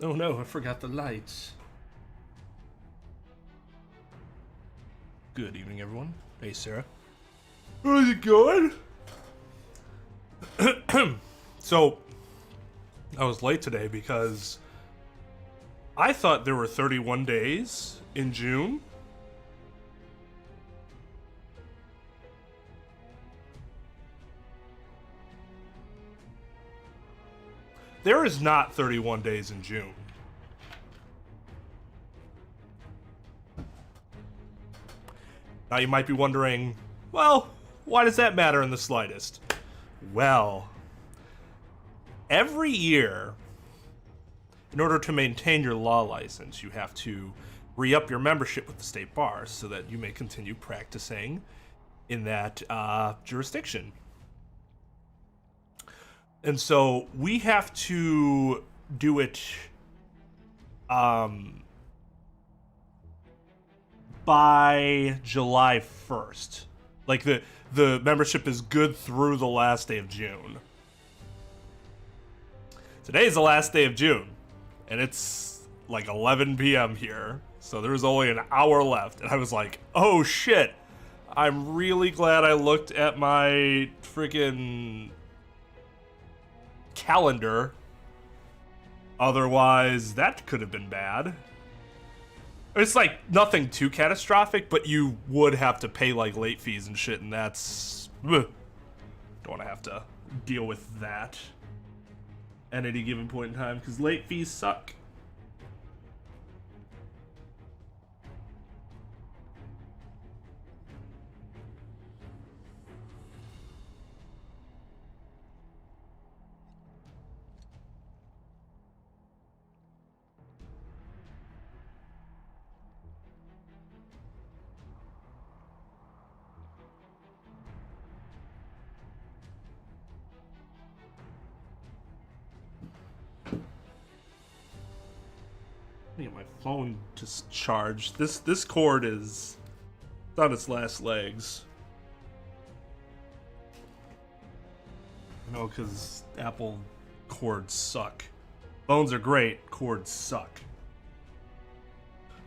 Oh no, I forgot the lights. Good evening, everyone. Hey, Sarah. How's it going? So, I was late today because I thought there were 31 days in June. There is not 31 days in June. Now you might be wondering, well, why does that matter in the slightest? Well, every year, in order to maintain your law license, you have to re-up your membership with the state bar so that you may continue practicing in that jurisdiction. And so we have to do it by July 1st. Like the membership is good through the last day of June. Today's the last day of June, and it's like 11 p.m. here, so there's only an hour left, and I was like, oh shit, I'm really glad I looked at my freaking calendar. Otherwise, that could have been bad. It's like nothing too catastrophic, but you would have to pay like late fees and shit, and that's... Don't want to have to deal with that at any given point in time, because late fees suck. I need my phone to charge. This cord is on its last legs. No, because Apple cords suck. Phones are great, cords suck.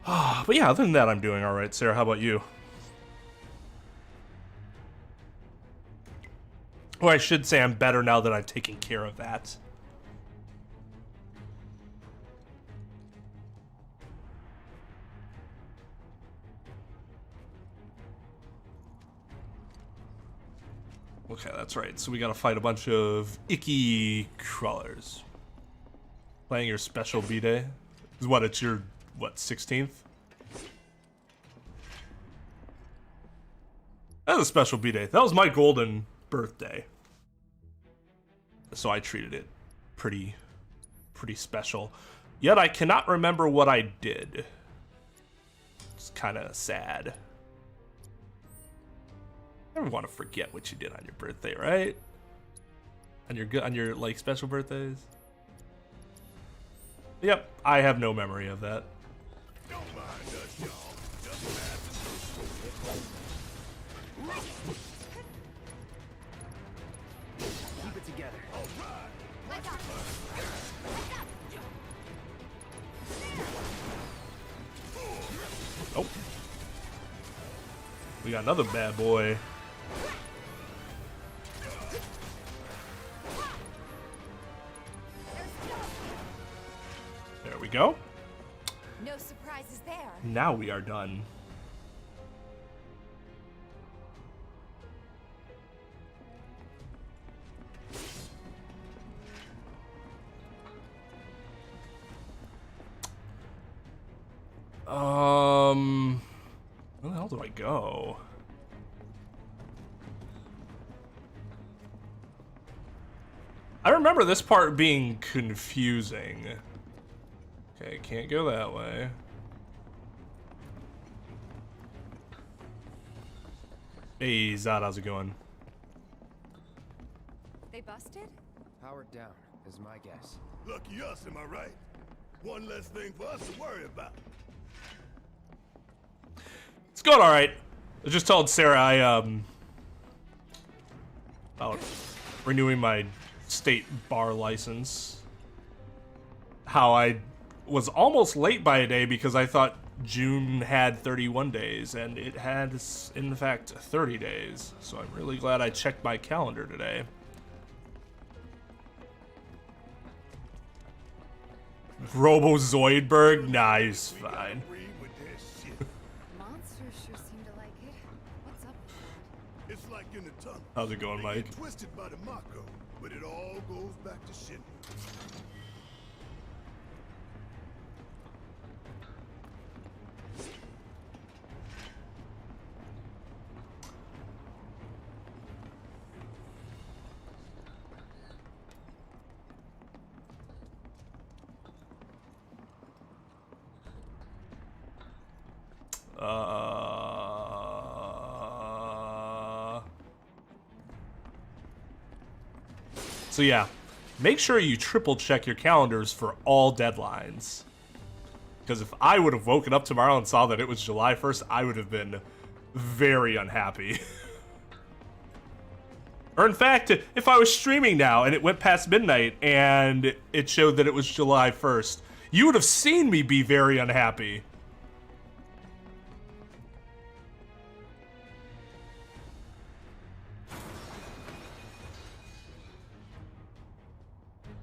But yeah, other than that, I'm doing all right. Sarah, how about you? Or I should say I'm better now that I've taken care of that. Okay, that's right. So we gotta fight a bunch of icky crawlers. Playing your special B-Day? Is what, it's your, what, 16th? That's a special B-Day. That was my golden birthday. So I treated it pretty special. Yet I cannot remember what I did. It's kinda sad. Never want to forget what you did on your birthday, right? On your like special birthdays. Yep, I have no memory of that. Don't mind us, y'all. Keep it together. Oh, we got another bad boy. There we go. No surprises there. Now we are done. Where the hell do I go? I remember this part being confusing. Okay, can't go that way. Hey, Zod, how's it going? They busted? Powered down is my guess. Lucky us, am I right? One less thing for us to worry about. It's going all right. I just told Sarah about renewing my state bar license. How I was almost late by a day because I thought June had 31 days, and it has, in fact, 30 days. So I'm really glad I checked my calendar today. Robo Zoidberg? Nice, fine. Monsters sure seem to like it. What's up with that? It's like in the tunnel. How's it going, They Mike? get twisted by the Mako, but it all goes back to Shin. So yeah, make sure you triple check your calendars for all deadlines. Because if I would have woken up tomorrow and saw that it was July 1st, I would have been very unhappy. Or in fact, if I was streaming now and it went past midnight and it showed that it was July 1st, you would have seen me be very unhappy.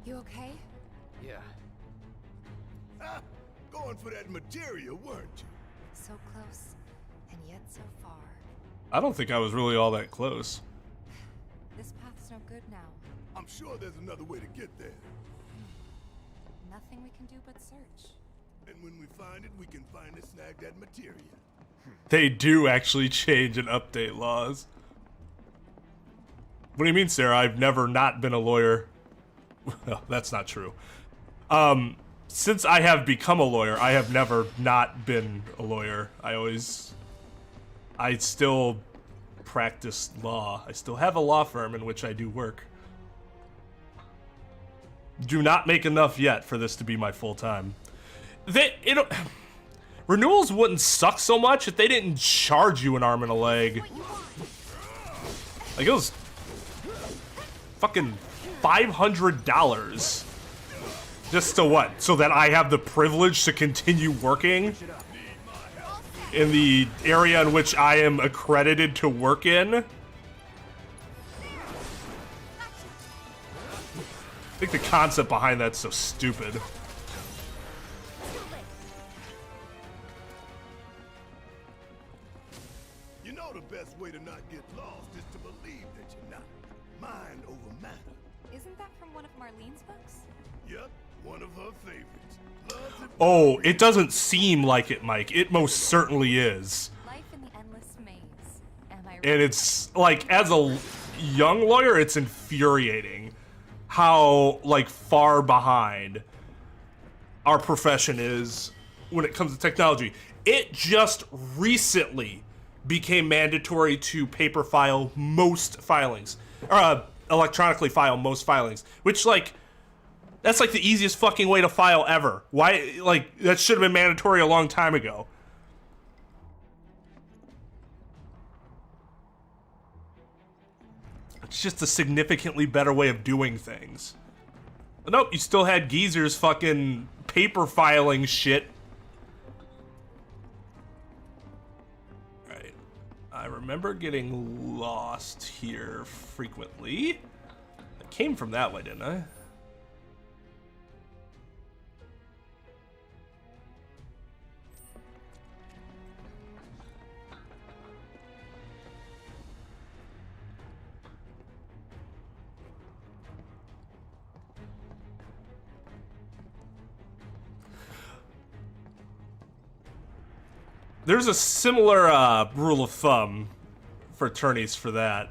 You okay? Yeah. Ah, going for that material, weren't you? So close, and yet so far. I don't think I was really all that close. This path's no good now. I'm sure there's another way to get there. Nothing we can do but search. And when we find it, we can finally snag that material. They do actually change and update laws. What do you mean, Sarah? I've never not been a lawyer. Well, that's not true. Since I have become a lawyer, I have never not been a lawyer. I still practice law. I still have a law firm in which I do work. Do not make enough yet for this to be my full time. Renewals wouldn't suck so much if they didn't charge you an arm and a leg. Like, it was fucking $500 just to what? So that I have the privilege to continue working in the area in which I am accredited to work in? I think the concept behind that's so stupid. You know the best way to not get lost is to believe that you're not. Mind over matter. Isn't that from one of Marlene's books? Yep, one of her favorites. Loves it. Oh, it doesn't seem like it, Mike. It most certainly is. Life in the Endless Maze. Am I right? And it's, like, as a young lawyer, it's infuriating how, like, far behind our profession is when it comes to technology. It just recently became mandatory to paper file most filings. Or, electronically file most filings. Which, like, that's, like, the easiest fucking way to file ever. Why, like, that should have been mandatory a long time ago. It's just a significantly better way of doing things. But nope, you still had Geezer's fucking paper filing shit. Right. I remember getting lost here frequently. I came from that way, didn't I? There's a similar rule of thumb for attorneys for that.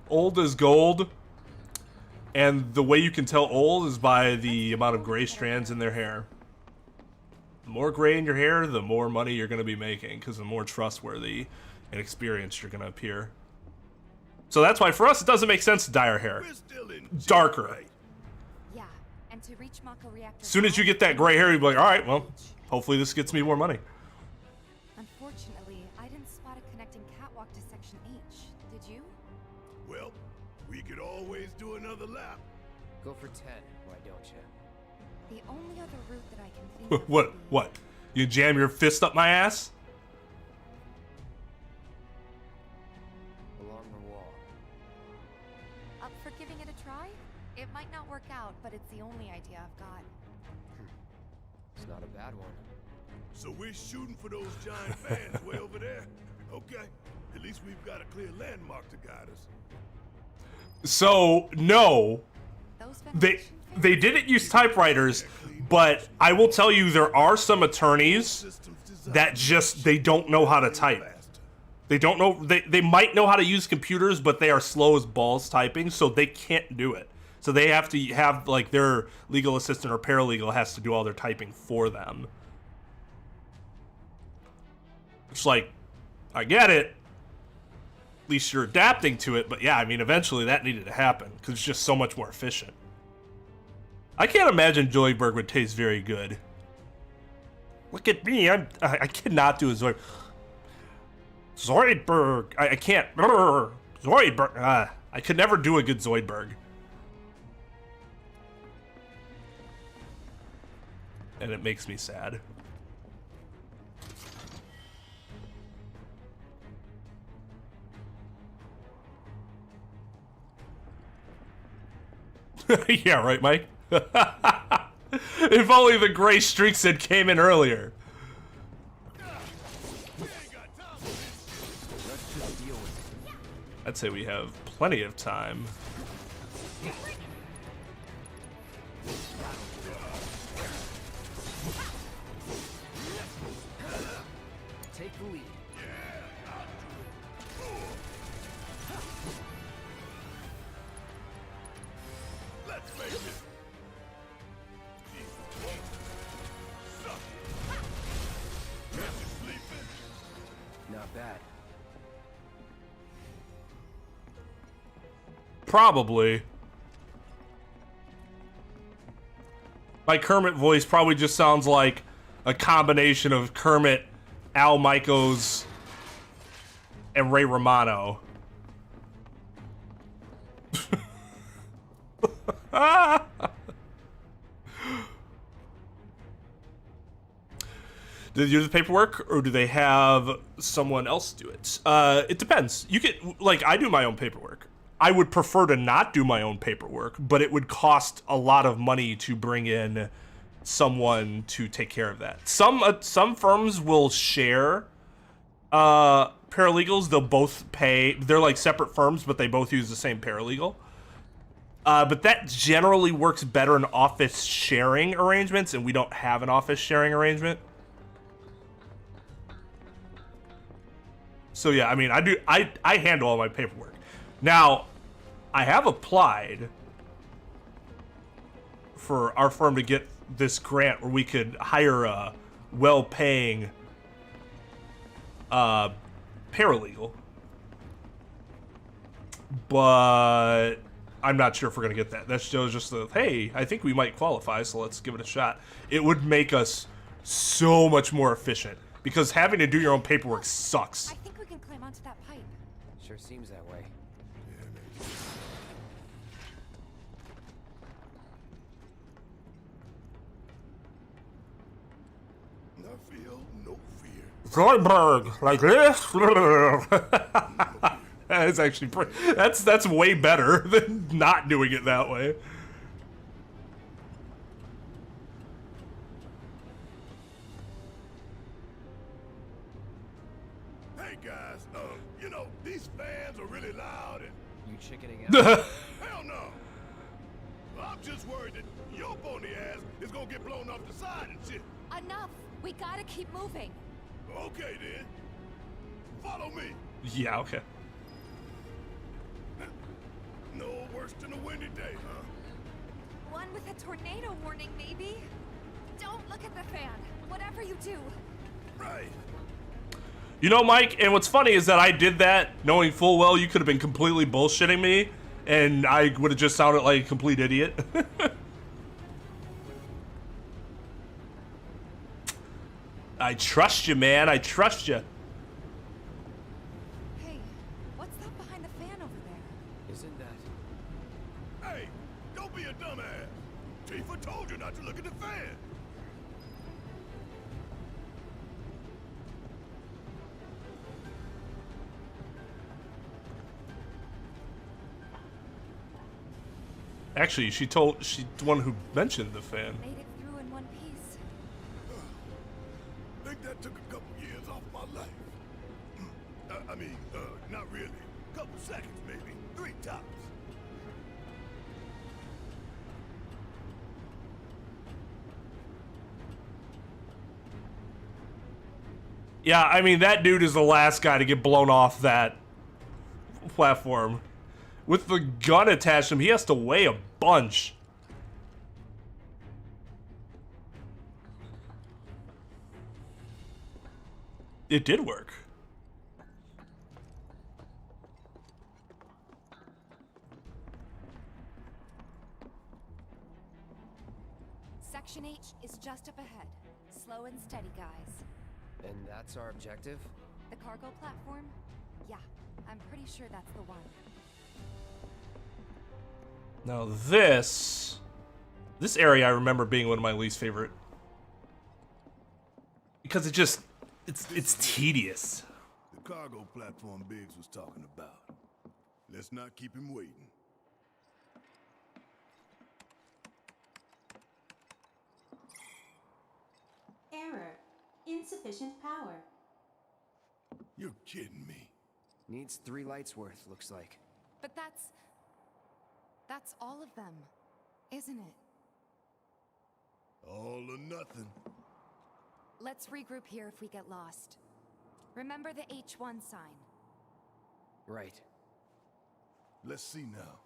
Old is gold, and the way you can tell old is by the amount of gray strands in their hair. The more gray in your hair, the more money you're going to be making, because the more trustworthy and experienced you're going to appear. So that's why for us it doesn't make sense to dye our hair We're still in darker. right? Yeah, and to reach Mako reactor. As soon as you get that gray hair, you'll be like, all right, well, hopefully this gets me more money. Unfortunately, I didn't spot a connecting catwalk to Section H. Did you? Well, we could always do another lap. Go for 10, why don't you? The only other route that I can think of. What? would be What? You jam your fist up my ass? Along the wall. Up for giving it a try? It might not work out, but it's the only idea I've got. It's not a bad one. So we're shooting for those giant fans way over there. Okay. At least we've got a clear landmark to guide us. So, no. Those They ventilation they didn't use typewriters, but I will tell you there are some attorneys Systems designed that just they don't know how to type. faster. They don't know they might know how to use computers, but they are slow as balls typing, so they can't do it. So they have to have like their legal assistant or paralegal has to do all their typing for them. It's like, I get it. At least you're adapting to it, but yeah, I mean, eventually that needed to happen because it's just so much more efficient. I can't imagine Zoidberg would taste very good. Look at me, I cannot do a Zoidberg. I can't. Zoidberg. I could never do a good Zoidberg. And it makes me sad. Yeah, right, Mike? If only the gray streaks had came in earlier. Let's just deal with it. I'd say we have plenty of time. Take the lead. Let's make it. Not bad. Probably. My Kermit voice probably just sounds like a combination of Kermit, Al Michaels, and Ray Romano. Do they do the paperwork, or do they have someone else do it? It depends. You could, like, I do my own paperwork. I would prefer to not do my own paperwork, but it would cost a lot of money to bring in someone to take care of that. Some firms will share paralegals. They'll both pay. They're like separate firms, but they both use the same paralegal. But that generally works better in office sharing arrangements, and we don't have an office sharing arrangement. So yeah, I mean, I handle all my paperwork. Now, I have applied for our firm to get this grant where we could hire a well-paying paralegal. But I'm not sure if we're gonna get that. That shows just the, hey, I think we might qualify, so let's give it a shot. It would make us so much more efficient because having to do your own paperwork sucks. I think we can climb onto that pipe. Sure seems that way. I feel no fear. Zoidberg, like this. That's actually that's way better than not doing it that way. Hey guys, you know, these fans are really loud and You chickening out? hell no. I'm just worried that your pony ass is gonna get blown off the side and shit. Enough! We gotta keep moving. Okay then. Follow me. Yeah, okay. No worse than a windy day, huh? One with a tornado warning, maybe? Don't look at the fan. Whatever you do. Right. You know, Mike, and what's funny is that I did that knowing full well you could have been completely bullshitting me, and I would have just sounded like a complete idiot. I trust you, man. I trust you. Hey, what's that behind the fan over there? Isn't that? Hey, don't be a dumbass. Tifa told you not to look at the fan. Actually, she's the one who mentioned the fan. Made it through in one piece. Think that took a couple years off my life. I mean, not really. Couple seconds, maybe. 3 tops. Yeah, I mean, that dude is the last guy to get blown off that platform. With the gun attached to him, he has to weigh a bunch. It did work. Section H is just up ahead. Slow and steady, guys. And that's our objective? The cargo platform? Yeah, I'm pretty sure that's the one. Now this area I remember being one of my least favorite. Because it's tedious. The cargo platform Biggs was talking about. Let's not keep him waiting. Error. Insufficient power. You're kidding me. Needs 3 lights worth, looks like. But that's all of them, isn't it? All or nothing. Let's regroup here if we get lost. Remember the H1 sign. Right. Let's see now.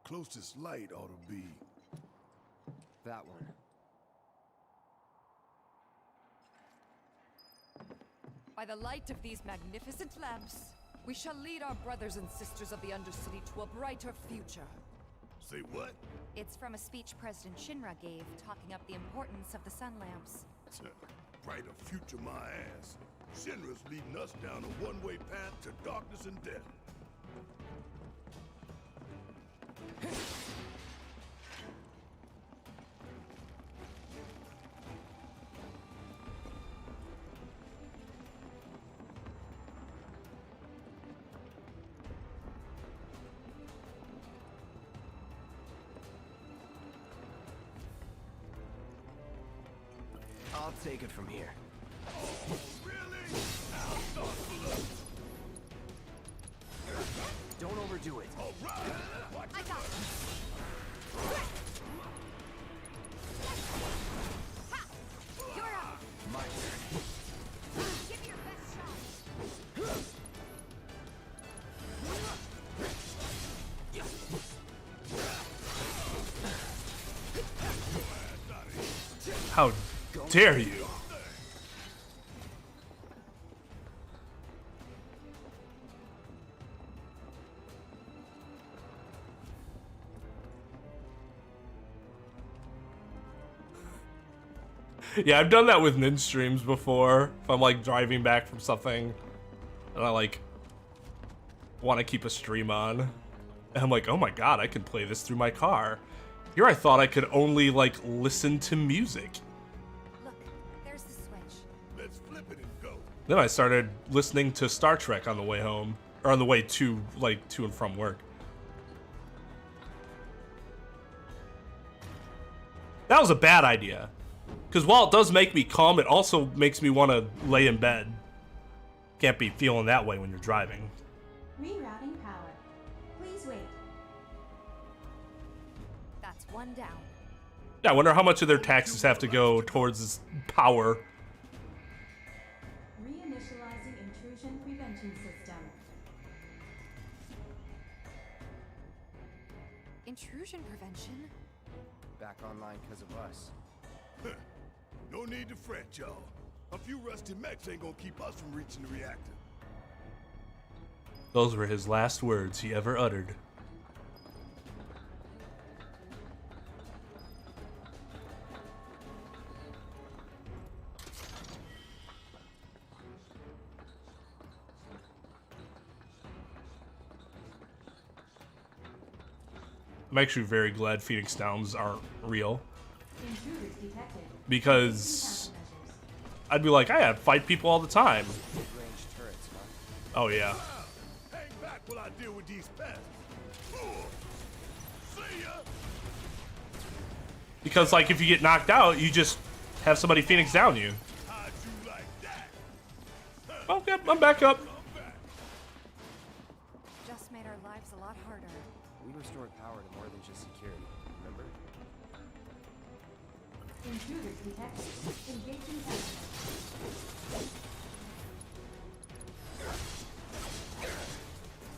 Closest light ought to be... That one. By the light of these magnificent lamps, we shall lead our brothers and sisters of the Undercity to a brighter future. Say what? It's from a speech President Shinra gave, talking up the importance of the sun lamps. Brighter future, my ass. Shinra's leading us down a one-way path to darkness and death. I'll take it from here. Really? How thoughtful of you. Don't overdo it. All right. Watch I got it. Ha! You're up. My turn. Give me your best shot. How dare you? Yeah, I've done that with ninja streams before. If I'm like driving back from something and I like want to keep a stream on, and I'm like, oh my god, I can play this through my car. Here I thought I could only like listen to music. Look, there's the switch. Let's flip it and go. Then I started listening to Star Trek on the way home, or on the way to and from work. That was a bad idea. Because while it does make me calm, it also makes me want to lay in bed. Can't be feeling that way when you're driving. Rerouting power. Please wait. That's one down. Yeah, I wonder how much of their taxes have to go towards this power. Reinitializing intrusion prevention system. Intrusion prevention? Back online because of us. No need to fret, y'all. A few rusty mechs ain't gonna keep us from reaching the reactor. Those were his last words he ever uttered. I'm actually very glad Phoenix Downs aren't real. Intruder detected. because I'd be like, I fight people all the time. Mid-range turrets, huh? Oh yeah. Hang back while I deal with these pests. See ya. Because like if you get knocked out, you just have somebody Phoenix down you. How'd you like that? Oh, yep, I'm back up. Come back. Just made our lives a lot harder. We restored power to more than just security, remember? Intruders detected. Engaging enemies.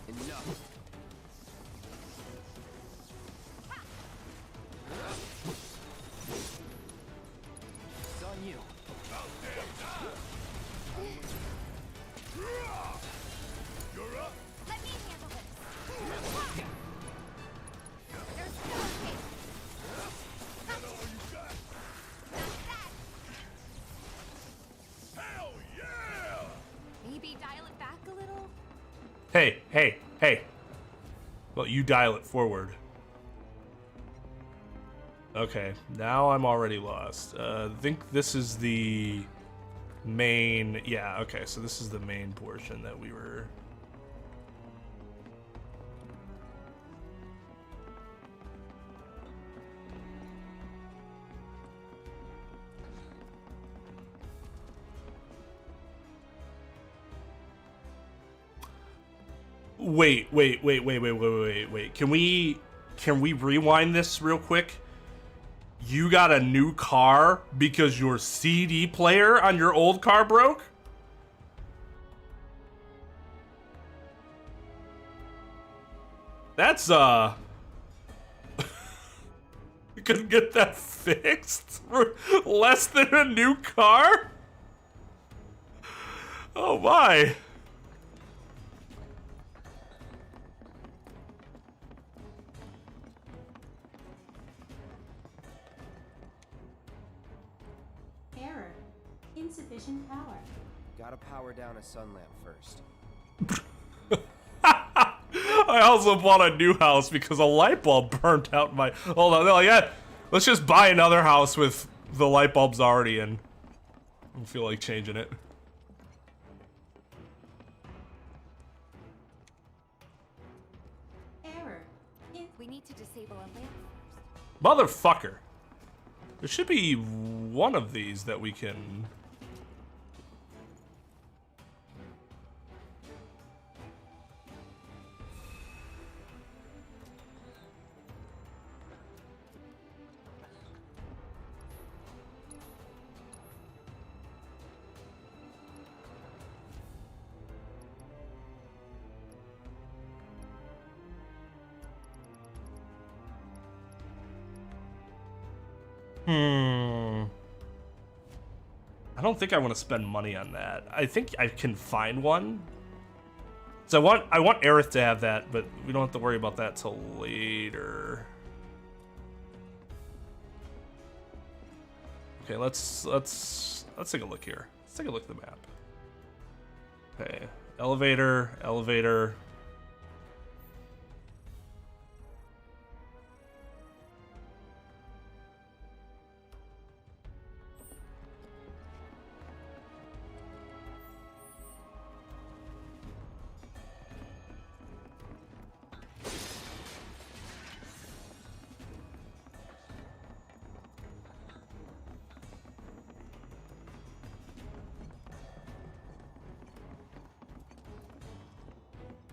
Enough. It's on you. You're up. Let me handle this. There's still a case. That's all you got. Hell yeah! Maybe dial it back a little. Hey, hey, hey. Well, you dial it forward. Okay, now I'm already lost. I think this is the main... Yeah, okay, so this is the main portion that we were... Wait. Can we rewind this real quick? You got a new car because your CD player on your old car broke? That's you couldn't get that fixed for less than a new car? Oh my. Error. Insufficient power. Gotta power down a sun lamp first. I also bought a new house because a light bulb burnt out my... Hold on, they're like, yeah, let's just buy another house with the light bulbs already in. I don't feel like changing it. Error. We need to disable a lamp first. Motherfucker. There should be one of these that we can... I don't think I want to spend money on that. I think I can find one. So I want Aerith to have that, but we don't have to worry about that till later. Okay, let's take a look here. Let's take a look at the map. Okay, elevator.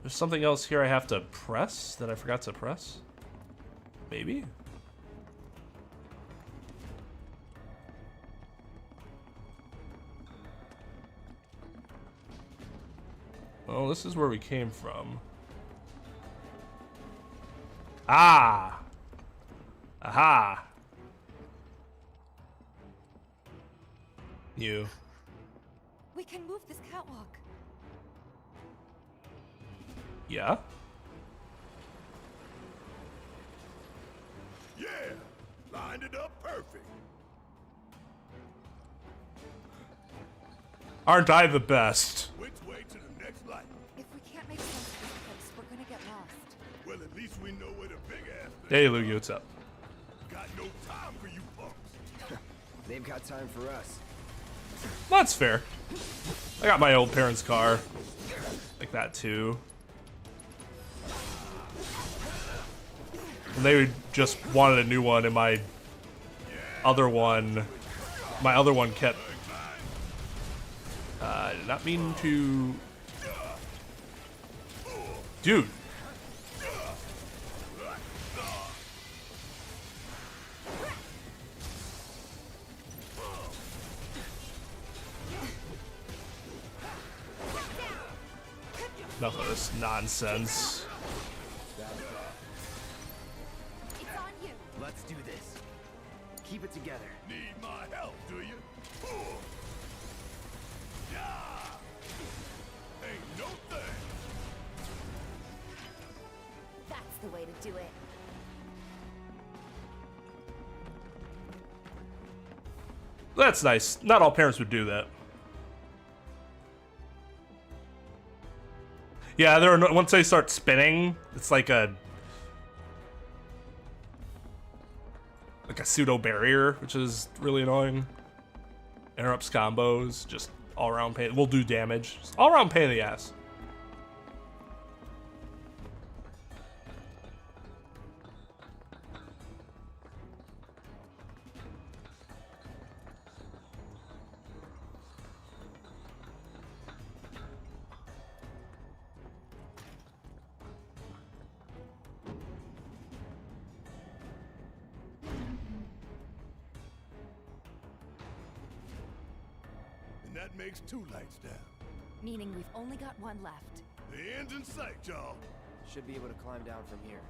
There's something else here I have to press that I forgot to press? Maybe? Oh, this is where we came from. Ah! Aha! You. We can move this catwalk. Yeah? Yeah, lined it up perfect. Aren't I the best? Which way to the next light? If we can't make sense of this place, we're gonna get lost. Well, at least we know where the big ass Hey, Luigi, what's up? got no time for you punks. They've got time for us. That's fair. I got my old parents' car. Like that too. And they just wanted a new one, and my other one kept. I did not mean to. Dude. Enough of this nonsense. It's on you. Let's do this. Keep it together. Need my help, do you? Yeah. Ain't no thing. That's the way to do it. That's nice. Not all parents would do that. Yeah, there are no, once they start spinning, it's like a pseudo barrier, which is really annoying. Interrupts combos, just all around pain. Will do damage. Just all around pain in the ass. And that makes 2 lights down. Meaning we've only got one left. The end's in sight, y'all. Should be able to climb down from here.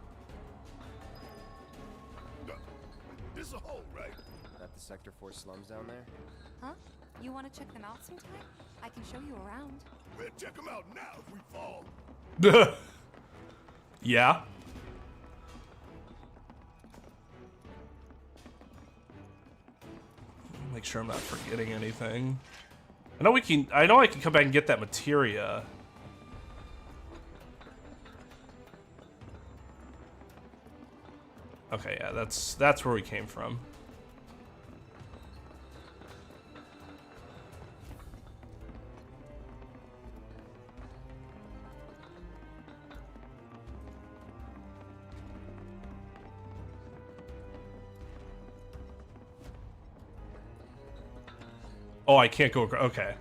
This a hole, right? That the Sector 4 slums down there? Huh? You want to check them out sometime? I can show you around. We'll check them out now if we fall. Yeah. Make sure I'm not forgetting anything. I know I can come back and get that materia. Okay, yeah, that's where we came from. Oh, I can't go across. Okay.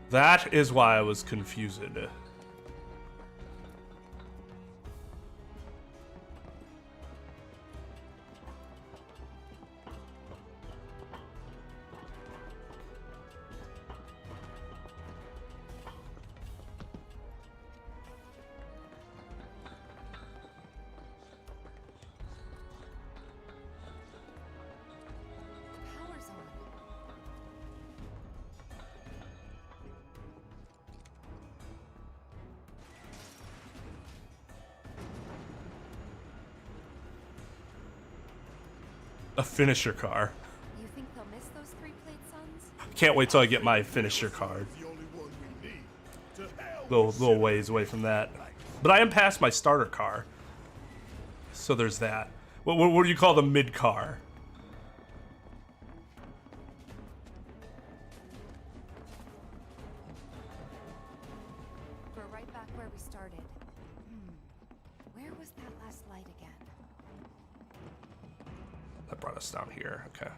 That is why I was confused. Power's on. A finisher car. You think they'll miss those 3-plate suns? Can't wait till I get my finisher card. The only one we need. To hell with Little ways away from that. But I am past my starter car. So there's that. What do you call the mid car? We're right back where we started. Where was that last light again? That brought us down here. Okay.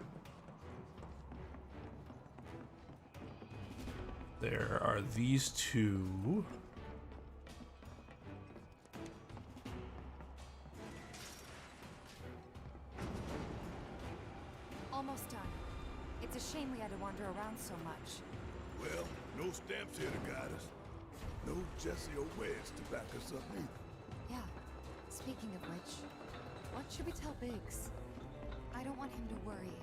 There are these two. Almost done. It's a shame we had to wander around so much. Well, no stamps here to guide us. No Jesse or Wes to back us up either. Yeah. Speaking of which, what should we tell Biggs? I don't want him to worry.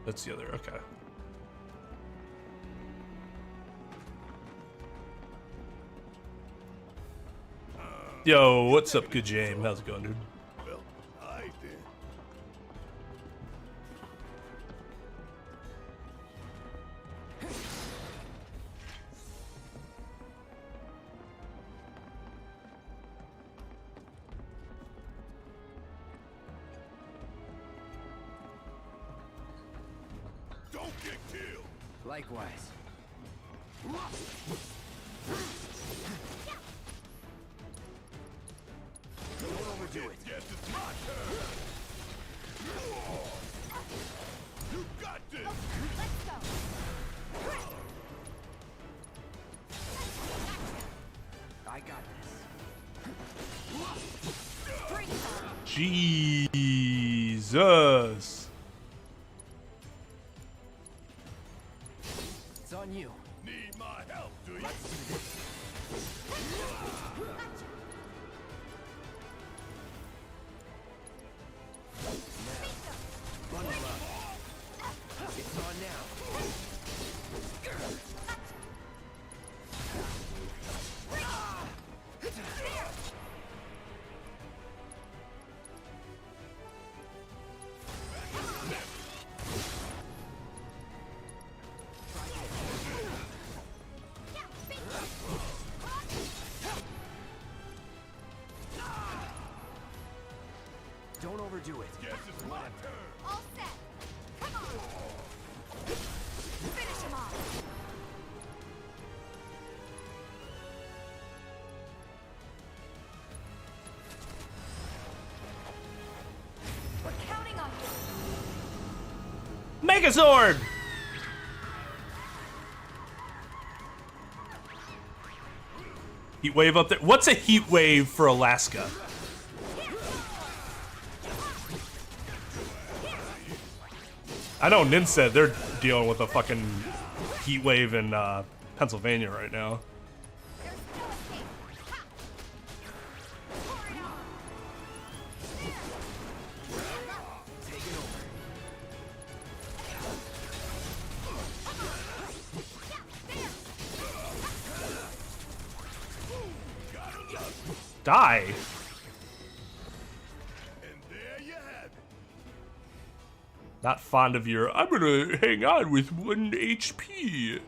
That's the other. Okay. Yo, what's up, good James? How's it going, dude? Well, alright then. get killed. Likewise. Don't overdo it. Yes, it's my turn. You got this. Let's go. I got this. Bring it on. Jesus. It's on you. Need my help, do you? Let's do this. Bundle up. It's on now. Don't overdo it. Yes, it's my turn. All set. Come on. Finish him off. We're counting on you. Megazord! Heat wave up there. What's a heat wave for Alaska? I know Nin said they're dealing with a fucking heat wave in Pennsylvania right now. There's no escape. Ha! Pour it on. Take it over. Die. And there you have it. Not fond of your, I'm gonna hang on with 1 HP.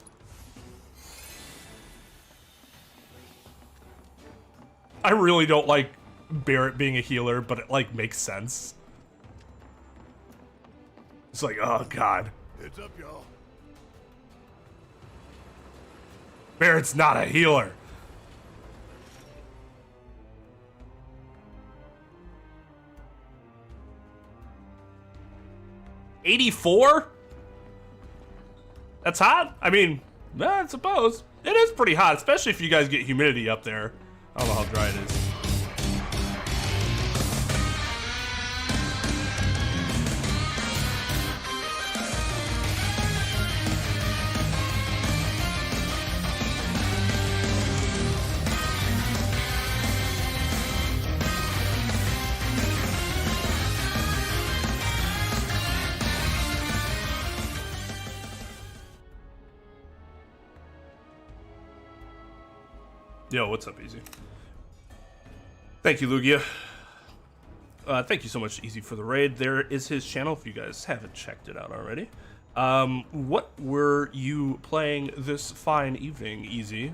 I really don't like Barrett being a healer, but it like makes sense. It's like, oh god. Heads up, y'all. Barrett's not a healer. $84? That's hot? I mean, I suppose. It is pretty hot, especially if you guys get humidity up there. I don't know how dry it is. Yo, what's up, Easy? Thank you, Lugia. Thank you so much, Easy, for the raid. There is his channel if you guys haven't checked it out already. What were you playing this fine evening, Easy?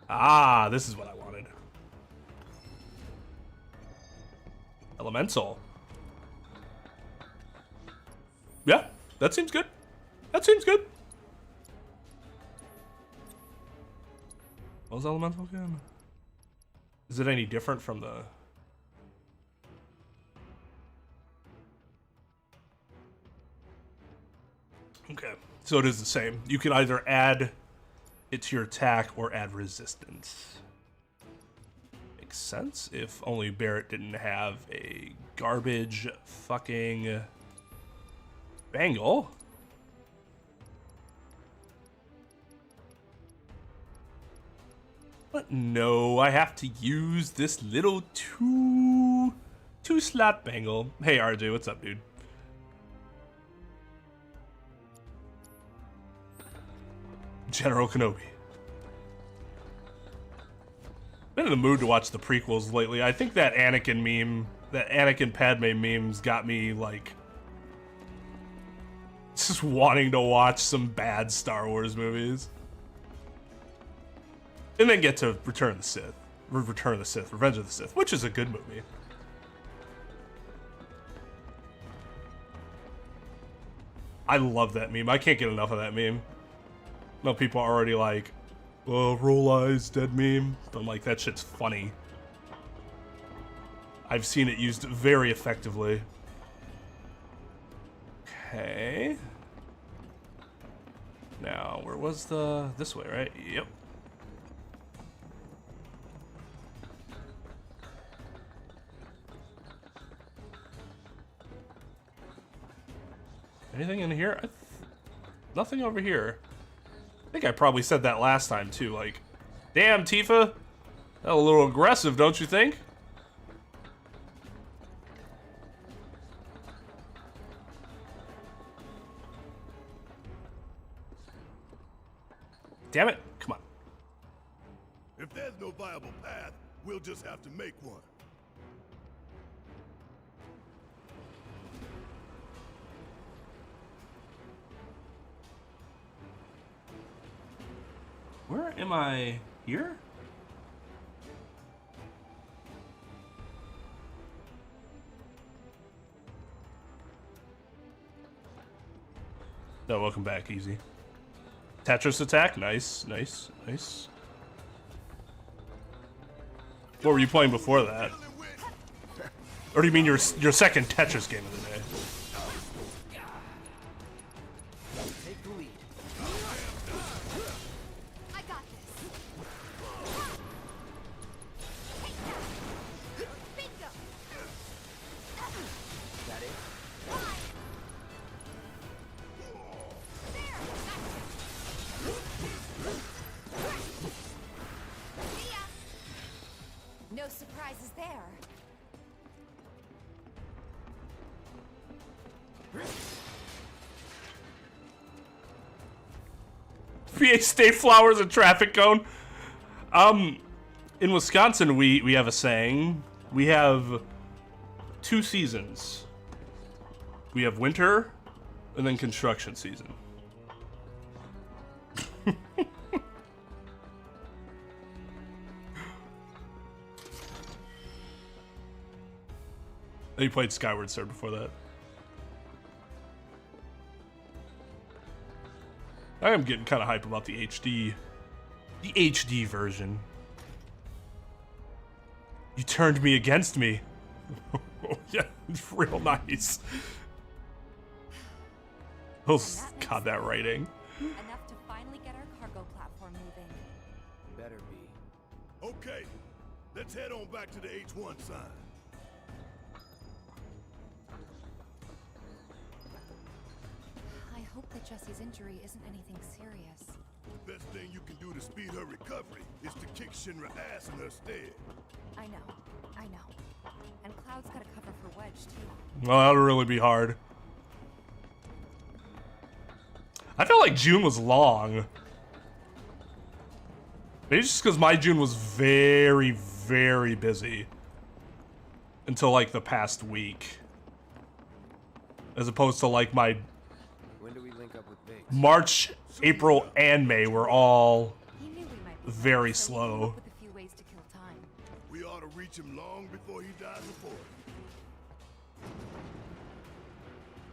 Ah, this is what I wanted. Elemental. Yeah, that seems good. That seems good. What was Elemental again? Is it any different from the... Okay, so it is the same. You can either add it to your attack or add resistance. Makes sense if only Barrett didn't have a garbage fucking bangle. But no, I have to use this little two slot bangle. Hey RJ, what's up, dude? General Kenobi. Been in the mood to watch the prequels lately. I think that Anakin meme, that Anakin Padme memes got me like just wanting to watch some bad Star Wars movies. And then get to Return of the Sith. Return of the Sith, Revenge of the Sith, which is a good movie. I love that meme. I can't get enough of that meme. No, people are already like, oh, roll eyes, dead meme. But I'm like, that shit's funny. I've seen it used very effectively. Okay. Now, where was the... This way, right? Yep. Anything in here? Nothing over here. I think I probably said that last time, too. Like, damn, Tifa. That a little aggressive, don't you think? Damn it. Come on. If there's no viable path, we'll just have to make one. Where am I? Here? No, welcome back, easy. Tetris attack, nice, nice, nice. What were you playing before that? Or do you mean your second Tetris game of the day? Take the lead. I got this. Bingo. That it? No surprises there. VA State Flowers a traffic cone. In Wisconsin, we have a saying. We have 2 seasons. We have winter, and then construction season. You played Skyward Sword before that. I am getting kind of hype about the HD version. You turned me against me. Yeah, it's real nice. Oh, God, that writing. Enough to finally get our cargo platform moving. Better be. Okay, let's head on back to the H1 sign. I hope that Jessie's injury isn't anything serious. The best thing you can do to speed her recovery is to kick Shinra ass in her stead. I know. And Cloud's got a cover for Wedge, too. Well, that'll really be hard. I felt like June was long. Maybe just because my June was very, very busy. Until like the past week. As opposed to like my When do we link up with Biggs? March, April, and May were all He knew we might be very late, so he came slow. up with a few ways to kill time. We ought to reach him long before he dies of boredom.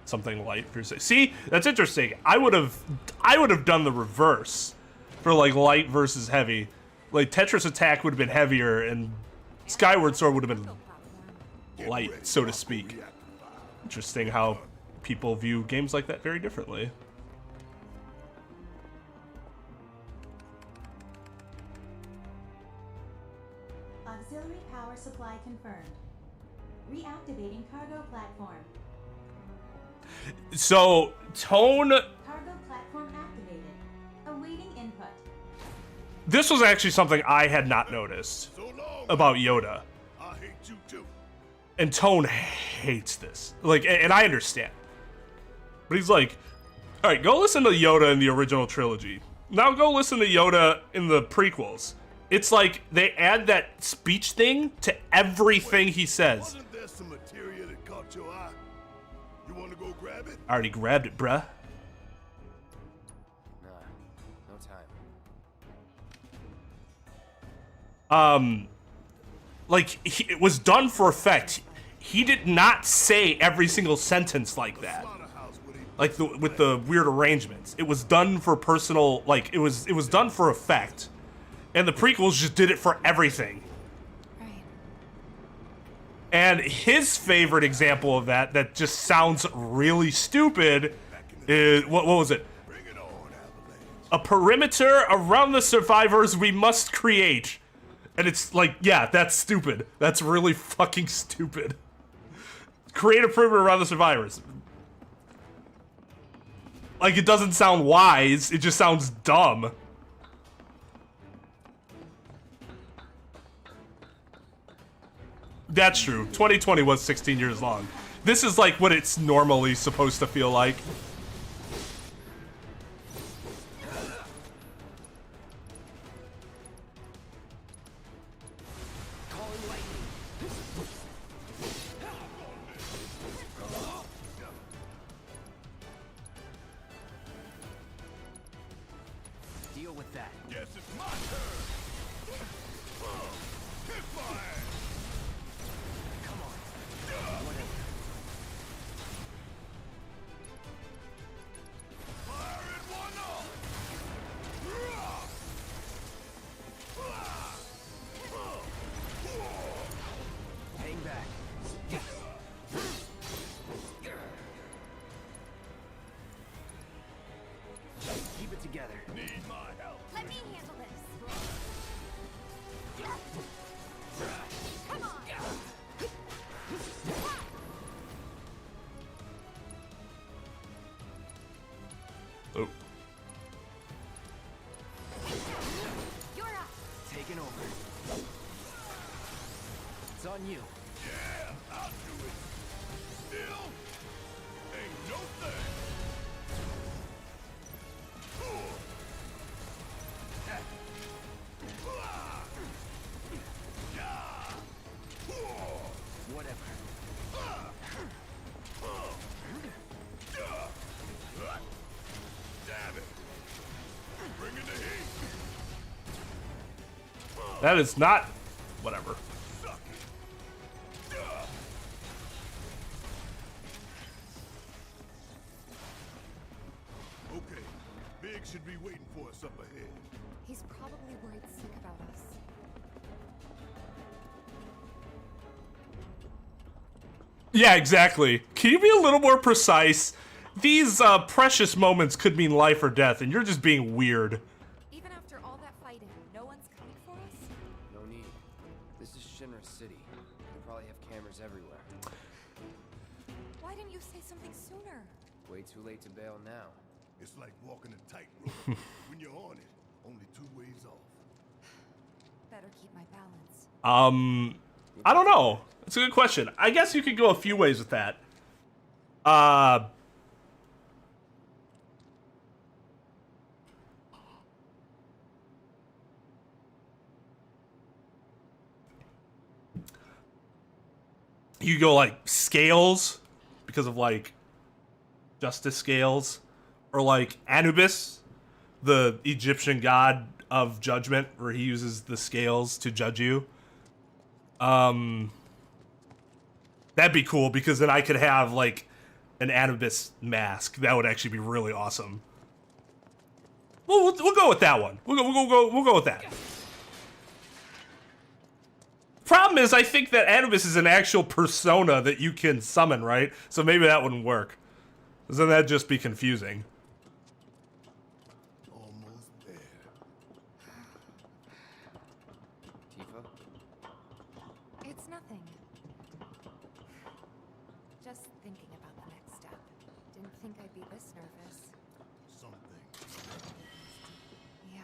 Something light for say. See, that's interesting. I would have done the reverse for like light versus heavy. Like Tetris Attack would have been heavier, and Skyward Sword would have been Platform. light, so to speak. Interesting how people view games like that very differently. Auxiliary power supply confirmed. Reactivating cargo platform. So, Tone, Cargo platform activated. Awaiting input. this was actually something I had not noticed So long, about Yoda. I hate you too. And Tone hates this. Like, and I understand. But he's like, all right, go listen to Yoda in the original trilogy. Now go listen to Yoda in the prequels. It's like they add that speech thing to everything he says. Wasn't there some materia that caught your eye? You want to go grab it? I already grabbed it, bruh. Nah, no time. like, it was done for effect. He did not say every single sentence like that. Like, with the weird arrangements. It was done for personal, like, it was done for effect. And the prequels just did it for everything. Right. And his favorite example of that just sounds really stupid is, what was it? A perimeter around the survivors we must create. And it's like, yeah, that's stupid. That's really fucking stupid. Create a perimeter around the survivors. Like, it doesn't sound wise, it just sounds dumb. That's true. 2020 was 16 years long. This is like what it's normally supposed to feel like. Deal with that. Guess it's my turn. Hit fire. Come on. Whatever. Fire it one off. Hang back. Keep it together. Need my help. Let me handle this. Come on. Oh. You're up. Taking over. It's on you. Yeah, I'll do it. Still ain't no thing. Whatever. Damn it. Bring in the heat. That is not... whatever. Suck it. Okay, Big should be waiting for us up ahead. He's probably worried sick about us. Yeah, exactly. Can you be a little more precise? These precious moments could mean life or death, and you're just being weird. Even after all that fighting, no one's coming for us? No need. This is Shinra City. They probably have cameras everywhere. Why didn't you say something sooner? Way too late to bail now. It's like walking a tightrope. When you're on it, only 2 ways off. Better keep my balance. I don't know. It's a good question. I guess you could go a few ways with that. You go like scales because of like justice scales, or like Anubis, the Egyptian god of judgment, where he uses the scales to judge you. That'd be cool because then I could have like an Anubis mask. That would actually be really awesome. We'll go with that one. We'll go with that. Problem is, I think that Anubis is an actual persona that you can summon, right? So maybe that wouldn't work. Because then that'd just be confusing. Almost there. Tifa? It's nothing. Just thinking about the next step. Didn't think I'd be this nervous. Something. Yeah.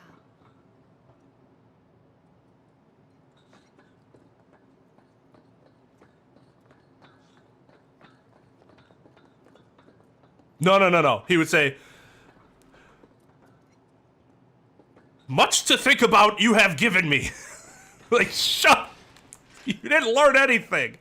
No. He would say, much to think about you have given me. Like, shut. You didn't learn anything.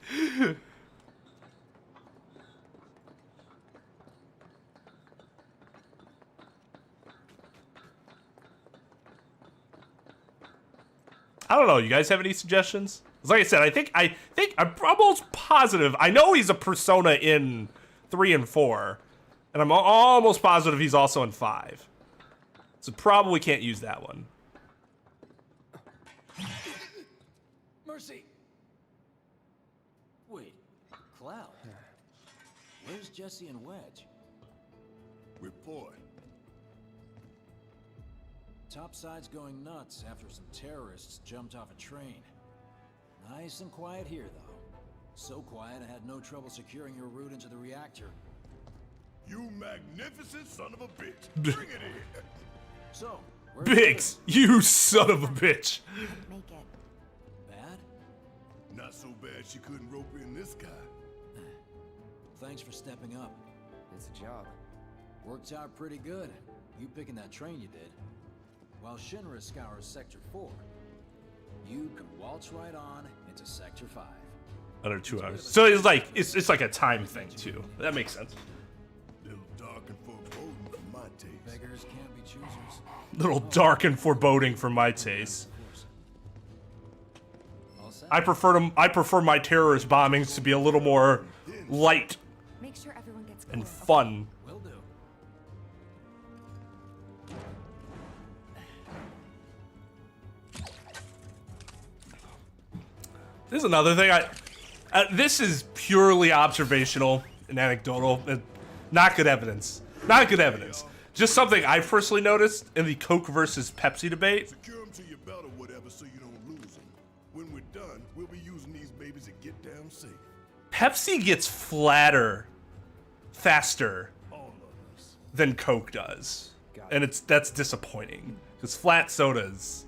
I don't know. You guys have any suggestions? Like I said, I'm almost positive. I know he's a persona in 3 and 4, and I'm almost positive he's also in 5. So probably can't use that one. Mercy. Wait, Cloud. Where's Jesse and Wedge? Report. Topside's going nuts after some terrorists jumped off a train. Nice and quiet here, though. So quiet I had no trouble securing your route into the reactor. You magnificent son of a bitch. Bring it in. So, Biggs, you son of a bitch. Couldn't make it. Bad? Not so bad she couldn't rope in this guy. Thanks for stepping up. It's a job. Worked out pretty good. You picking that train you did. While Shinra scours Sector 4, you can waltz right on into Sector 5. Under 2 hours. So it's like a time thing too. That makes sense. Little dark and foreboding for my taste. Beggars can't be choosers. Little dark and foreboding for my taste. All set? I prefer my terrorist bombings to be a little more light Make sure everyone gets clear. and fun. Will do. This is another thing. This is purely observational and anecdotal. Not good evidence. Not good evidence. Just something I personally noticed in the Coke versus Pepsi debate. Secure them to your belt or whatever so you don't lose them. When we're done, we'll be using these babies to get down safe. Pepsi gets flatter faster All of us. than Coke does. Got And that's disappointing. Because flat soda's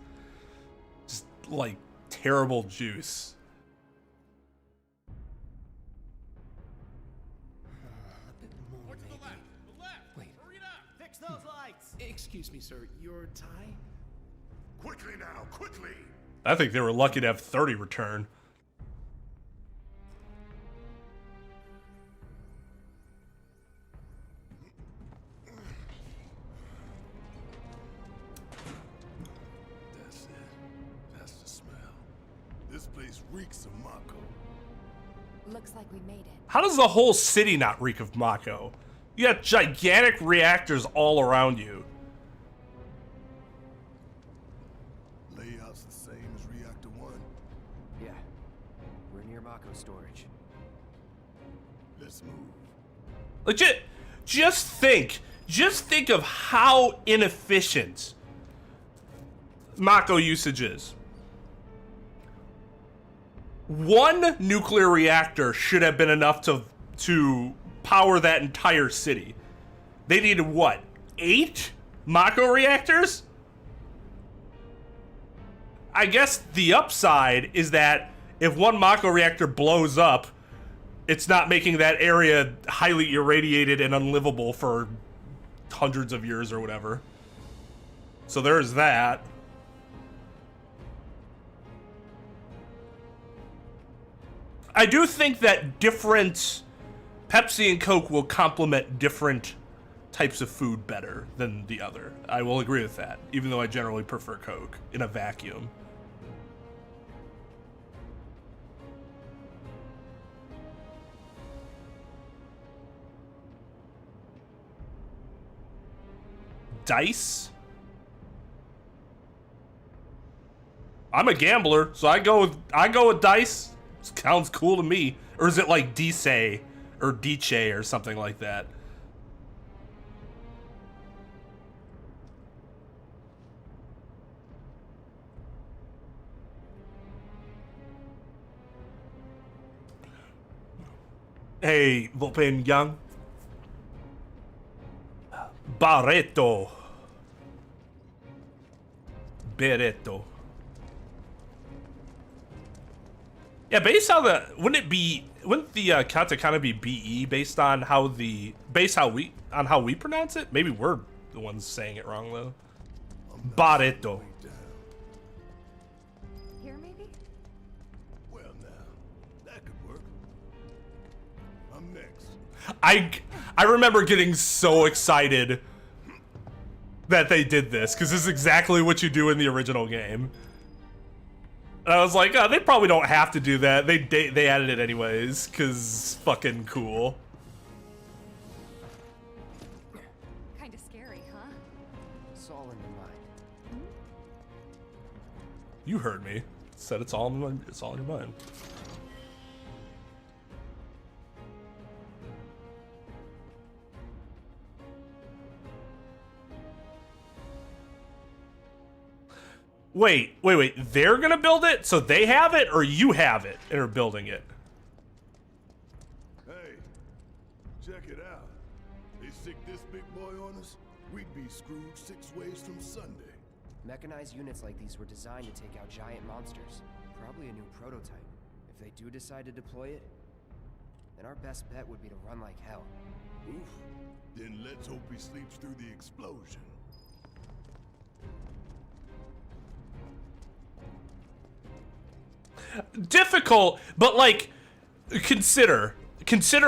just like terrible juice. Fix those lights! Excuse me, sir. Your tie? Quickly now, quickly! I think they were lucky to have 30 return. That's it. That's the smell. This place reeks of Mako. Looks like we made it. How does the whole city not reek of Mako? You got gigantic reactors all around you. Layout's the same as Reactor 1. Yeah. We're near Mako storage. Let's move. Legit, just think of how inefficient Mako usage is. One nuclear reactor should have been enough to power that entire city. They needed what? 8 Mako reactors? I guess the upside is that if one Mako reactor blows up, it's not making that area highly irradiated and unlivable for hundreds of years or whatever. So there's that. I do think that different Pepsi and Coke will complement different types of food better than the other. I will agree with that, even though I generally prefer Coke in a vacuum. Dice? I'm a gambler, so I go with dice. Sounds cool to me. Or is it like Dice or Dice or something like that? Hey, Vulpin Young. Barreto. Berretto. Yeah, based on the wouldn't the katakana be BE based on how we pronounce it? Maybe we're the ones saying it wrong though. Barreto. Here, maybe? Well, now, that could work. I'm next. I remember getting so excited that they did this because this is exactly what you do in the original game. And I was like, oh, they probably don't have to do that. They added it anyways, cause fucking cool. Kinda scary, huh? It's all in your mind. You heard me. Said it's all in my, it's all in your mind. Wait. They're gonna build it? So they have it, or you have it and are building it? Hey, check it out. They sick this big boy on us, we'd be screwed 6 ways from Sunday. Mechanized units like these were designed to take out giant monsters. Probably a new prototype. If they do decide to deploy it, then our best bet would be to run like hell. Oof. Then let's hope he sleeps through the explosion. Difficult, but like, consider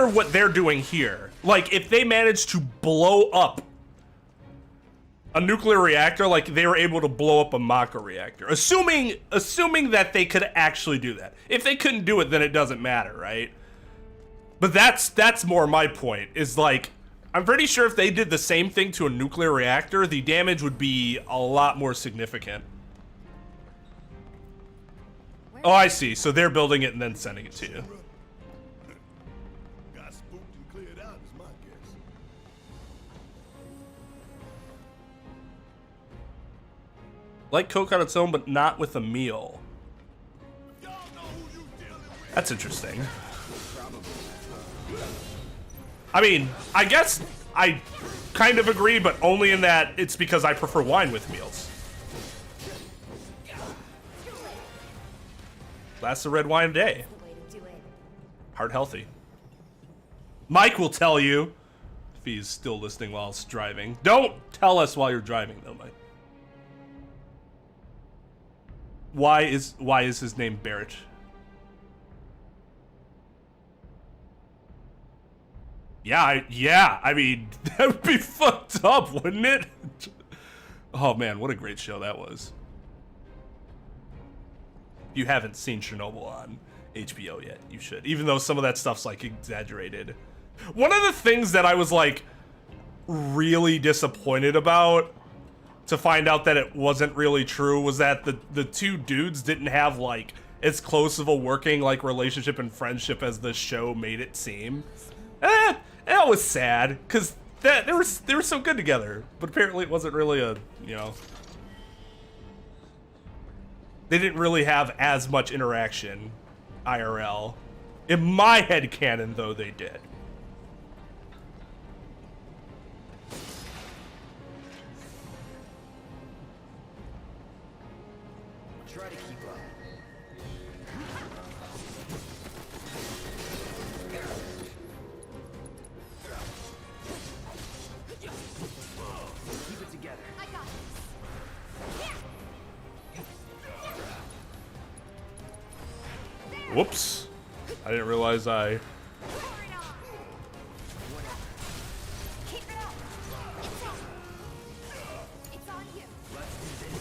what they're doing here. Like, if they manage to blow up a nuclear reactor, like they were able to blow up a Mako reactor, assuming that they could actually do that. If they couldn't do it, then it doesn't matter, right? But that's more my point, is like, I'm pretty sure if they did the same thing to a nuclear reactor, the damage would be a lot more significant. Oh, I see. So they're building it and then sending it to you. Got spooked and cleared out is my guess. Like Coke on its own, but not with a meal. Y'all know who you dealing with. That's interesting. I mean, I guess I kind of agree, but only in that it's because I prefer wine with meals. Glass of red wine a day. Heart healthy. Mike will tell you if he's still listening while he's driving. Don't tell us while you're driving, though, Mike. Why is his name Barrett? Yeah, I mean, that would be fucked up, wouldn't it? Oh man, what a great show that was. If you haven't seen Chernobyl on HBO yet, you should. Even though some of that stuff's like exaggerated. One of the things that I was like really disappointed about, to find out that it wasn't really true, was that the two dudes didn't have like as close of a working like relationship and friendship as the show made it seem. That was sad, because they were so good together, but apparently it wasn't really a, you know, they didn't really have as much interaction IRL. In my headcanon, though, they did. Try to keep up. Keep it together. I got this. Whoops. I didn't realize I... Keep it up. It's on you. Let's do this.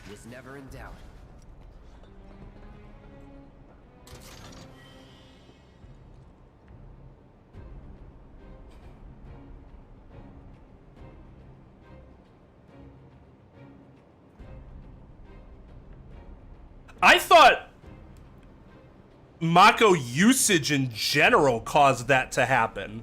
Was never in doubt. I thought Mako usage in general caused that to happen.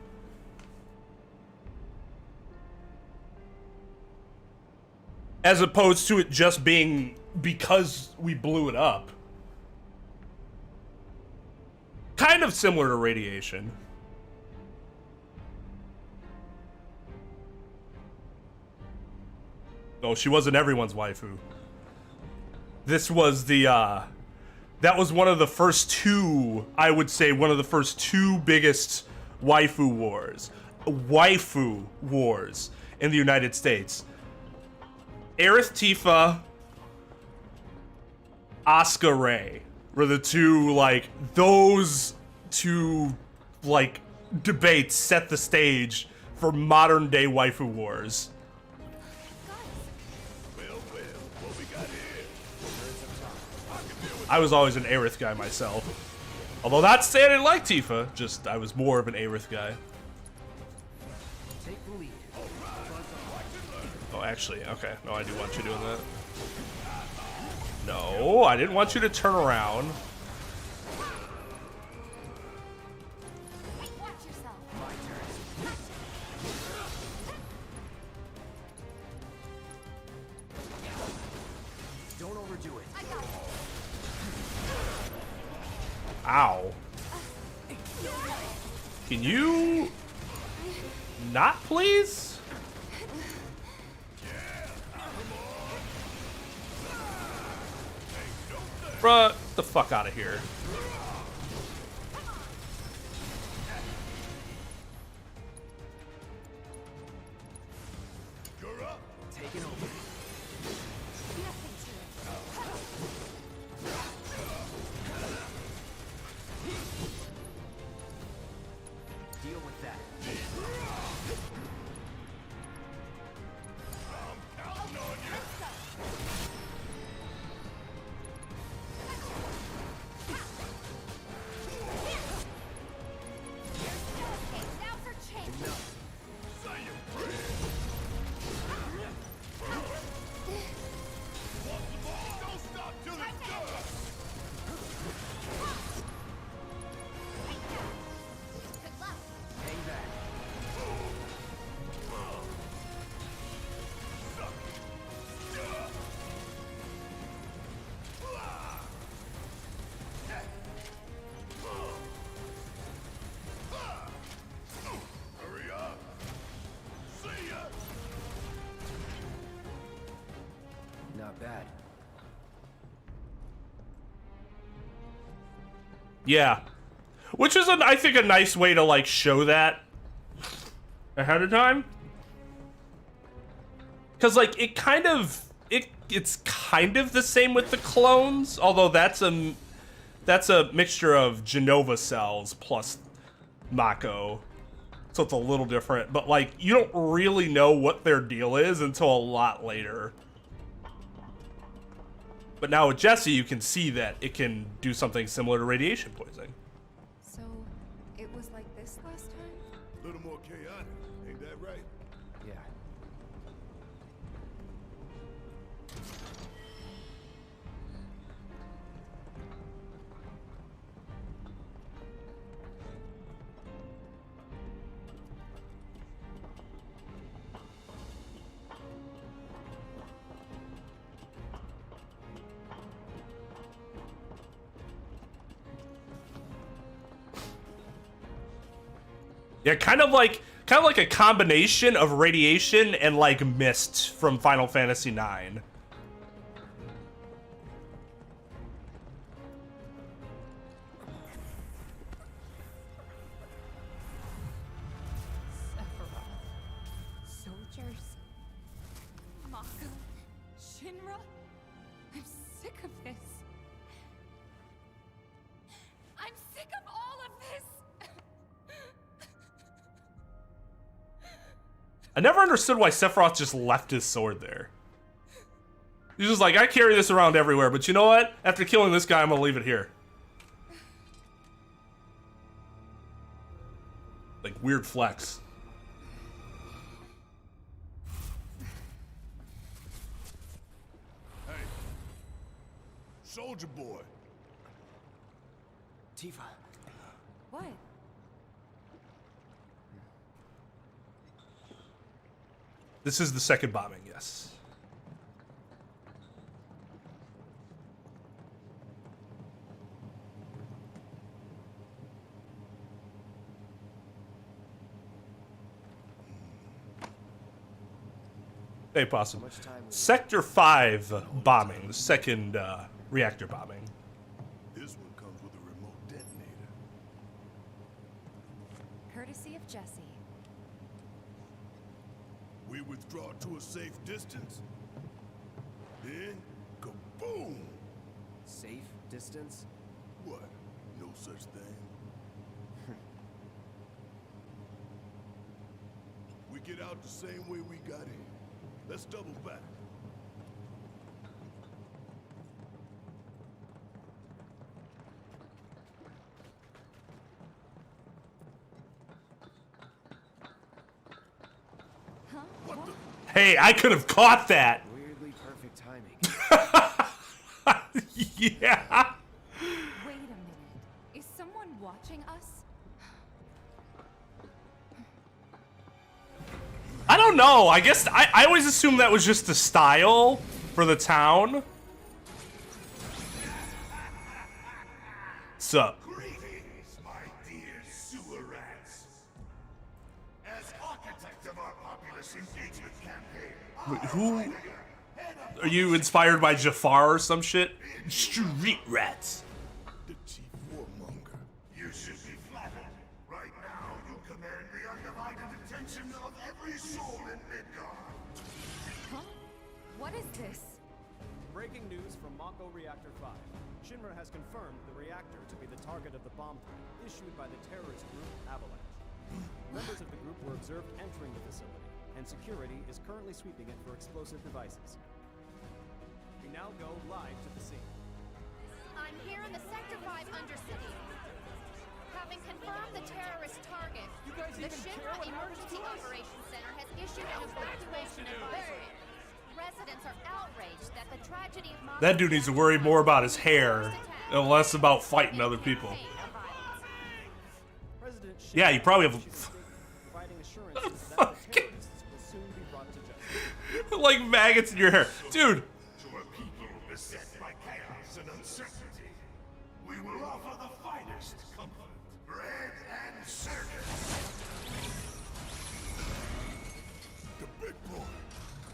As opposed to it just being because we blew it up. Kind of similar to radiation. Oh, she wasn't everyone's waifu. This was the, that was one of the first two, I would say, one of the first two biggest waifu wars in the United States. Aerith Tifa, Asuka Rei were the two, like, those two, like, debates set the stage for modern day waifu wars. What we got here? I was always an Aerith guy myself. Although not saying I didn't like Tifa, just I was more of an Aerith guy. Take the lead. Oh, actually, okay. No, I do want you doing that. No, I didn't want you to turn around. Watch yourself. My turn. Don't overdo it. I got it. Ow. Can you not, please? Bruh, get the fuck out of here. You're up. Taking over. Deal with that. Now for change. Enough. Say your prayer. Want the ball? Don't stop till it's done. Good luck. Hang back. Hurry up. See ya. Not bad. Yeah. Which is, I think, a nice way to, like, show that ahead of time. Because, like, it kind of... It's kind of the same with the clones, although that's a mixture of Genova cells plus Mako. So it's a little different. But, like, you don't really know what their deal is until a lot later. But now with Jessie, you can see that it can do something similar to radiation poisoning. So, it was like this last time? A little more chaotic. Ain't that right? Yeah. Yeah, kind of like a combination of radiation and like mist from Final Fantasy IX. Soldiers. Mako. Shinra. I'm sick of this. I'm sick of all of this. I never understood why Sephiroth just left his sword there. He's just like, I carry this around everywhere, but you know what? After killing this guy, I'm gonna leave it here. Like, weird flex. Hey. Soldier boy. Tifa. What? This is the second bombing, yes. Very possible. Much time we- Sector 5 bombing, the second reactor bombing. This one comes with a remote detonator. Courtesy of Jessie. We withdraw to a safe distance. Then, kaboom! Safe distance? What? No such thing. get out the same way we got in. Let's double back. What the? Hey, I could have caught that. Weirdly perfect timing. Yeah. Wait a minute. Is someone watching us? I don't know. I guess I always assumed that was just the style for the town. Sup? Greetings, my dear sewer rats. As architect of our populace engagement campaign, Wait, who? Are you inspired by Jafar or some shit? Street rats. the chief warmonger. You should be flattered. Right now, you command the undivided attention of every soul in Midgard. Huh? What is this? Breaking news from Mako Reactor 5. Shinra has confirmed the reactor to be the target of the bomb threat issued by the terrorist group Avalanche. Members of the group were observed entering the facility, and security is currently sweeping it for explosive devices. We now go live to the scene. I'm here in the Sector 5 Undercity. Having confirmed the terrorist target, the Shinra Emergency Operations Center has issued an evacuation advisory. Residents are outraged that the tragedy of Moscow. That dude needs to worry more about his hair and less about fighting other people. President Shinra Yeah, you probably have providing assurances that the terrorists will soon be brought to justice. like maggots in your hair, dude. To a people beset by chaos and uncertainty, we will offer the finest comfort, bread and circus. The big boy.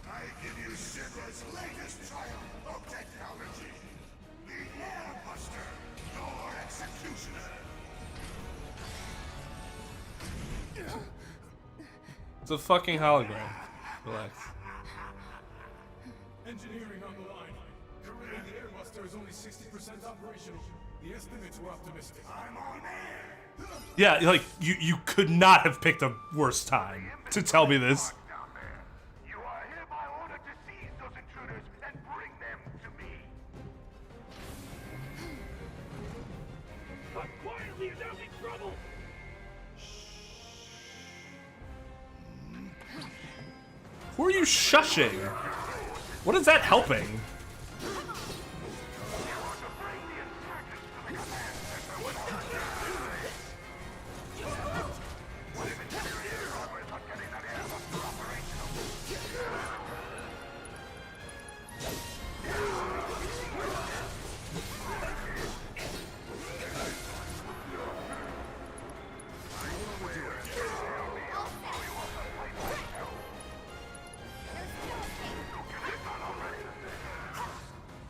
I give you Shinra's latest triumph of technology, the Airbuster, your executioner. It's a fucking hologram. Relax. Engineering on the line. Currently, the Airbuster is only 60% operational. The estimates were optimistic. I'm on air. Yeah, like you could not have picked a worse time to tell me this. Down there. You are hereby ordered to seize those intruders and bring them to me. Talk quietly, or there'll be trouble. Who are you shushing? What is that helping?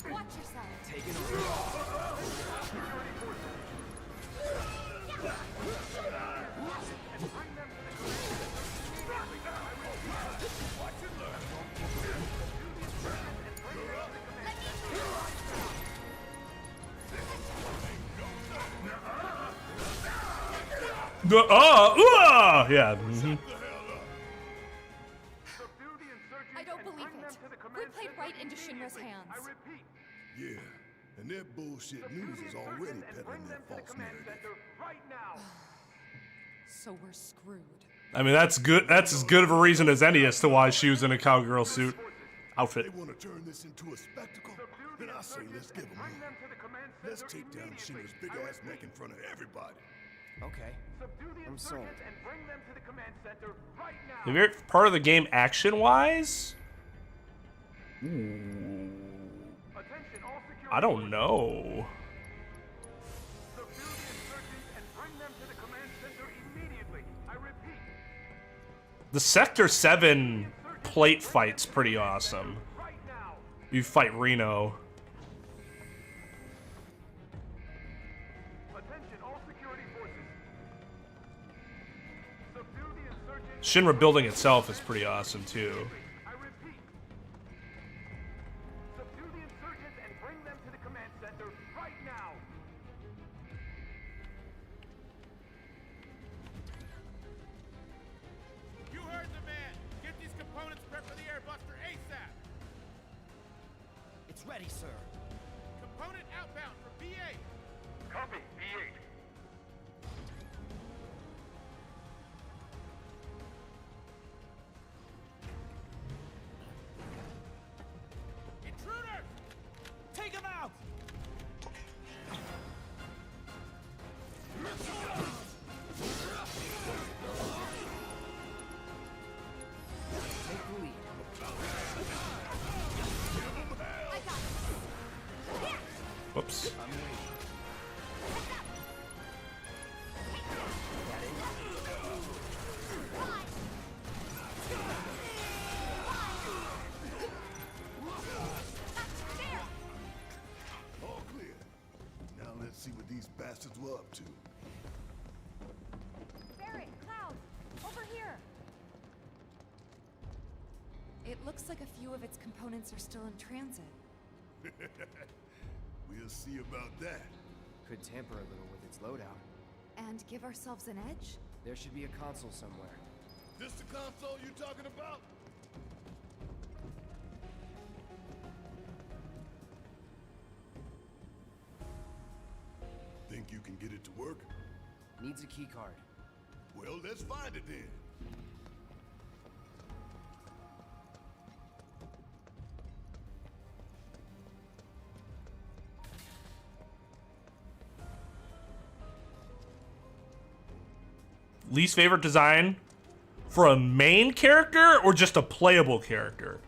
Watch yourself. Taking over. Yeah. mhm. I don't believe it. We played right into Shinra's hands. Yeah, and their bullshit news is already peddling that false narrative. So we're screwed. I mean, that's good. That's as good of a reason as any as to why she was in a cowgirl suit outfit. They want to turn this into a spectacle? Then I say let's give them one. Let's take down Shinra's big ass neck in front of everybody. Okay. I'm sold. If you're part of the game action-wise, I don't know. The Sector 7 plate fight's pretty awesome. You fight Reno. Shinra building itself is pretty awesome too. to. Barrett, Cloud, over here. It looks like a few of its components are still in transit. We'll see about that. Could tamper a little with its loadout. And give ourselves an edge? There should be a console somewhere. This the console you talking about? Think you can get it to work? Needs a key card. Well, let's find it then. Least favorite design for a main character or just a playable character?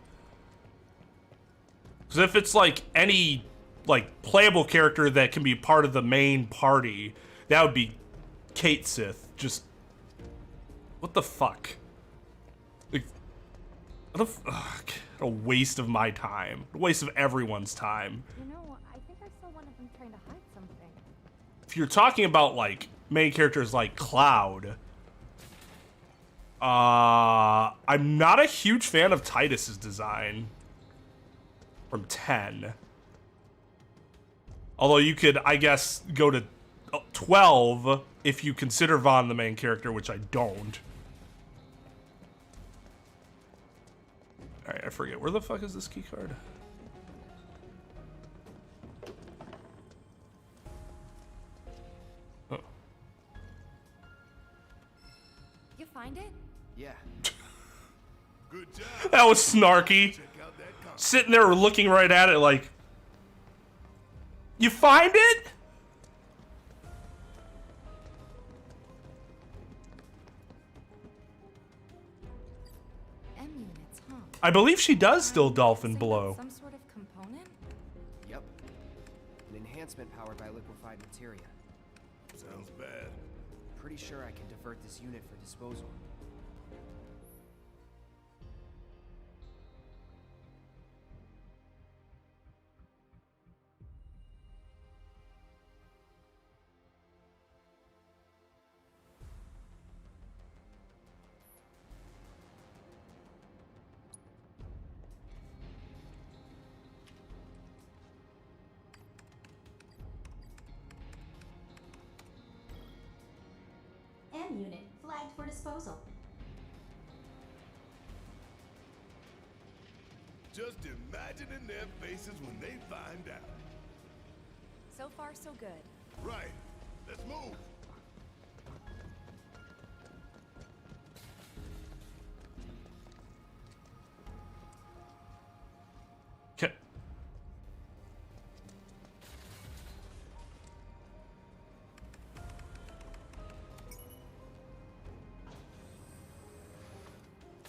Because if it's like any like playable character that can be part of the main party, that would be Kate Sith. Just what the fuck? Like, what a waste of my time. A waste of everyone's time. You know, I think I saw one of them trying to hide something. If you're talking about like main characters like Cloud, I'm not a huge fan of Titus's design from 10. Although you could, I guess, go to 12 if you consider Vaughn the main character, which I don't. Alright, I forget. Where the fuck is this key card? Oh. You find it? Yeah. Good job. That was snarky. Check out that console. Sitting there looking right at it like, you find it? M units, huh? I believe she does still dolphin So blow. that's some sort of component? Yep. An enhancement powered by liquefied materia. Sounds bad. Pretty sure I can divert this unit for disposal. M unit flagged for disposal. Just imagining their faces when they find out. So far, so good. Right. Let's move. Okay.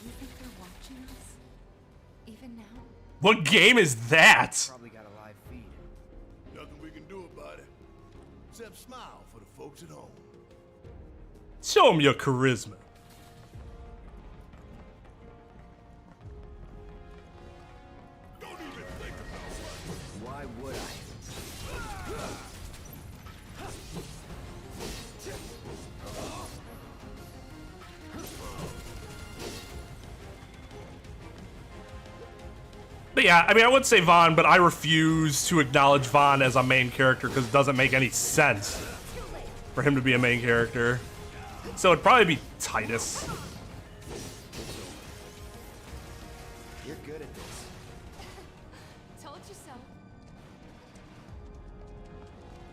You think they're watching us? Even now? What game is that? Probably got a live feed. Nothing we can do about it. Except smile for the folks at home. Show him your charisma. Don't even think about it. Why would I? But yeah, I mean, I would say Vaughn, but I refuse to acknowledge Vaughn as a main character because it doesn't make any sense for him to be a main character. So it'd probably be Titus. You're good at this. Told you so.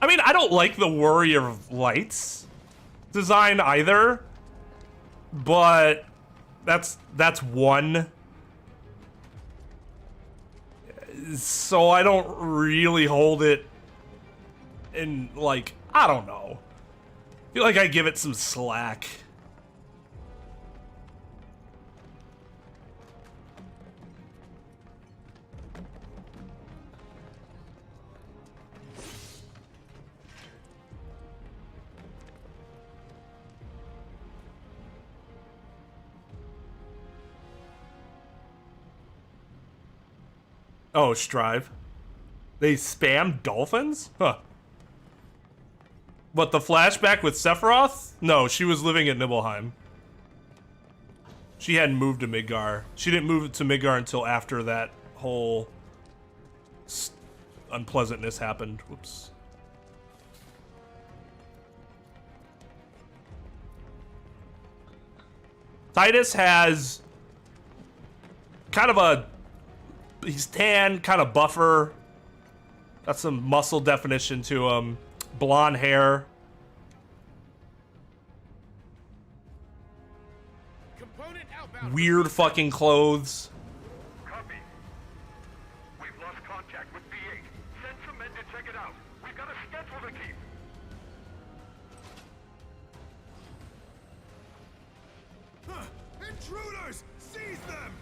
I mean, I don't like the Warrior of Lights design either, but that's one. So I don't really hold it in, like, I don't know. I feel like I give it some slack. Oh, Strive. They spam dolphins? Huh. What, the flashback with Sephiroth? No, she was living at Nibelheim. She hadn't moved to Midgar. She didn't move to Midgar until after that whole unpleasantness happened. Whoops. Titus has kind of a... He's tan, kind of buffer. Got some muscle definition to him. Blonde hair. Weird fucking clothes. Copy. We've lost contact with VII. Send some men to check it out. We've got a schedule to keep. Intruders! Seize them!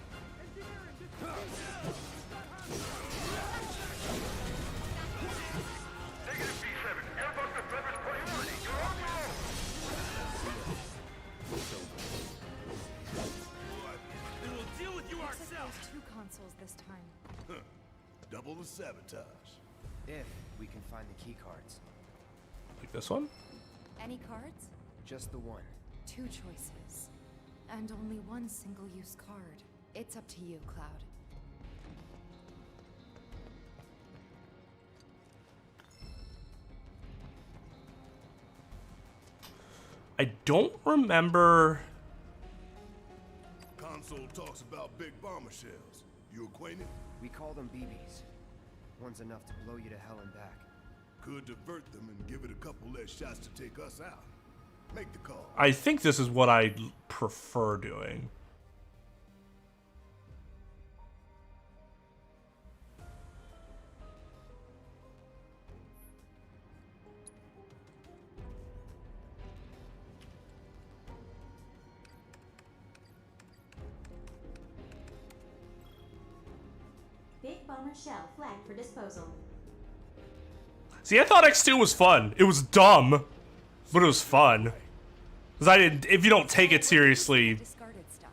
Negative V7. Airbus defenders priority. You're on your own. We'll deal with you Looks like ourselves. there's 2 consoles this time. Double the sabotage. If we can find the key cards. Like this one? Any cards? Just the one. 2 choices. And only 1 single-use card. It's up to you, Cloud. I don't remember... Console talks about big bomber shells. You acquainted? We call them BBs. One's enough to blow you to hell and back. Could divert them and give it a couple less shots to take us out. Make the call. I think this is what I prefer doing. Big bomber shell flagged for disposal. See, I thought X2 was fun. It was dumb, but it was fun. Because I didn't. If you don't take it seriously, Discarded stuff.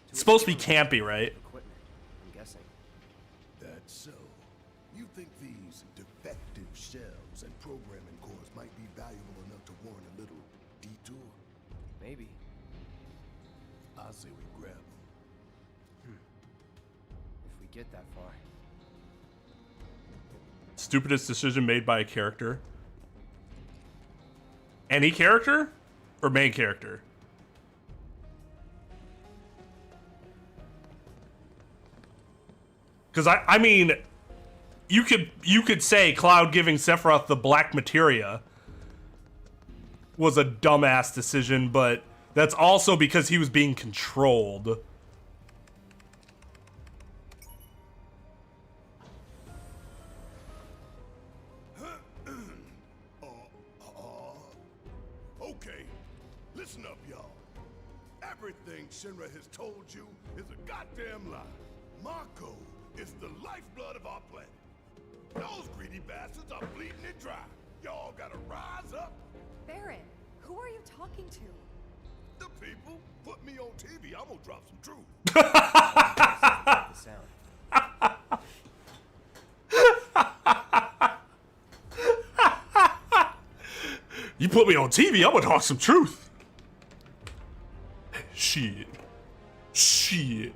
it's supposed to be campy, right? Equipment, I'm guessing. That's so. You think these defective shells and programming cores might be valuable enough to warrant a little detour? Maybe. I say we grab them. If we get that far. Stupidest decision made by a character. Any character? Or main character? Because I mean, you could say Cloud giving Sephiroth the black materia was a dumbass decision, but that's also because he was being controlled. Okay, listen up, y'all. Everything Shinra has told you is a goddamn lie. Mako is the lifeblood of our planet. Those greedy bastards are bleeding it dry. Y'all gotta rise up. Barrett, who are you talking to? The people put me on TV. I'm gonna drop some truth. The sound. You put me on TV, I'm gonna talk some truth. Shit. Shit.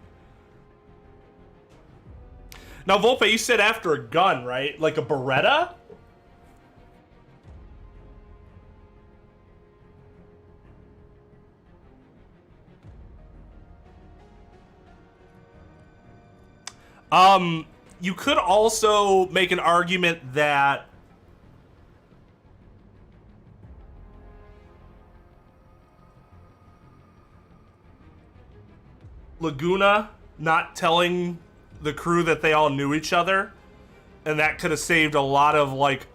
Now, Volpe, you said after a gun, right? Like a Beretta? You could also make an argument that Laguna not telling the crew that they all knew each other, and that could have saved a lot of like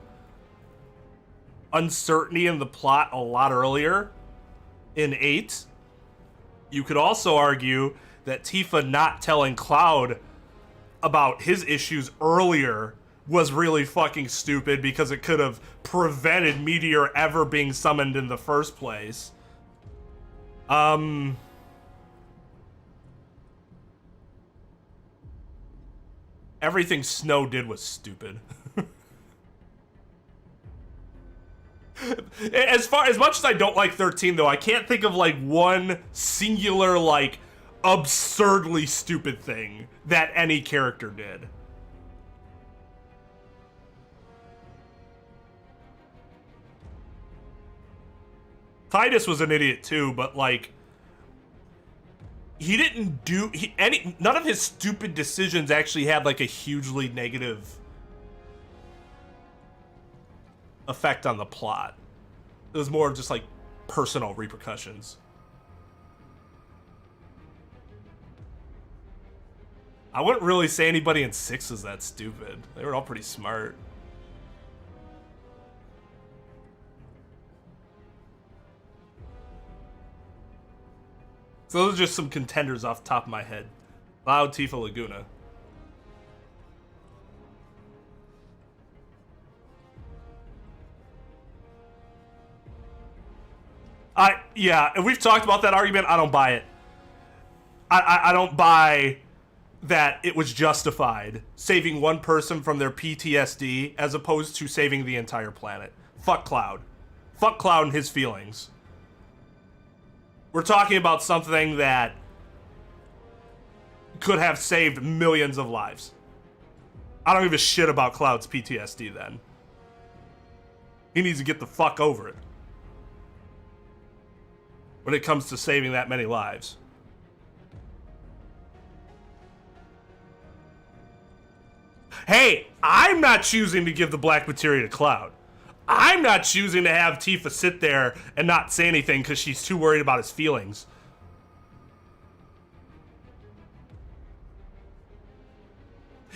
uncertainty in the plot a lot earlier in 8. You could also argue that Tifa not telling Cloud about his issues earlier was really fucking stupid because it could have prevented Meteor ever being summoned in the first place. Everything Snow did was stupid. As much as I don't like 13, though, I can't think of like one singular, like, absurdly stupid thing that any character did. Titus was an idiot too, but like, he didn't do none of his stupid decisions actually had like a hugely negative effect on the plot. It was more of just like personal repercussions. I wouldn't really say anybody in 6 is that stupid. They were all pretty smart. So those are just some contenders off the top of my head. Loud, Tifa, Laguna. Yeah, and we've talked about that argument. I don't buy it. I don't buy that it was justified saving one person from their PTSD as opposed to saving the entire planet. Fuck Cloud. Fuck Cloud and his feelings. We're talking about something that could have saved millions of lives. I don't give a shit about Cloud's PTSD then. He needs to get the fuck over it when it comes to saving that many lives. Hey, I'm not choosing to give the black materia to Cloud. I'm not choosing to have Tifa sit there and not say anything because she's too worried about his feelings.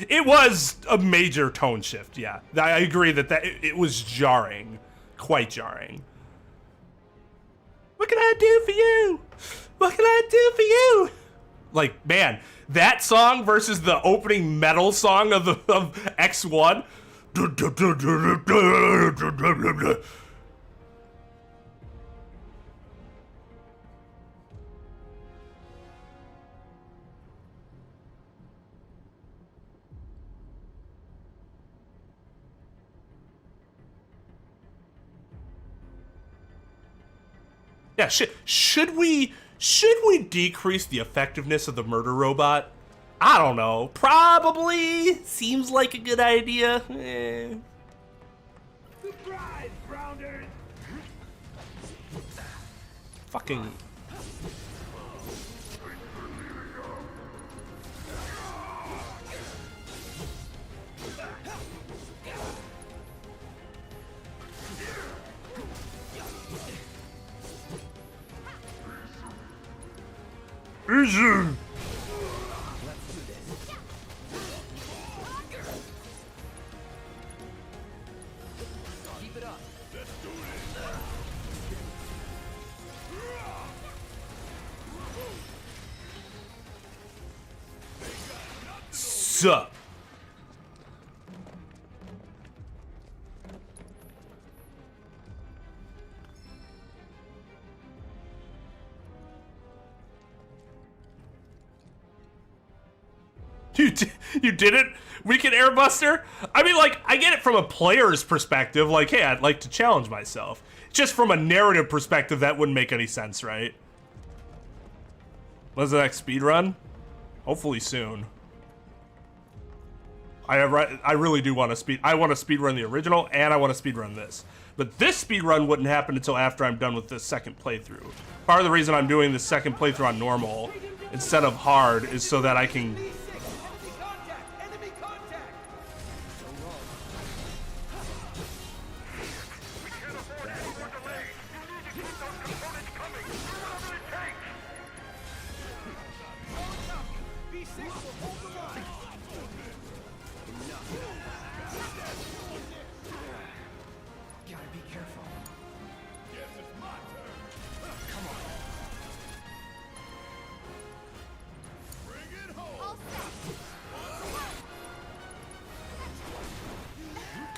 It was a major tone shift, yeah. I agree that it was jarring. Quite jarring. What can I do for you? What can I do for you? Like, man, that song versus the opening metal song of X1. Yeah, should we decrease the effectiveness of the murder robot? I don't know. Probably seems like a good idea. Surprise, grounders! Fucking. Vision. Keep it up. Let's do this. Sup. You did it? Weekend Airbuster? I mean, like, I get it from a player's perspective. Like, hey, I'd like to challenge myself. Just from a narrative perspective, that wouldn't make any sense, right? When's the next speedrun? Hopefully soon. I really do want to I want to speedrun the original, and I want to speedrun this. But this speedrun wouldn't happen until after I'm done with the second playthrough. Part of the reason I'm doing the second playthrough on normal instead of hard is so that I can...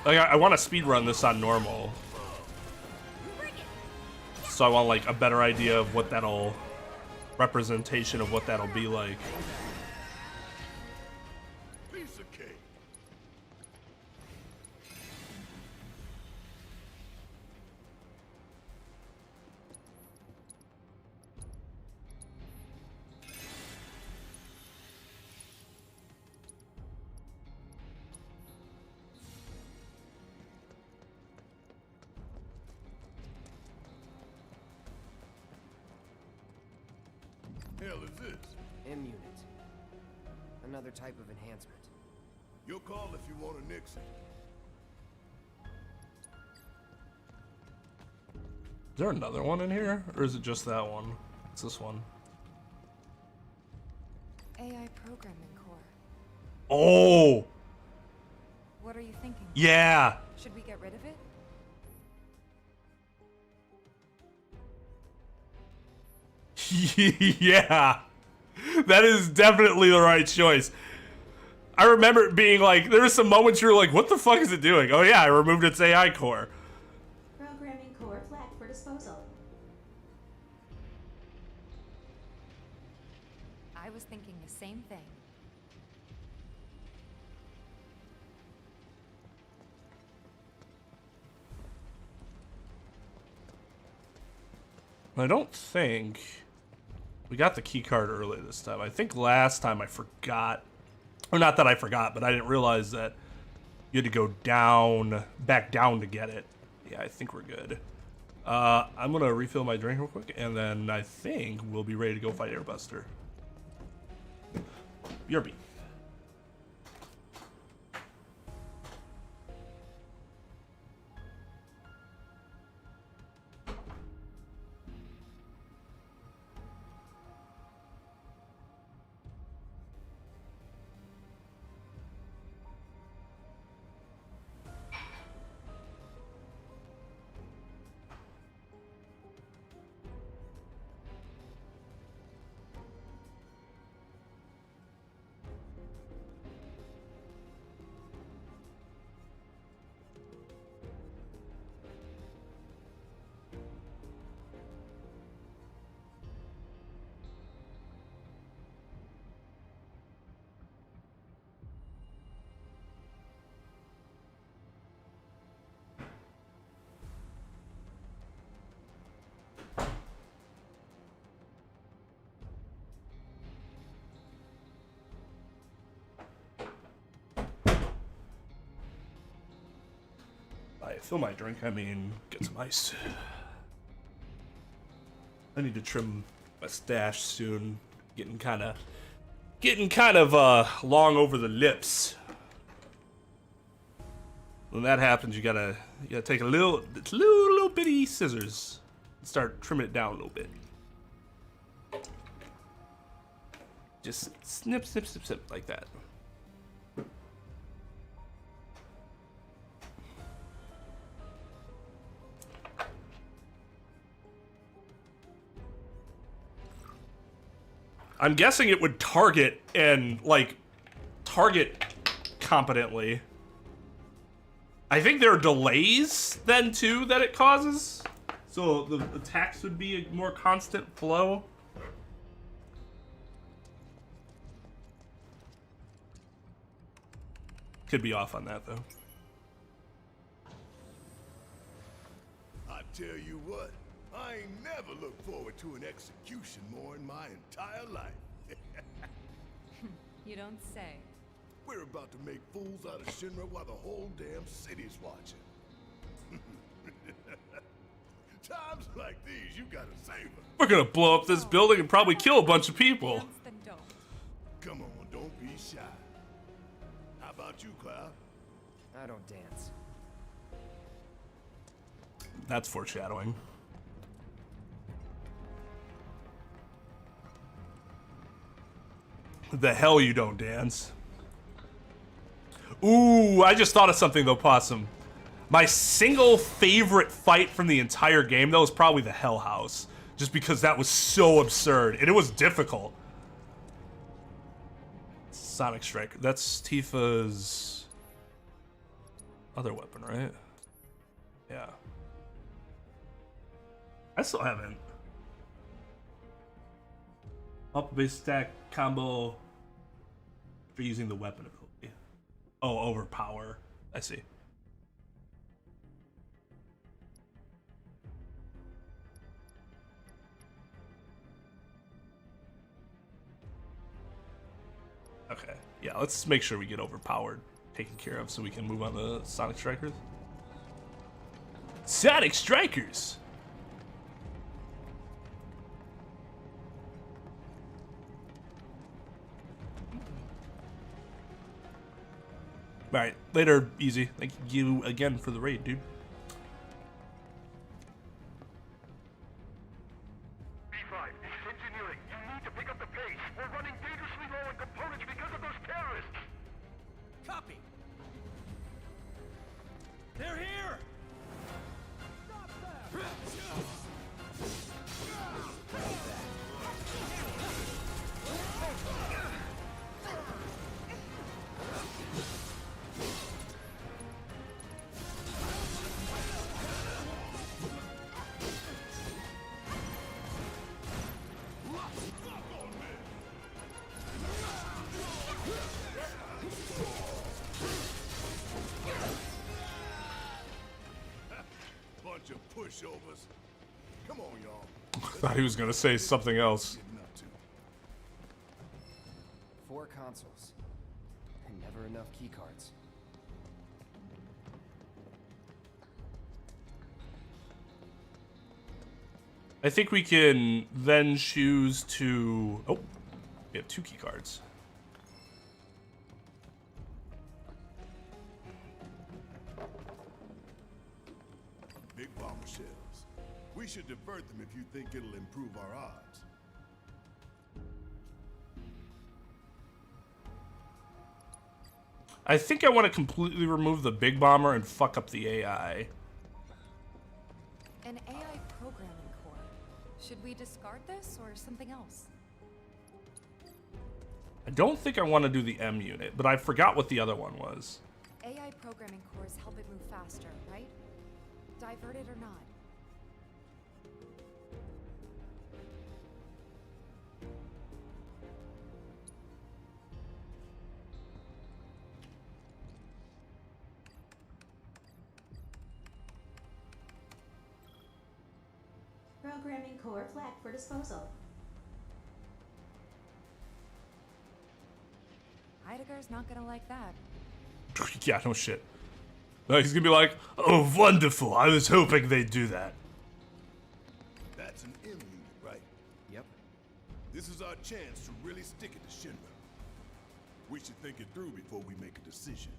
Like, I want to speedrun this on normal. So I want, like, a better idea of what that'll... representation of what that'll be like. Piece of cake. hell is this? M-Unit. Another type of enhancement. You'll call if you want to nix it. Is there another one in here? Or is it just that one? It's this one. AI programming core. Oh! What are you thinking? Yeah! Should we get rid of it? Yeah! That is definitely the right choice. I remember it being like, there were some moments you were like, what the fuck is it doing? Oh yeah, I removed its AI core. Programming core flagged for disposal. I was thinking the same thing. I don't think we got the key card early this time. I think last time I forgot, or not that I forgot, but I didn't realize that you had to go down, back down to get it. Yeah, I think we're good. I'm gonna refill my drink real quick, and then I think we'll be ready to go fight Airbuster. BRB. By fill my drink, I mean get some ice. I need to trim my stash soon. Getting kind of long over the lips. When that happens, you gotta take a little bitty scissors and start trimming it down a little bit. Just snip, snip, snip, snip like that. I'm guessing it would target and, like, target competently. I think there are delays then, too, that it causes. So the attacks would be a more constant flow. Could be off on that, though. I tell you what, I ain't never looked forward to an execution more in my entire life. You don't say. We're about to make fools out of Shinra while the whole damn city's watching. Times like these, you gotta save them. We're gonna blow up this building and probably kill a bunch of people. Then don't. Come on, don't be shy. How about you, Cloud? I don't dance. That's foreshadowing. The hell you don't dance. Ooh, I just thought of something though, Possum. My single favorite fight from the entire game, that was probably the Hell House. Just because that was so absurd. And it was difficult. Sonic Striker. That's Tifa's other weapon, right? Yeah. I still haven't. Up base stack combo for using the weapon ability. Oh, overpower. I see. Okay. Yeah, let's make sure we get overpowered taken care of so we can move on to Sonic Strikers. Sonic Strikers! Alright, later, Easy. Thank you again for the raid, dude. V5, this is engineering. You need to pick up the pace. We're running dangerously low on components because of those terrorists. Copy. They're here. Bunch of pushovers. Come on, y'all. Thought he was gonna say something else. 4 consoles. And never enough keycards. I think we can then choose to... Oh, we have 2 key cards. Big bomber shells. We should divert them if you think it'll improve our odds. I think I want to completely remove the big bomber and fuck up the AI. An AI programming core. Should we discard this or something else? I don't think I want to do the M unit, but I forgot what the other one was. AI programming cores help it move faster, right? Divert it or not. Programming core flagged for disposal. Heidegger's not gonna like that. Yeah, no shit. No, he's gonna be like, oh, wonderful. I was hoping they'd do that. That's an M unit, right? Yep. This is our chance to really stick it to Shinra. We should think it through before we make a decision.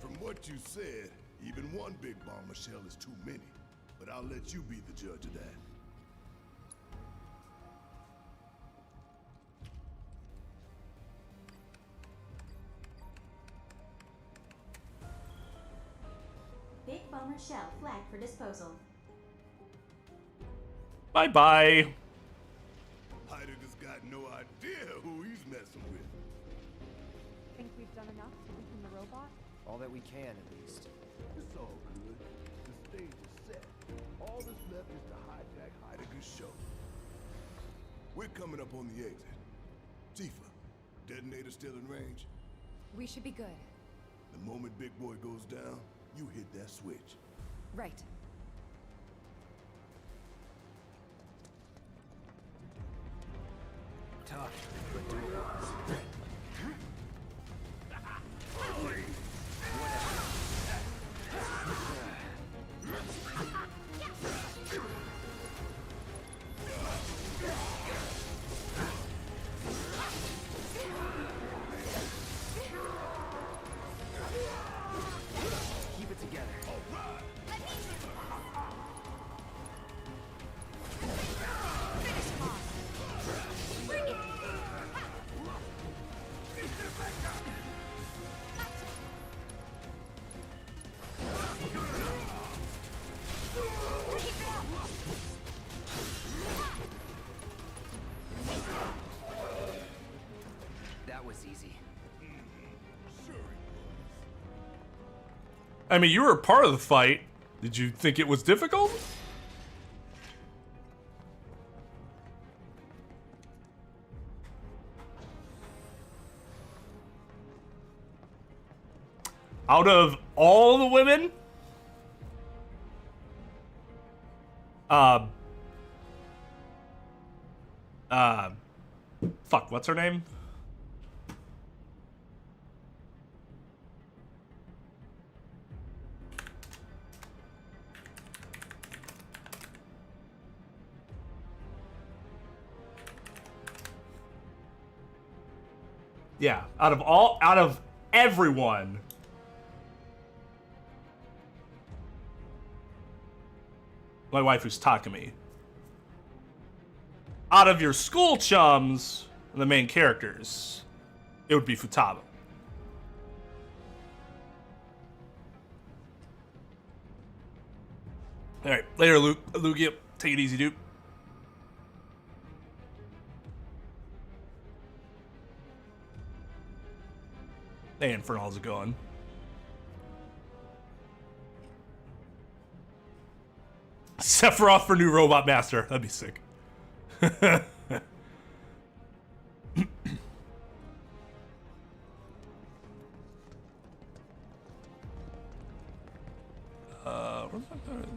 From what you said, even one big bomber shell is too many. But I'll let you be the judge of that. Big bomber shell flagged for disposal. Bye-bye. Heidegger's got no idea who he's messing with. Think we've done enough to weaken the robot? All that we can, at least. It's all good. The stage is set. All that's left is to hijack Heidegger's show. We're coming up on the exit. Tifa, detonator still in range? We should be good. The moment Big Boy goes down, you hit that switch. Right. Tough, but doable. Keep it together. That was easy. I mean, you were a part of the fight. Did you think it was difficult? Out of all the women, fuck, what's her name? Yeah, out of everyone. My wife who's Takumi. Out of your school chums, the main characters, it would be Futaba. Alright, later, Lugia. Take it easy, dude. Hey, Infernal, how's it going? Sephiroth for new Robot Master. That'd be sick.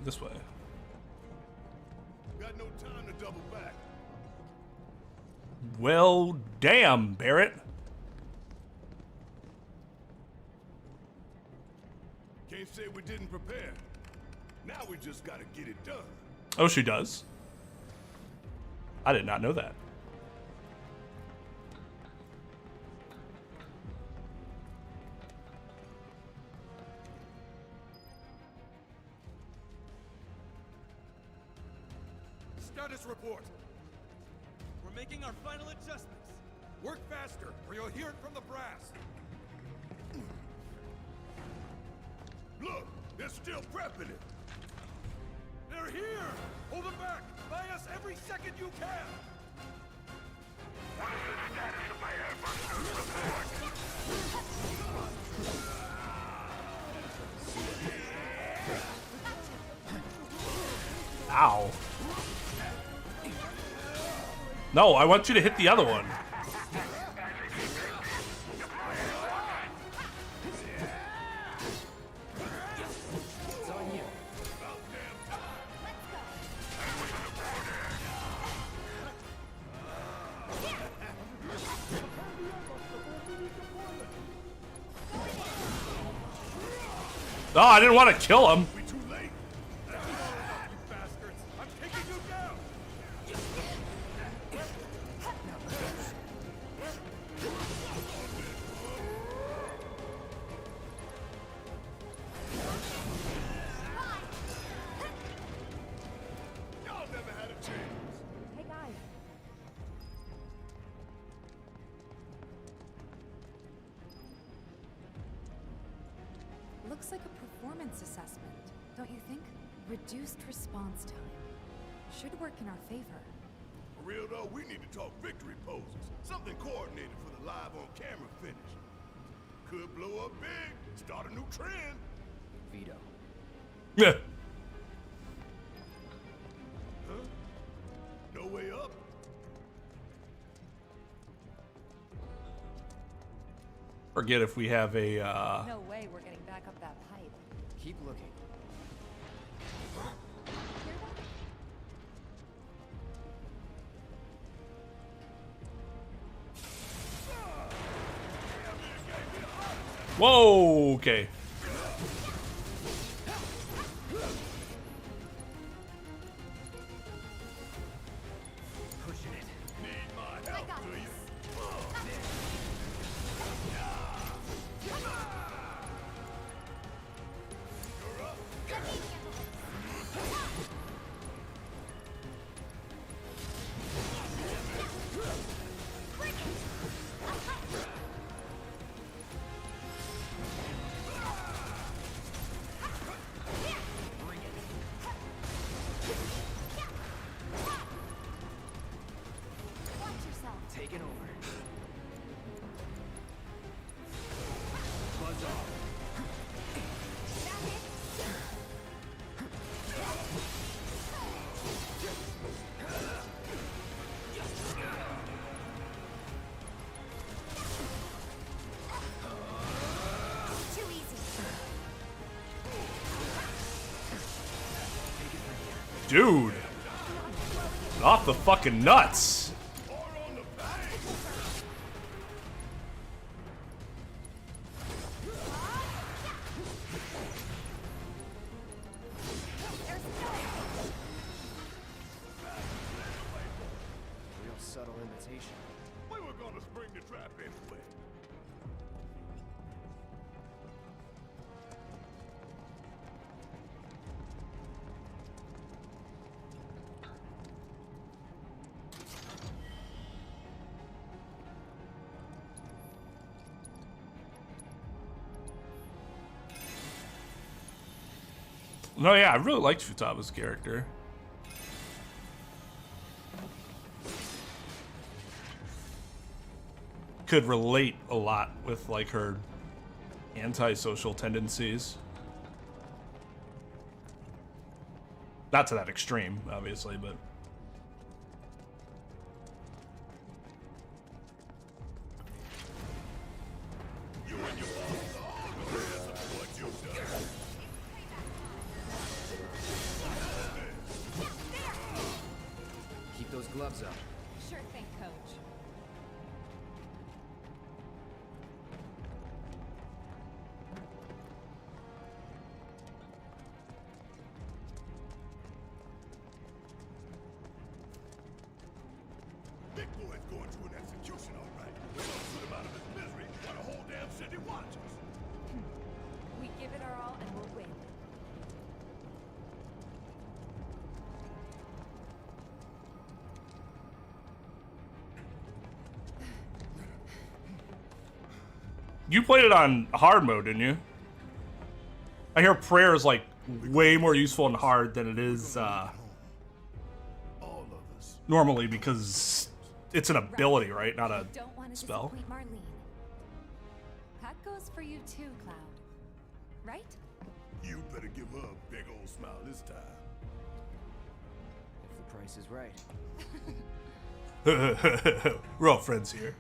This way. Got no time to double back. Well, damn, Barrett. Can't say we didn't prepare. Now we just gotta get it done. Oh, she does. I did not know that. Status report. We're making our final adjustments. Work faster, or you'll hear it from the brass. Look, they're still prepping it. They're here! Hold them back! Buy us every second you can! What is the status of my airbusters report? Ow. No, I want you to hit the other one. Oh, I didn't want to kill him. Looks like a performance assessment, don't you think? Reduced response time. Should work in our favor. For real though, we need to talk victory poses. Something coordinated for the live on camera finish. Could blow up big, start a new trend. Veto. Yeah. Huh? No way up? Forget if we have a, No way we're getting back up that pipe. Keep looking. Whoa, okay. Pushing it. Need my help, do you? Take it over. Buzz off. Too easy. Dude. Off the fucking nuts. Real subtle invitation. We were gonna spring the trap anyway. No, yeah, I really liked Futaba's character. Could relate a lot with like her antisocial tendencies. Not to that extreme, obviously, but Keep those gloves up. Sure thing, Coach. Big boy's going to an execution, all right. We're gonna put him out of his misery while the whole damn city watches. We give it our all and we'll win. you played it on hard mode, didn't you? I hear prayer is like way more useful in hard than it is All of us. normally because it's an ability, right? Not a Don't want to spell. disappoint Marlene. That goes for you too, Cloud. Right? You better give her a big old smile this time. If the price is right. We're all friends here.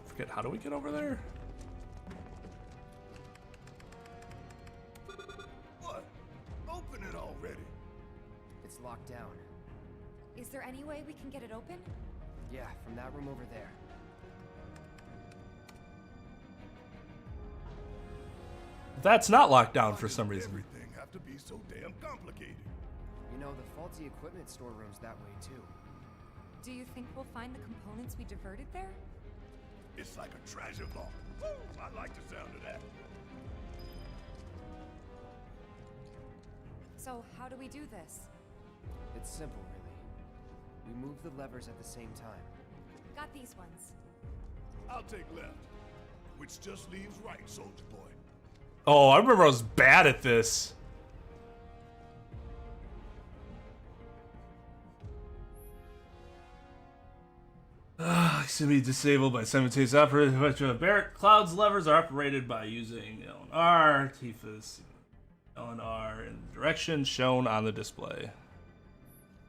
Forget, how do we get over there? What? Open it already. It's locked down. Is there any way we can get it open? Yeah, from that room over there. That's not locked down for some reason. Everything have to be so damn complicated. You know, the faulty equipment storeroom's that way too. Do you think we'll find the components we diverted there? It's like a treasure vault. Woo! I like the sound of that. So how do we do this? It's simple, really. We move the levers at the same time. Got these ones. I'll take left, which just leaves right, soldier boy. Oh, I remember I was bad at this. To be disabled by simultaneous operation. Barrett Cloud's levers are operated by using LNR, Tifa's LNR in the direction shown on the display.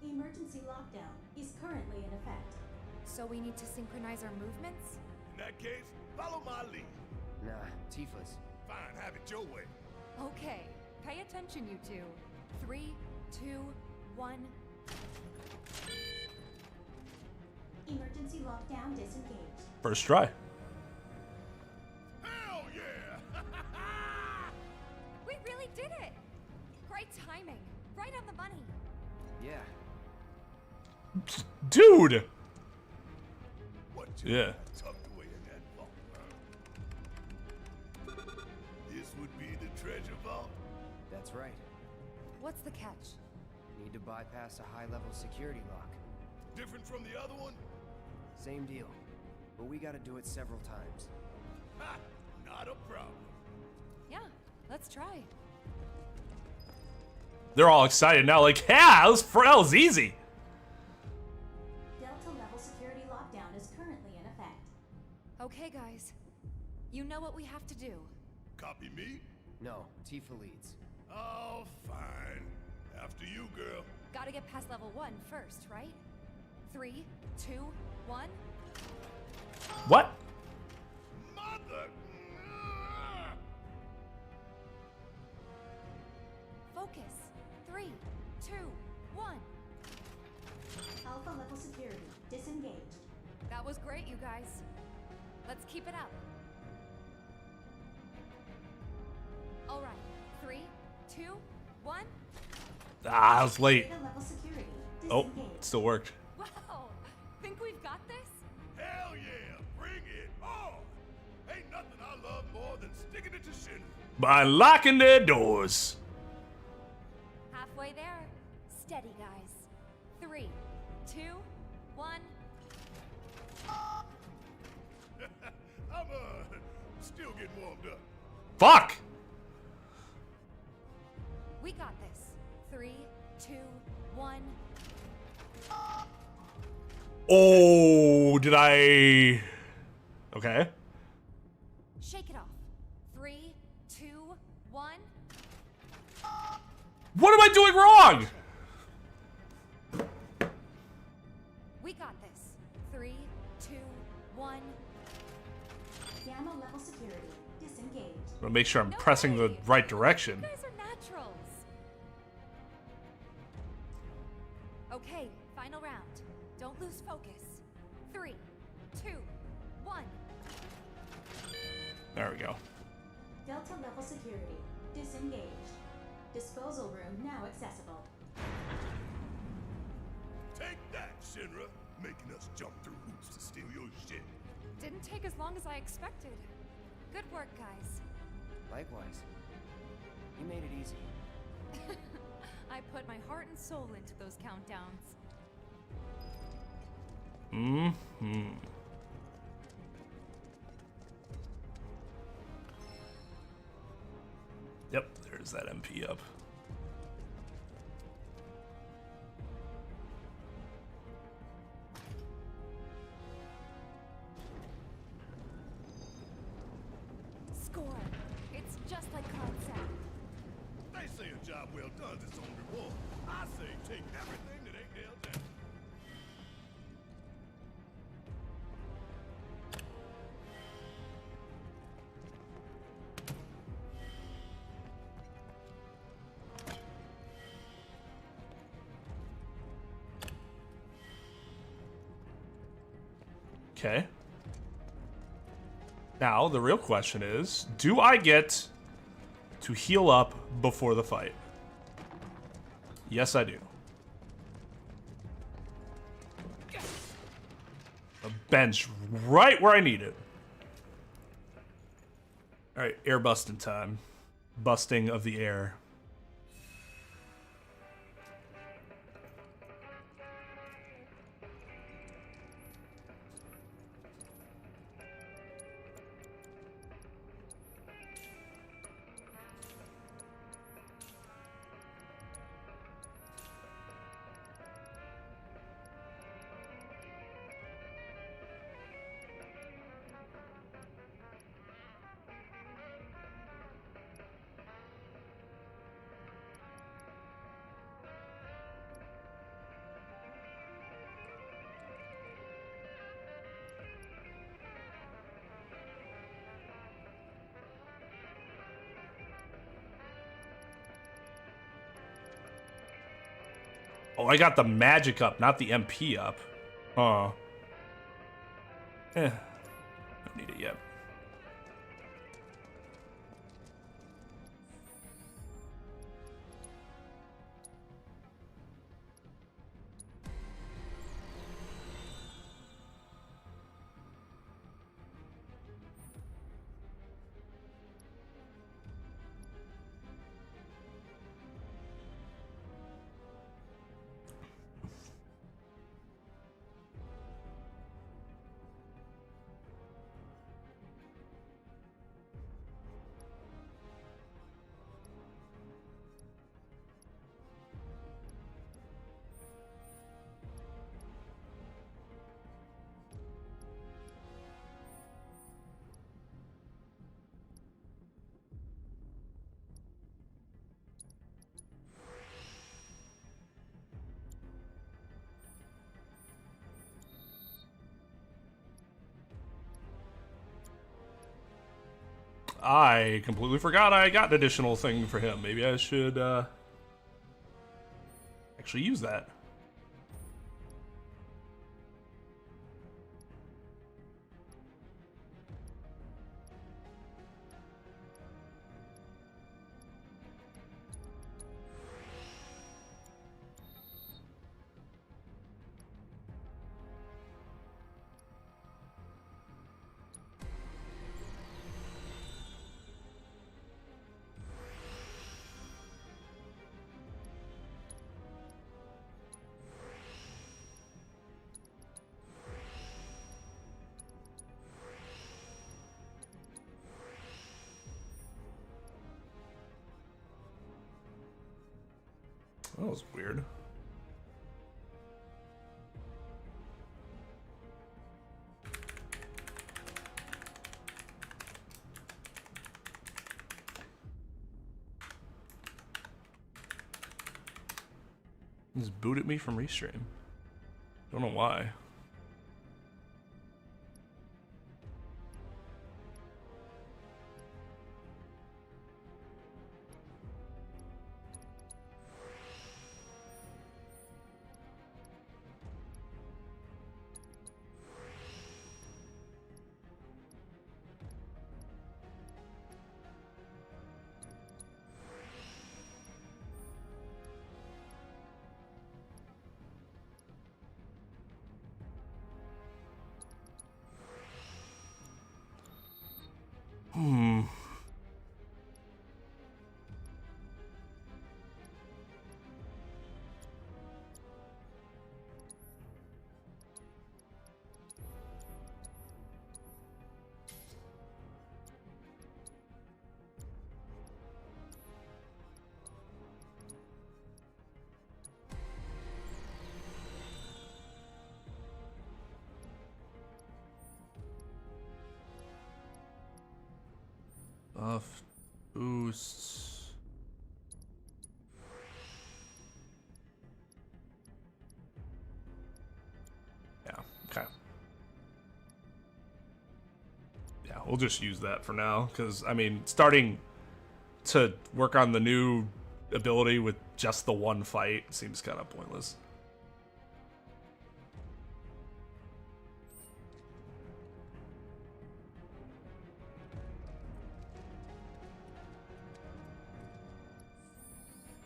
Emergency lockdown is currently in effect. So we need to synchronize our movements? In that case, follow my lead. Nah, Tifa's. Fine, have it your way. Okay, pay attention, you two. 3, 2, 1. Emergency lockdown disengaged. First try. Hell yeah! We really did it! Great timing. Right on the money. Yeah. Dude! What you Yeah. got tucked away in that vault, huh? This would be the treasure vault? That's right. What's the catch? Need to bypass a high-level security lock. Different from the other one? Same deal. But we gotta do it several times. Ha! Not a problem. Yeah, let's try. They're all excited now, like, yeah, that was easy. Delta level security lockdown is currently in effect. Okay, guys. You know what we have to do. Copy me? No, Tifa leads. Oh, fine. After you, girl. Gotta get past level 1 first, right? 3, 2, 1. What? Mother! Focus. 3, 2, 1. Alpha level security disengaged. That was great, you guys. Let's keep it up. All right. 3, 2, 1. Ah, I was late. Data level security Oh, disengaged. it still worked. Wow. Think we've got this? Hell yeah! Bring it on! Ain't nothing I love more than sticking it to Shin. by locking their doors. Halfway there. Steady, guys. 3, 2, 1. I'm still getting warmed up. Fuck! We got this. 3, 2, 1. Oh, did I? Okay. Shake it off. 3, 2, 1. What am I doing wrong? We got this. 3, 2, 1. Gamma level security. Disengaged. I'm gonna make sure I'm pressing the right direction. You guys are naturals. Okay, final round. Don't lose focus. 3, 2, 1. There we go. Delta level security. Disengaged. Disposal room now accessible. Take that, Shinra. Making us jump through hoops to steal your shit. Didn't take as long as I expected. Good work, guys. Likewise. You made it easy. I put my heart and soul into those countdowns. Mm-hmm. Yep, there's that MP up. Score. It's just like concept. They say a job well done is its own reward. I say take everything that ain't held down. Okay. Now, the real question is, do I get to heal up before the fight? Yes, I do. A bench right where I need it. Alright, air busting time. Busting of the air. Oh, I got the magic up, not the MP up. Don't need it yet. I completely forgot I got an additional thing for him. Maybe I should actually use that. That was weird. Just booted me from Restream. Don't know why. Buff boosts. Yeah, okay. Yeah, we'll just use that for now, because, I mean, starting to work on the new ability with just the one fight seems kind of pointless.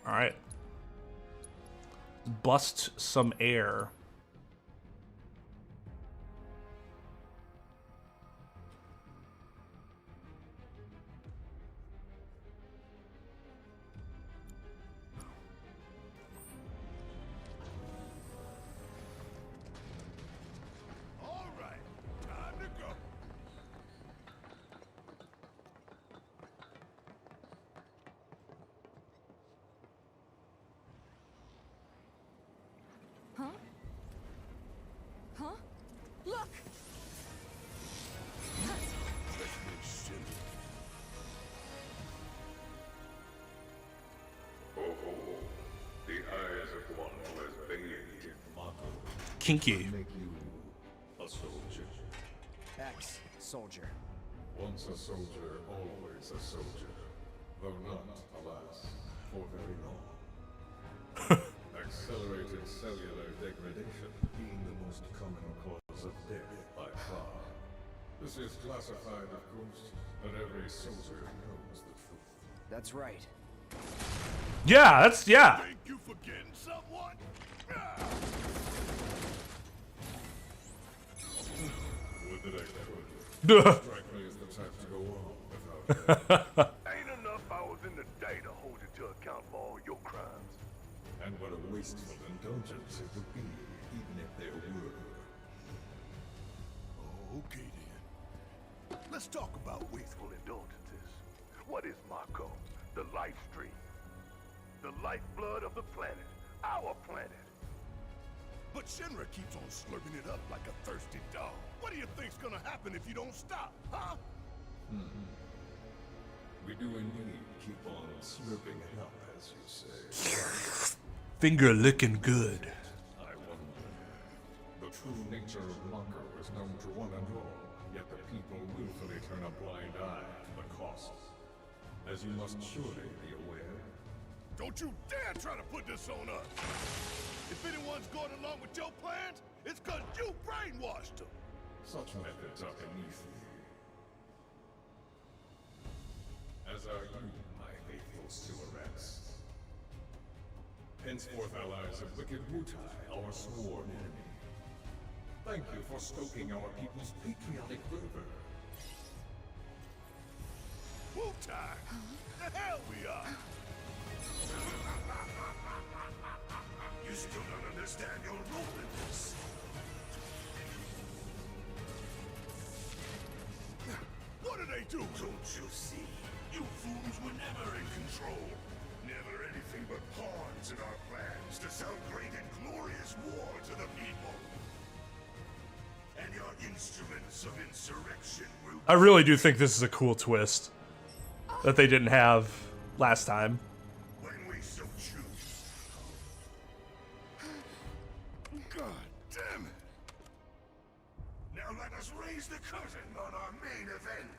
Alright. Bust some air. All right, time to go. Huh? Huh? Look! Oh, the eyes of one who has bathed in Mako Kinky. make you a soldier. X, soldier. Once a soldier, always a soldier. Though not, alas, for very long. Accelerated cellular degradation being the most common cause of death by far. This is classified, of course, but every soldier knows the truth. That's right. Yeah, that's, yeah. Think you forgetting someone? Would that I could. Strike me as the type to go on without Ain't enough hours in the day to hold you to account for all your crimes. And what a wasteful indulgence it would be, even if there were. Okay then. Let's talk about Wasteful indulgences. What is Mako? The life stream. The lifeblood of the planet. Our planet. But Shinra keeps on slurping it up like a thirsty dog. What do you think's gonna happen if you don't stop, huh? We do indeed keep on slurping it up, as you say. Finger licking good. I wonder. The true nature of Mako is known to one and all, yet the people willfully turn a blind eye to the cost. As you must surely be aware. Don't you dare try to put this on us! If anyone's going along with your plans, it's cause you brainwashed them! Such methods are beneath me. As are you, my faithful stewardess. Henceforth allies of wicked Wutai, our sworn enemy. Thank you for stoking our people's patriotic fervor. Wutai! The hell we are! You still don't understand your role in this. What are they doing? Don't you see? You fools were never in control. Never anything but pawns confidence in our plans to sell great and glorious war to the people. And your instruments of insurrection will... I really do think this is a cool twist that they didn't have last time. when we so choose. God damn it! Now let us raise the curtain on our main event.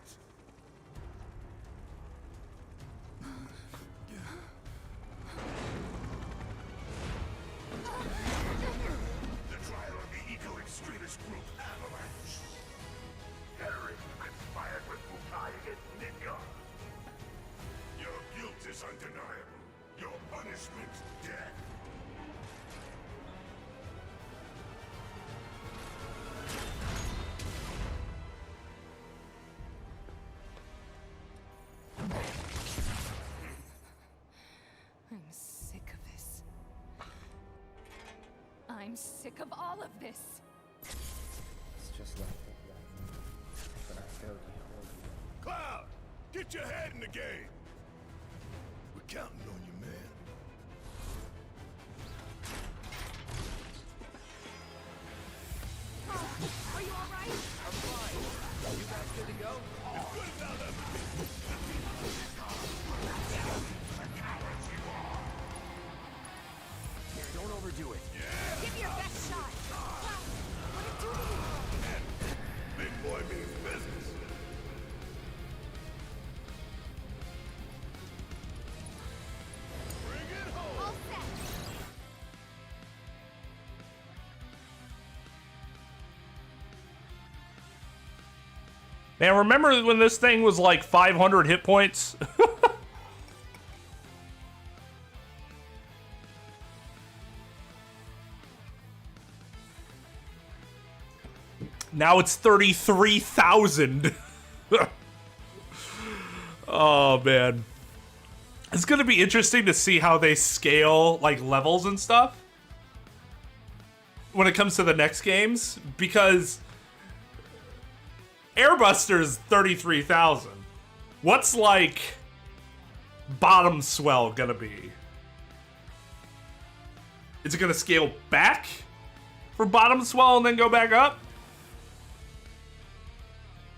The trial of the eco-extremist group Avalanche. Terrorists conspired with Fusky against Ninja. Your guilt is undeniable. Your punishment, death. I'm sick of this. I'm sick of all of this. It's just like that. But I failed you. Cloud, get your head in the game. We're counting on you, man. Are you all right? I'm fine. You guys good to go? As good as I'll ever be. Don't overdo it. Give me your best shot. Wow, what are you doing? Big boy means business. Bring it home. All set. Man, remember when this thing was like 500 hit points? Now it's 33,000. Oh, man. It's going to be interesting to see how they scale like levels and stuff when it comes to the next games, because Airbuster's 33,000. What's like Bottom Swell gonna be? Is it gonna scale back for Bottom Swell and then go back up?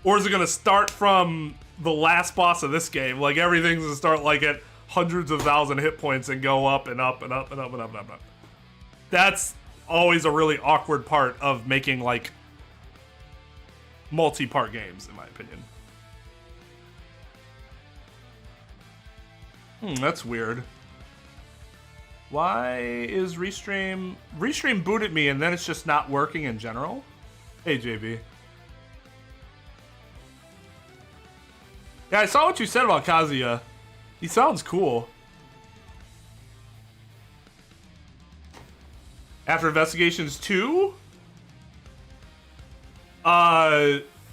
Or is it gonna start from the last boss of this game? Like everything's gonna start like at hundreds of thousand hit points and go up and up and up and up and up and up and up. That's always a really awkward part of making like multi-part games, in my opinion. That's weird. Why is Restream booted me and then it's just not working in general? Hey, JB. Yeah, I saw what you said about Kazuya. He sounds cool. After Investigations 2?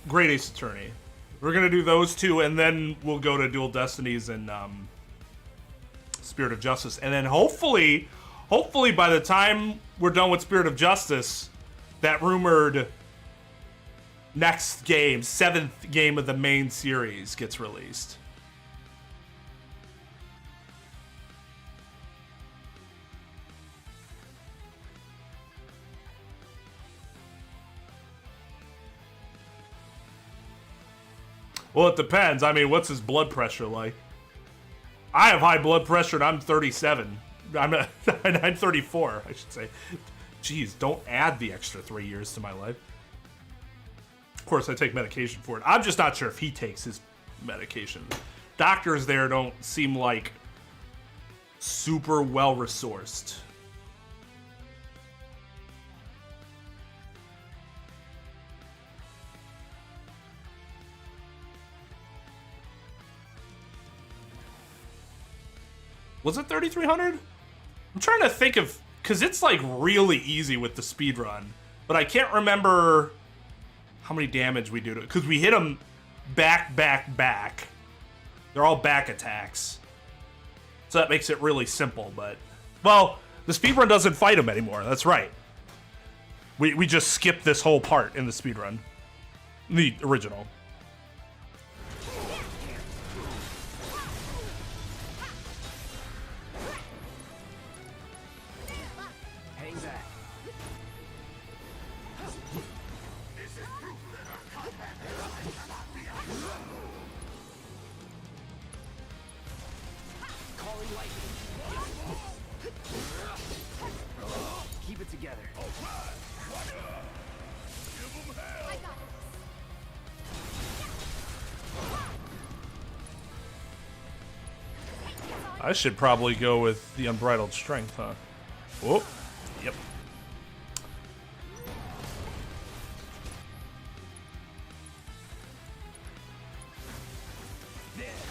Great Ace Attorney. We're gonna do those two, and then we'll go to Dual Destinies and Spirit of Justice, and then hopefully by the time we're done with Spirit of Justice, that rumored next game, 7th game of the main series, gets released. Well, it depends. I mean, what's his blood pressure like? I have high blood pressure and I'm 37. I'm 34, I should say. Jeez, don't add the extra 3 years to my life. Of course, I take medication for it. I'm just not sure if he takes his medication. Doctors there don't seem like super well-resourced. Was it 3,300? I'm trying to think of, because it's like really easy with the speedrun, but I can't remember how many damage we do to it, because we hit them back. They're all back attacks. So that makes it really simple, but, well, the speedrun doesn't fight them anymore. That's right. We just skipped this whole part in the speedrun. The original. Keep it together. I got I should probably go with the unbridled strength, huh? Whoop. Yep.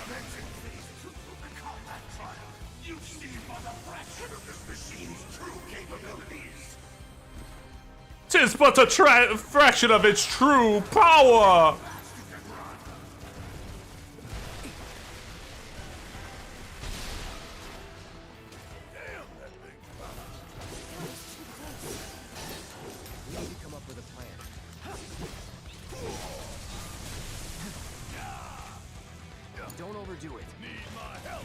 Commencing phase 2 of the combat trial. You've seen but a fraction of this machine's true capabilities. 'Tis but a fraction of its true power! We need to come up with a plan. Don't overdo it. Need my help.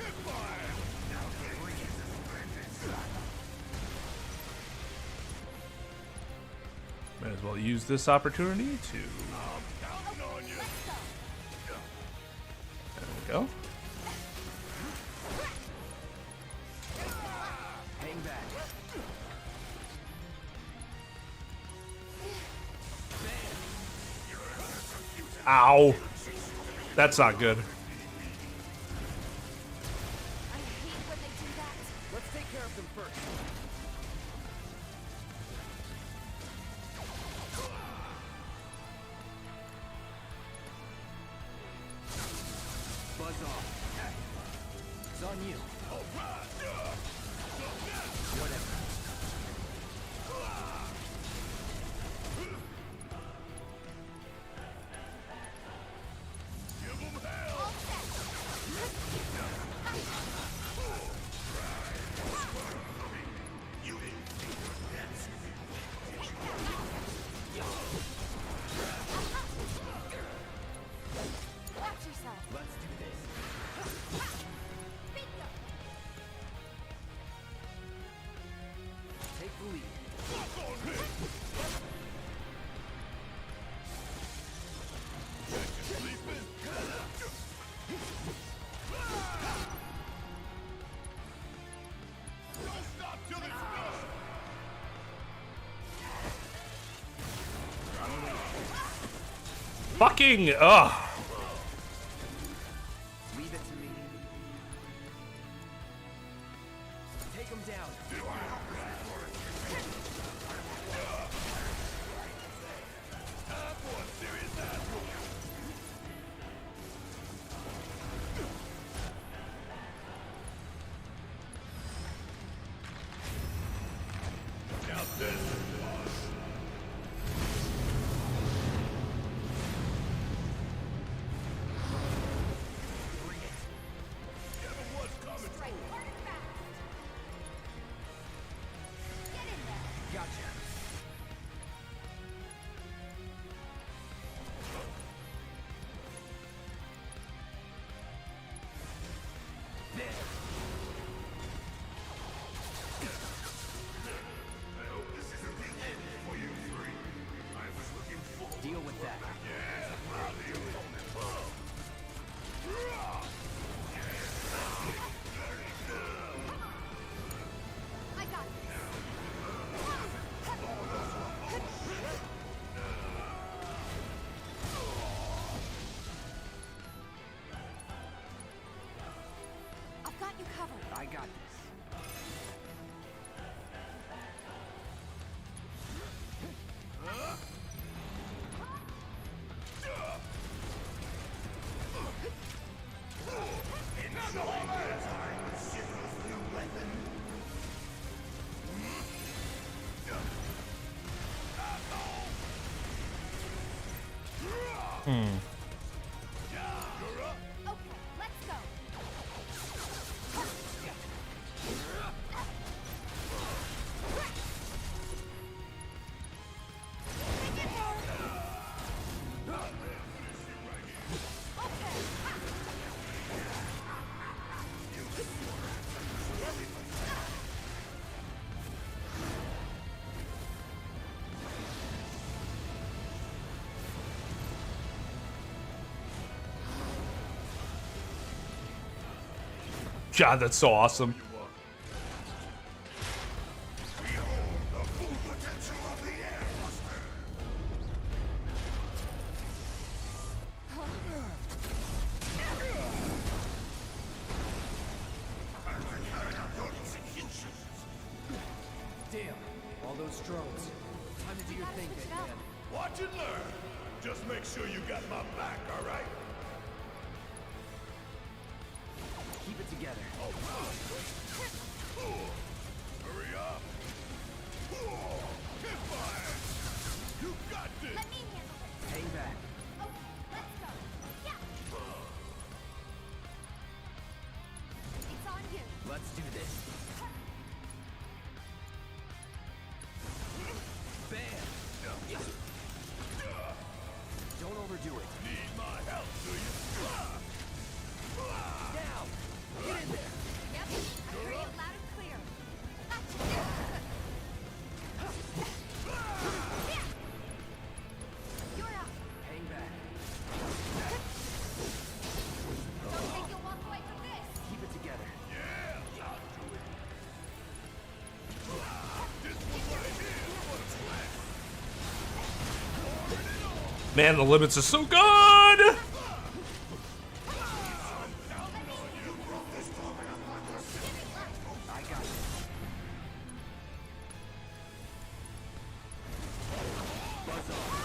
Might as well use this opportunity to... There we go. Hang back. Ow. That's not good. I hate when they do that. Let's take care of them first. Buzz off. It's on you. Whatever. Watch yourself. Let's do this. Take the lead. Fucking, ugh. Leave it to me. Take him down. Deal with that. I got this. I've got you covered. I got this. Okay, let's go. God, that's so awesome. Damn, all those drones. Time to do your thing, big man. Watch and learn. Just make sure you got my back, all right? Keep it together. Hurry up. Hit fire. You got this. Let me handle this. Hang back. Okay, let's go. Yeah. It's on you. Let's do this. Bam! Don't overdo it. Need my help, do you? Now! Get in there! Yep, I heard you loud and clear. You're up. Hang back. Don't think you'll walk away from this. Keep it together. Yeah, I'll do it. This one right here is what's left. Man, the limits are so good! I got it. Buzz off.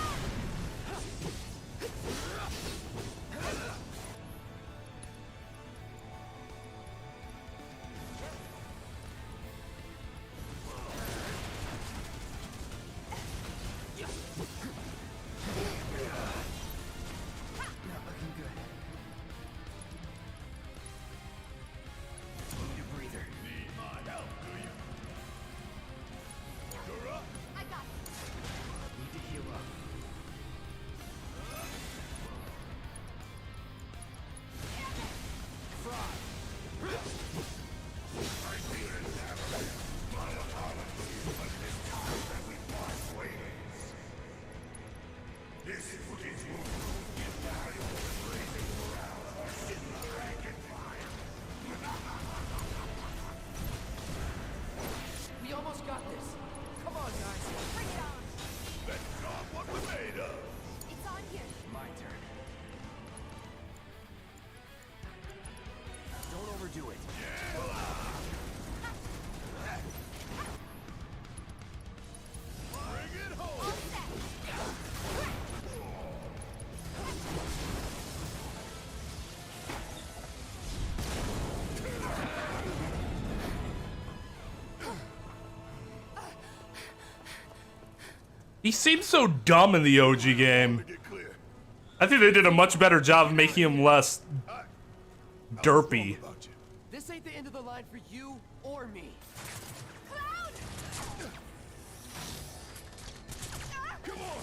Not looking good. Need a breather. Need my help, do you? You're up. I got it. Need to heal up. Fry. This footage will prove invaluable in raising morale of our Shinra rank and file. We almost got this. Come on, guys. Bring it on. Let's show off what we're made of. It's on you. My turn. Don't overdo it. Bring it home. All set. He seems so dumb in the OG game. Get clear. I think they did a much better job of making him less derpy. About you. This ain't the end of the line for you or me. Cloud! Come on.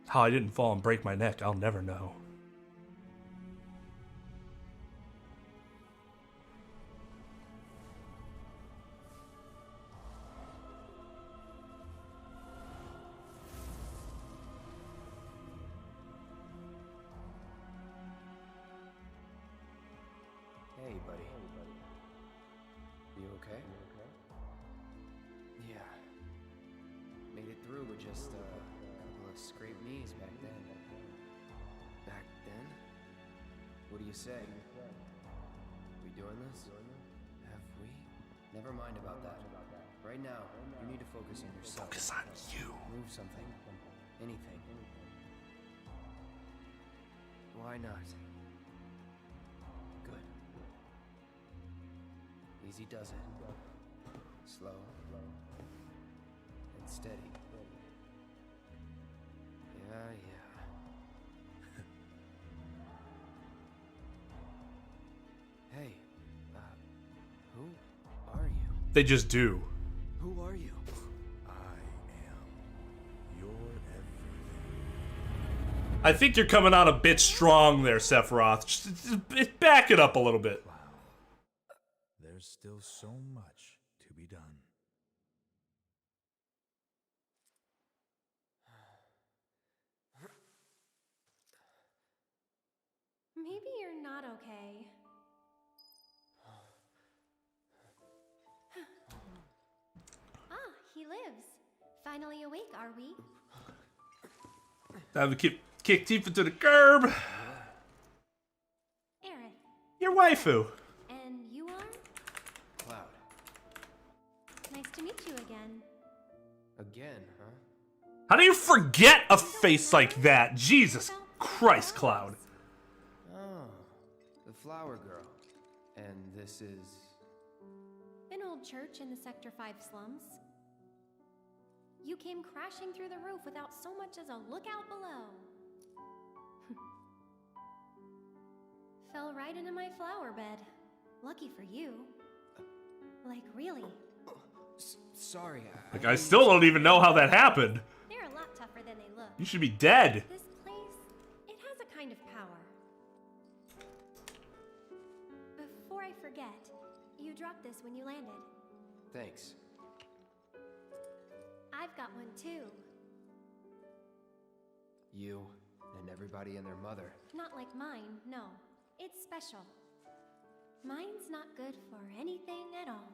How I didn't fall and break my neck, I'll never know. Hey, buddy. You okay? Yeah. Made it through with just a couple of scraped knees back then. Back then? What do you say? We doing this? Have we? Never mind about that. Right now, you need to focus on yourself. Focus on you. Move something. Anything. Why not? Good. Easy does it. Slow. And steady. Yeah. Hey, who are you? They just do. Who are you? I am your everything. I think you're coming on a bit strong there, Sephiroth. Just back it up a little bit. Wow. There's still so much to be done. Maybe you're not okay. Ah, he lives. Finally awake, are we? Time to kick Tifa to the curb. Aerith. Your waifu. And you are? Cloud. Nice to meet you again. Again, huh? How do you forget a face like that? Jesus Christ, Cloud. Oh, the flower girl. And this is... An old church in the Sector 5 slums. You came crashing through the roof without so much as a look out below. Fell right into my flower bed. Lucky for you. Like, really. Sorry. Like, I still don't even know how that happened. They're a lot tougher than they look. You should be dead. This place, it has a kind of power. Before I forget, you dropped this when you landed. Thanks. I've got one too. You and everybody and their mother. Not like mine, no. It's special. Mine's not good for anything at all.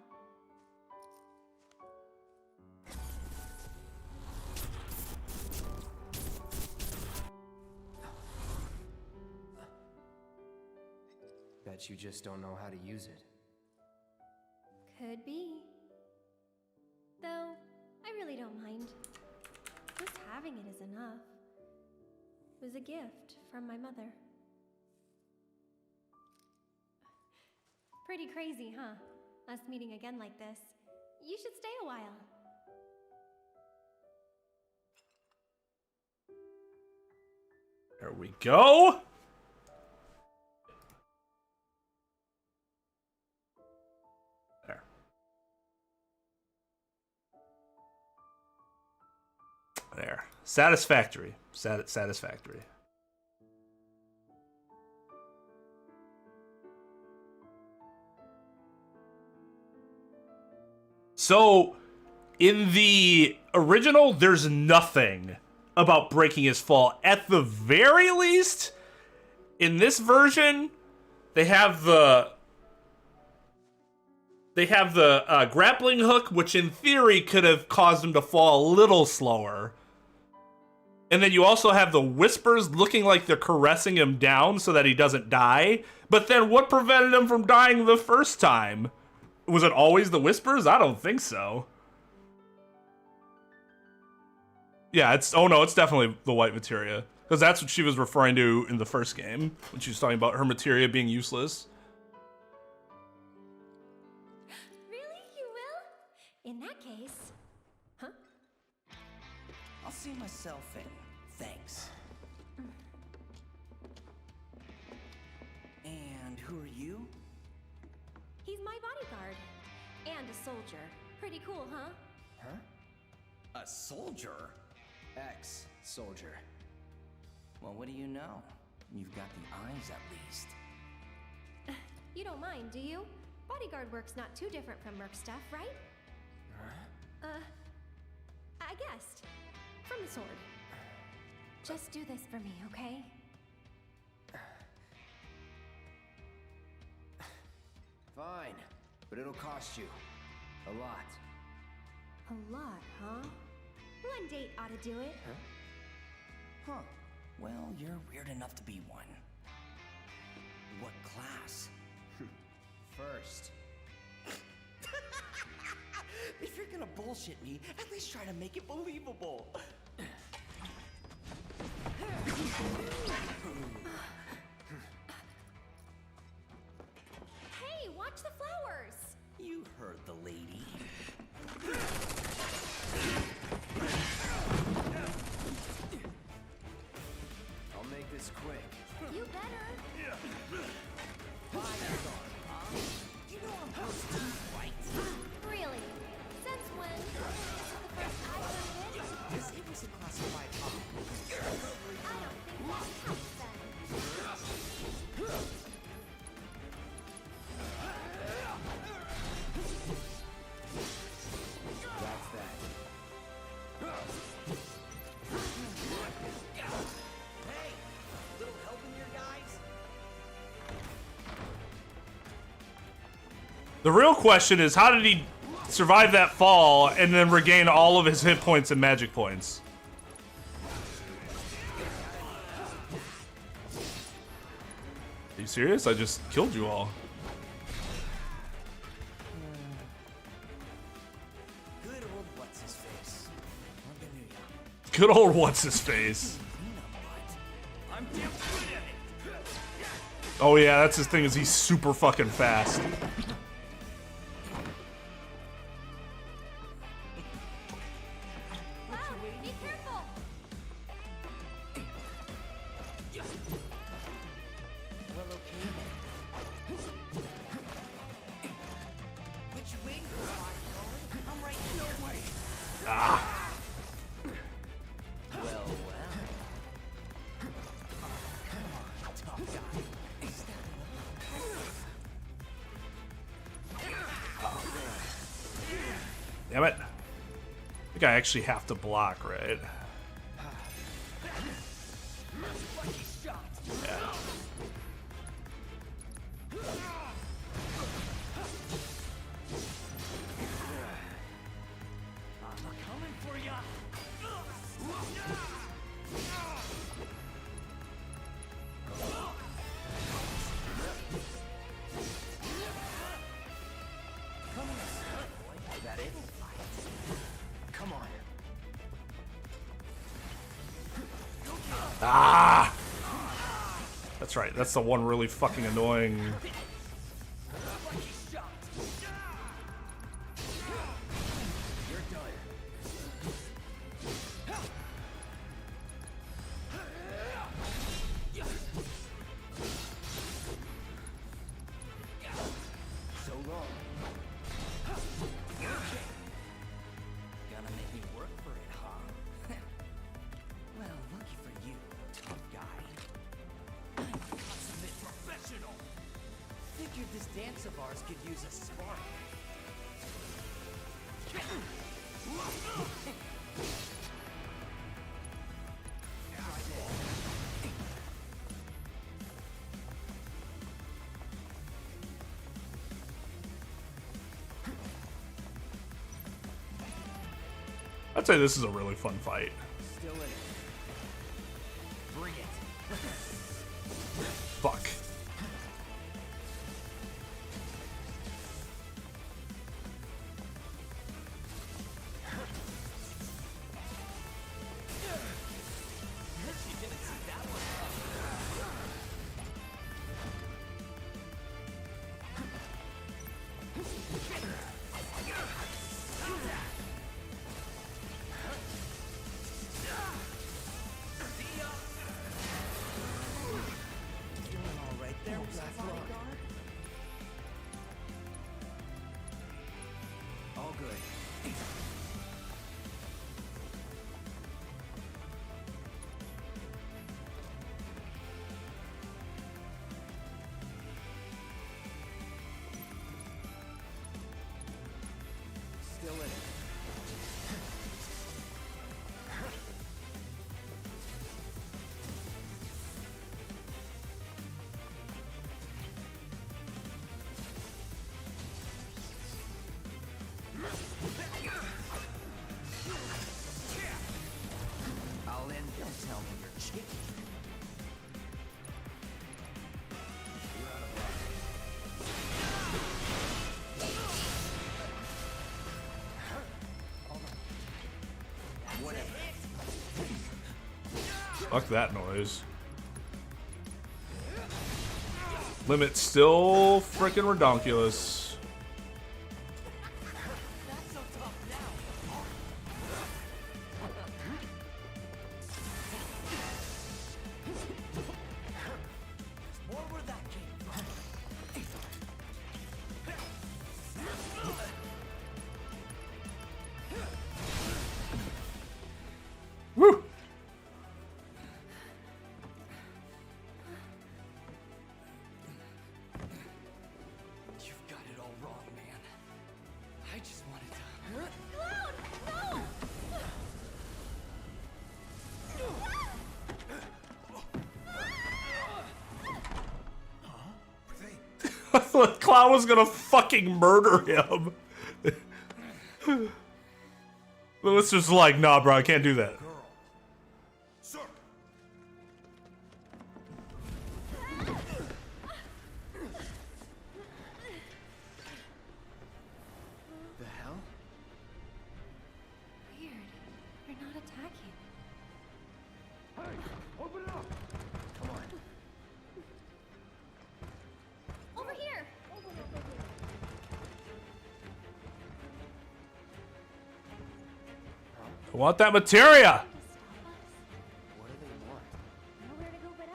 Bet you just don't know how to use it. Could be. Though, I really don't mind. Just having it is enough. It was a gift from my mother. Pretty crazy, huh? Us meeting again like this. You should stay a while. There we go. There. There. Satisfactory. Satisfactory. So, in the original, there's nothing about breaking his fall. At the very least, in this version, they have the grappling hook, which in theory could have caused him to fall a little slower. And then you also have the whispers looking like they're caressing him down so that he doesn't die. But then what prevented him from dying the first time? Was it always the whispers? I don't think so. Yeah, it's definitely the white materia. Because that's what she was referring to in the first game, when she was talking about her materia being useless. Really? You will? In that case... Huh? I'll see myself in. Thanks. And who are you? He's my bodyguard. And a soldier. Pretty cool, huh? Huh? A soldier? Ex-soldier. Well, what do you know? You've got the eyes, at least. You don't mind, do you? Bodyguard work's not too different from merc stuff, right? Huh? I guessed. From the sword. Just do this for me, okay? Fine, but it'll cost you. A lot. A lot, huh? One date ought to do it. Huh. Well, you're weird enough to be one. What class? First. If you're gonna bullshit me, at least try to make it believable. Hey, watch the flowers! You heard the lady. I'll make this quick. You better. Fire on, huh? You know I'm hosting, right? Really? Since when? This is the first I've heard of it. This isn't a classified op. I don't think that's The real question is, how did he survive that fall and then regain all of his hit points and magic points? Are you serious? I just killed you all. Good old what's-his-face. Good old what's-his-face. I'm damn good at it. Oh yeah, that's his thing, is he's super fucking fast. Be careful! Well, okay then. Which way do I go? I'm right no way. Ah. Well, well. Come on, tough guy. Damn it. I think I actually have to block, right? Yeah. I'm coming for ya. Come here, boy. That it? Come on. Ah! That's right, that's the one really fucking annoying. So long. Gonna make me work for it, huh? Well, lucky for you, tough guy. Consummate professional. Figured this dance of ours could use a spark. I'd say this is a really fun fight. Still in it. Bring it. Fuck. She didn't see that one. All good. Still in it. I'll in. Don't tell me you're cheeky. You're out of luck. Whatever. Fuck that noise. Limit still frickin' redonkulous. More where that came from. Woo! You've got it all Cloud was gonna fucking murder him. Lewis just like, nah, bro, I can't do that. Sir. The hell? Weird. They're not attacking. Hey, open up. Come on. Over here! I want that materia. What do they want? Nowhere to go but up.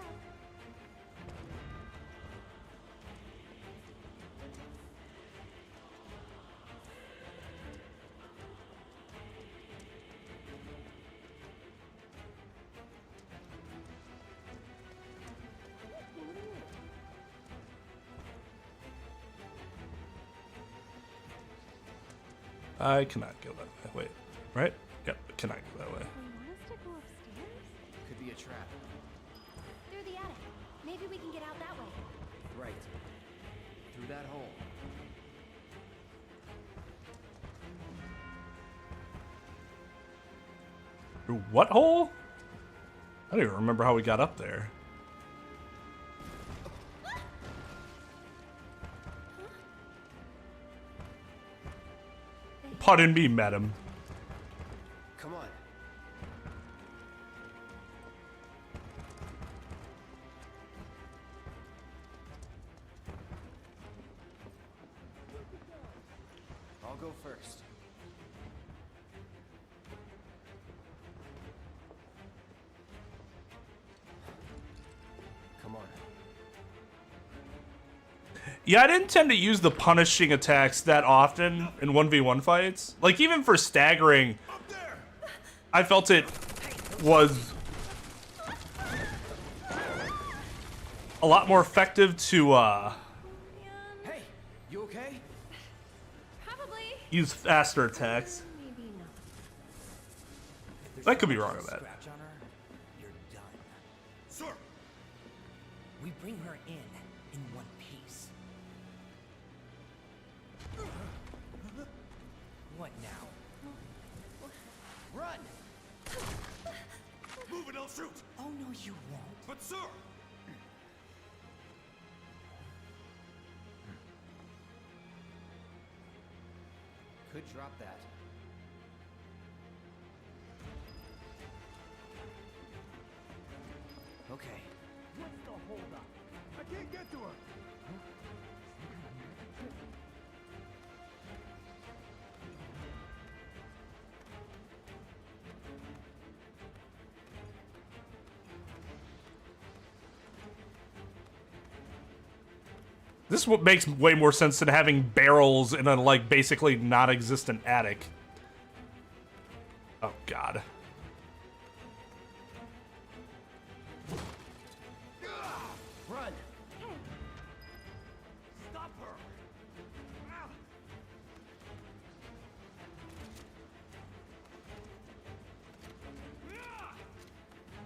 I cannot go that way. Wait, right? Yep, I cannot go that way. They want us to go upstairs? Could be a trap. Through the attic. Maybe we can get out that way. Right. Through that hole. Through what hole? I don't even remember how we got up there. Pardon me, madam. Come on. I'll go first. Come on. Yeah, I didn't tend to use the punishing attacks that often in 1v1 fights. Like, even for staggering, I felt it was a lot more effective to Hey, you okay? Probably. use faster attacks. Maybe not. I could be wrong on that. Scratch on her, you're done. Sir. We bring her in one piece. What now? Run! Move and I'll shoot. Oh no, you won't. But sir. Could drop that. Okay. What's the hold up? I can't get to her. This what makes way more sense than having barrels in a, like, basically non-existent attic. Oh, God. Run! Stop her.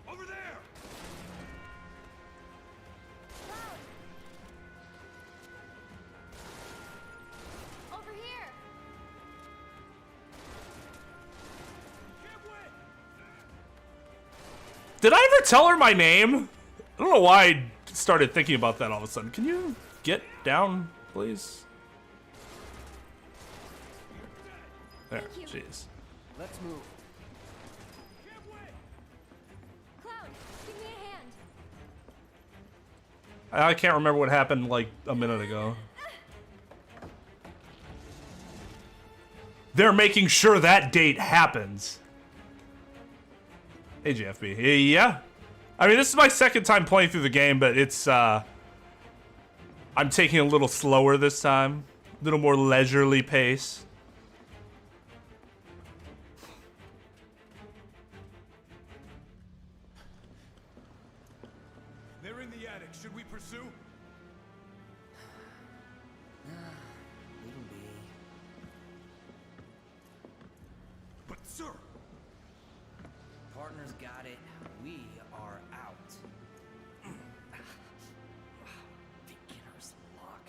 Over there. Over here! Did I ever tell her my name? I don't know why I started thinking about that all of a sudden. Can you get down, please? There, jeez. Let's move. Cloud, give me a hand. I can't remember what happened like a minute ago. They're making sure that date happens. Hey, GFB. Yeah. I mean, this is my second time playing through the game, but it's, I'm taking a little slower this time. A little more leisurely pace. They're in the attic. Should we pursue? Leave 'em be. But sir. Partners got it. We are out. Beginner's luck.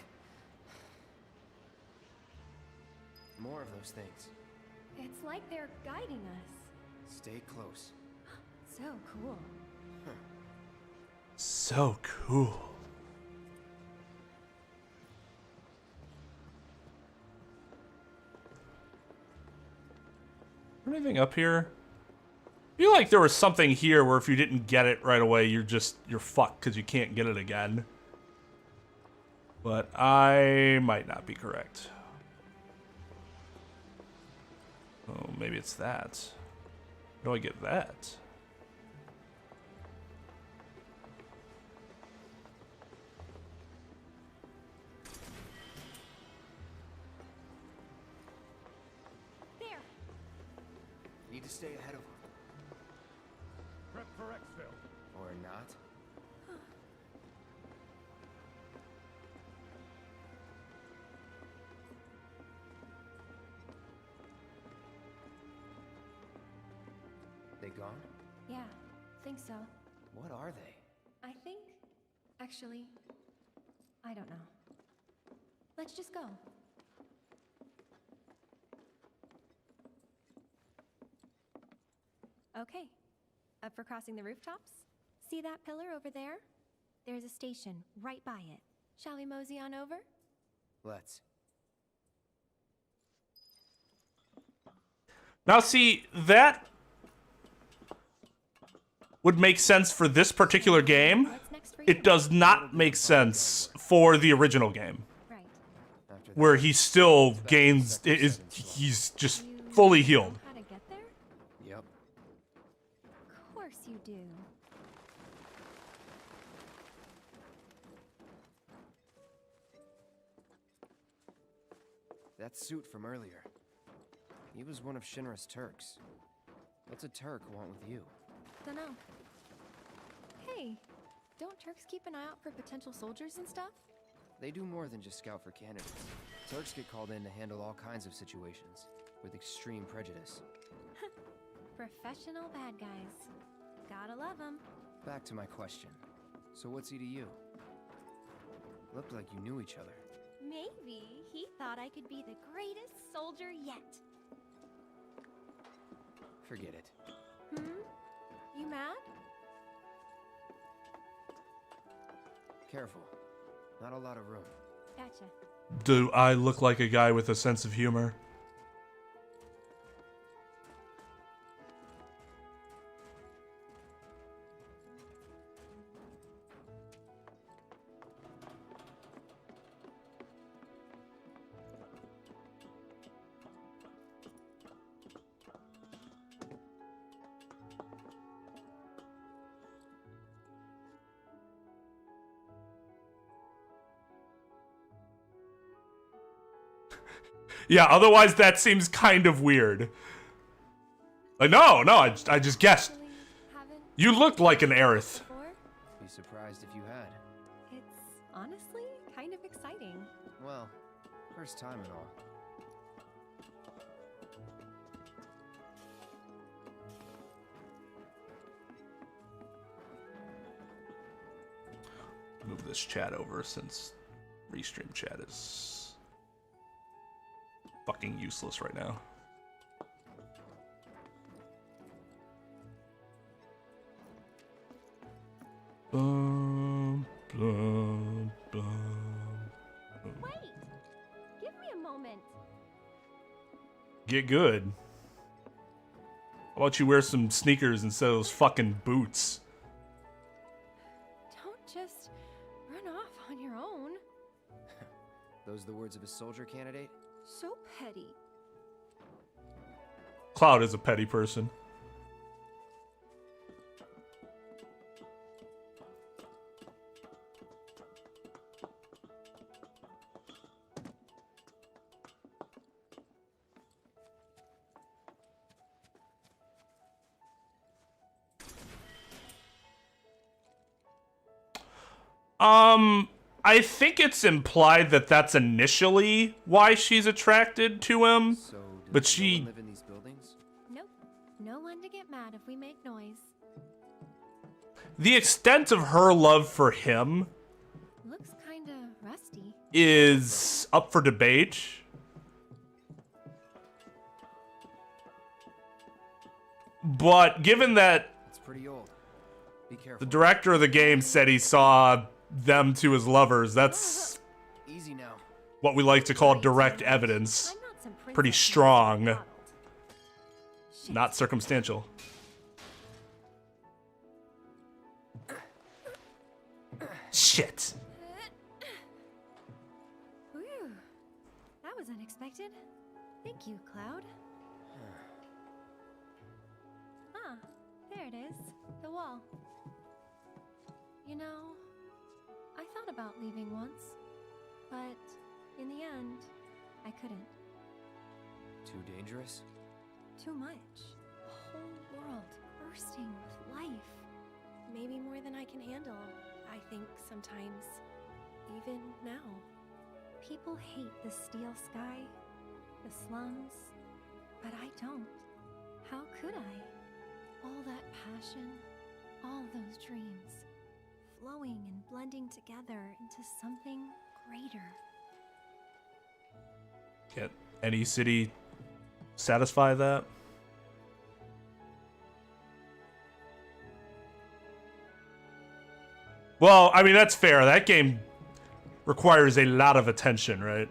More of those things. It's like they're guiding us. Stay close. So cool. So cool. Anything up here? I feel like there was something here where if you didn't get it right away, you're fucked because you can't get it again. But I might not be correct. Oh, maybe it's that. How do I get that? There. Need to stay ahead of them. Prep for exfil. Or not. They gone? Yeah, think so. What are they? I think, actually, I don't know. Let's just go. Okay, up for crossing the rooftops? See that pillar over there? There's a station right by it. Shall we mosey on over? Let's. Now see, that would make sense for this particular game. It does not make sense for the original game. Where he still gains, he's just fully healed. How to get there? Yep. Of course you do. That suit from earlier. He was one of Shinra's Turks. What's a Turk want with you? Dunno. Hey, don't Turks keep an eye out for potential soldiers and stuff? They do more than just scout for candidates. Turks get called in to handle all kinds of situations, with extreme prejudice. Professional bad guys. Gotta love them. Back to my question. So what's he to you? Looked like you knew each other. Maybe he thought I could be the greatest soldier yet. Forget it. You mad? Careful. Not a lot of room. Gotcha. Do I look like a guy with a sense of humor? Yeah, otherwise that seems kind of weird. Like, no, I just guessed. You looked like an Aerith. Be surprised if you had. It's honestly kind of exciting. Well, first time and all. Move this chat over since restream chat is fucking useless right now. Wait! Give me a moment. Get good. How about you wear some sneakers instead of those fucking boots? Don't just run off on your own. Those the words of a soldier candidate? So petty. Cloud is a petty person. I think it's implied that that's initially why she's attracted to him, but she... live in these buildings? Nope. No one to get mad if we make noise. The extent of her love for him Looks kinda rusty. is up for debate. But given that It's pretty old. Be careful. the director of the game said he saw them two as lovers, that's Easy now. what we like to call direct evidence. Pretty strong. Not circumstantial. Shit. Whew. That was unexpected. Thank you, Cloud. Ah, there it is. The wall. You know, I thought about leaving once, but in the end, I couldn't. Too dangerous? Too much. A whole world bursting with life. Maybe more than I can handle, I think sometimes. Even now. People hate the steel sky, the slums, but I don't. How could I? All that passion, all those dreams, flowing and blending together into something greater. Can't any city satisfy that? Well, I mean, that's fair. That game requires a lot of attention, right?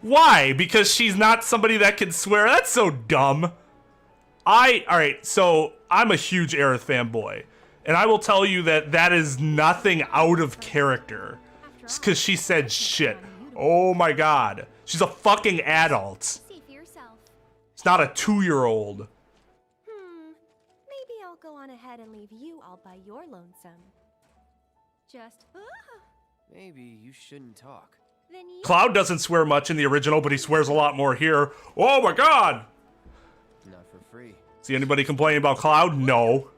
Why? Because she's not somebody that can swear? That's so dumb. Alright, so I'm a huge Aerith fanboy. And I will tell you that that is nothing out of character. Just because she said shit. Oh my god. She's a fucking adult. See for yourself. It's not a 2-year-old. Maybe I'll go on ahead and leave you all by your lonesome. Just, Maybe you shouldn't talk. then you Cloud doesn't swear much in the original, but he swears a lot more here. Oh my god! Not for free. See anybody complaining about Cloud? No.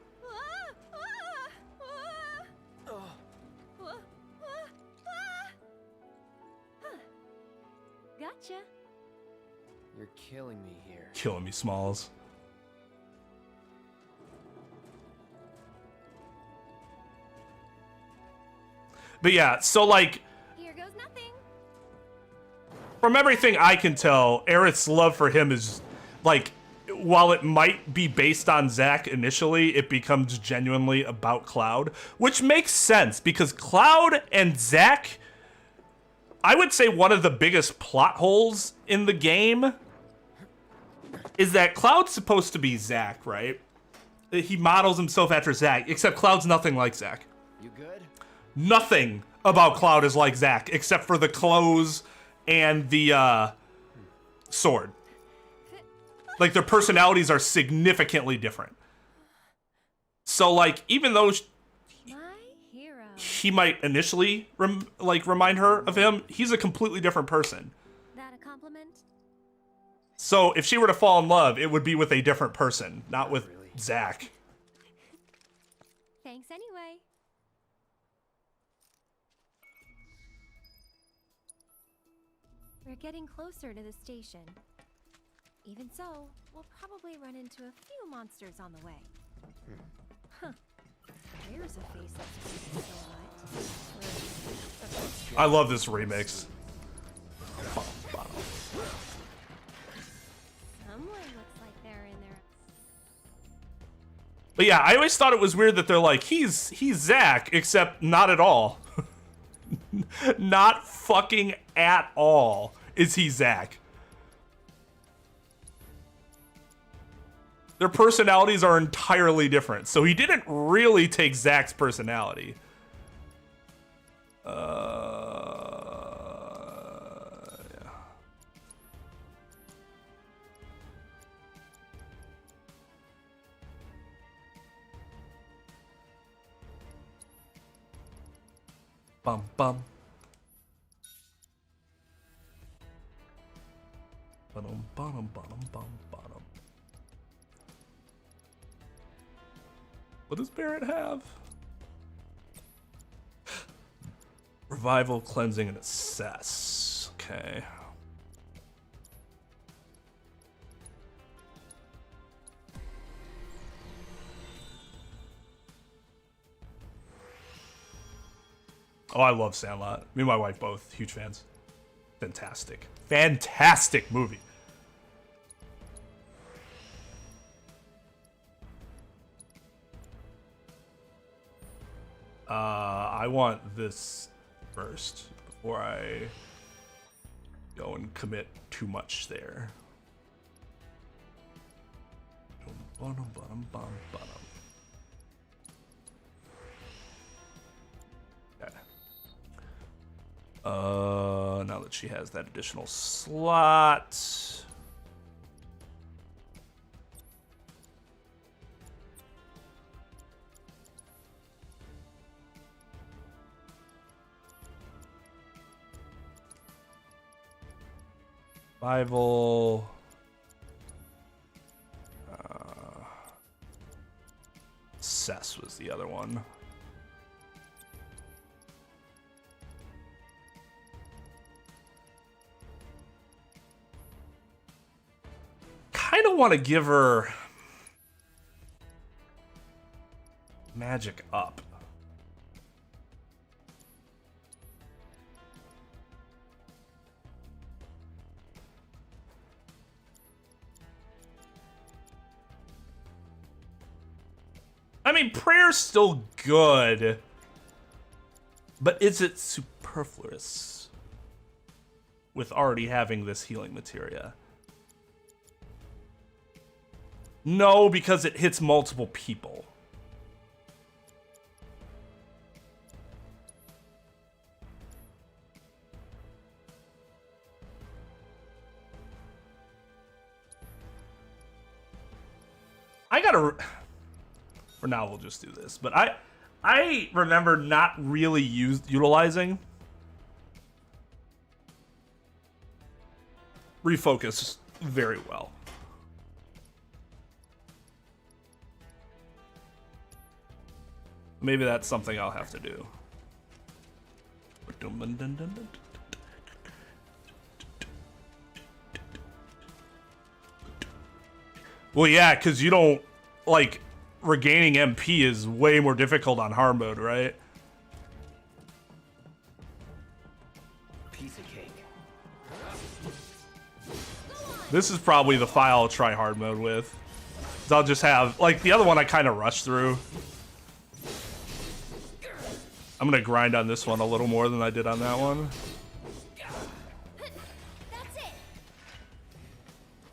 Gotcha. You're killing me here. Killing me, Smalls. But yeah, so like, Here goes nothing. from everything I can tell, Aerith's love for him is, like, while it might be based on Zack initially, it becomes genuinely about Cloud, which makes sense because Cloud and Zack, I would say one of the biggest plot holes in the game is that Cloud's supposed to be Zack, right? He models himself after Zack, except Cloud's nothing like Zack. You good? Nothing about Cloud is like Zack, except for the clothes and the sword. Like, their personalities are significantly different. So, like, even though he might initially remind her of him, he's a completely different person. That a compliment? So if she were to fall in love, it would be with a different person, not with Zack. Thanks anyway. We're getting closer to the station. Even so, we'll probably run into a few monsters on the way. Huh. There's a face that's so I love this remix. Someone looks like they're in there. But yeah, I always thought it was weird that they're like, he's Zack, except not at all. Not fucking at all is he Zack. Their personalities are entirely different, so he didn't really take Zack's personality. Yeah. Bum bum. Bum bum bum bum bum. What does Barret have? Revival, cleansing, and assess. Okay. Oh, I love Sandlot. Me and my wife both huge fans. Fantastic. Fantastic movie. I want this first before I go and commit too much there. Okay. Now that she has that additional slot. Survival. Cess was the other one. Kind of want to give her magic up. I mean, prayer's still good, but is it superfluous with already having this healing materia? No, because it hits multiple people. I gotta... For now, we'll just do this. But I remember not really utilizing refocus very well. Maybe that's something I'll have to do. Well, yeah, because you don't, like, regaining MP is way more difficult on hard mode, right? Piece of cake. This is probably the file I'll try hard mode with. So I'll just have, like, the other one I kind of rushed through. I'm gonna grind on this one a little more than I did on that one. That's it.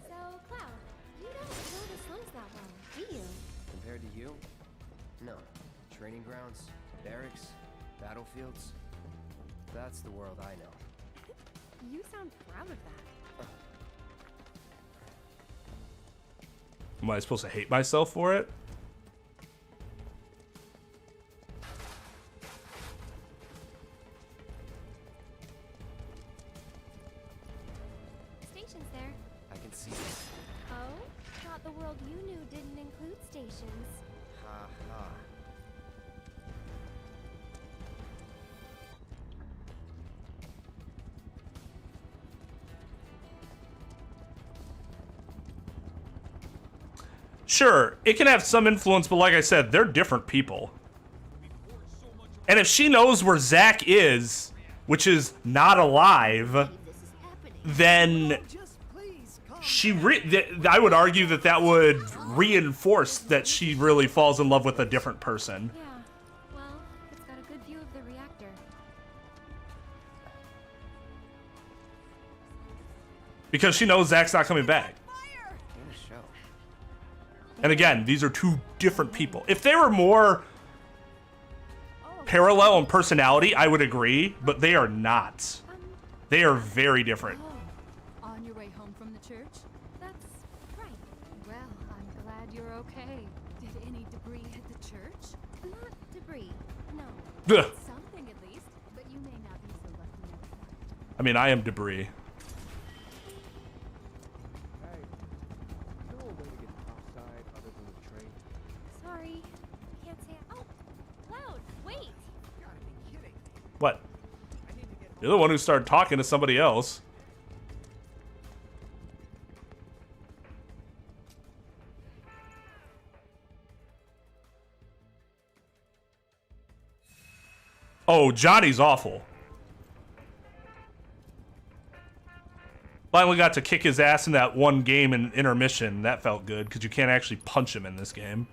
So, Cloud, you don't know the slums that well, do you? Compared to you? No. Training grounds, barracks, battlefields. That's the world I know. You sound proud of that. Am I supposed to hate myself for it? Stations there. I can see it. Oh? Thought the world you knew didn't include stations. Ha ha. Sure, it can have some influence, but like I said, they're different people. And if she knows where Zach is, which is not alive, then I would argue that that would reinforce that she really falls in love with a different person. Yeah. Well, it's got a good view of the reactor. Because she knows Zach's not coming back. And again, these are two different people. If they were more parallel in personality, I would agree, but they are not. They are very different. On your way home from the church? That's right. Well, I'm glad you're okay. Did any debris hit the church? Not debris, no. Ugh. Something at least, but you may not be so lucky next time. I mean, I am debris. Sorry. Can't say. Oh, Cloud, wait. What? You're the one who started talking to somebody else. Oh, Johnny's awful. Finally got to kick his ass in that one game in intermission. That felt good, because you can't actually punch him in this game.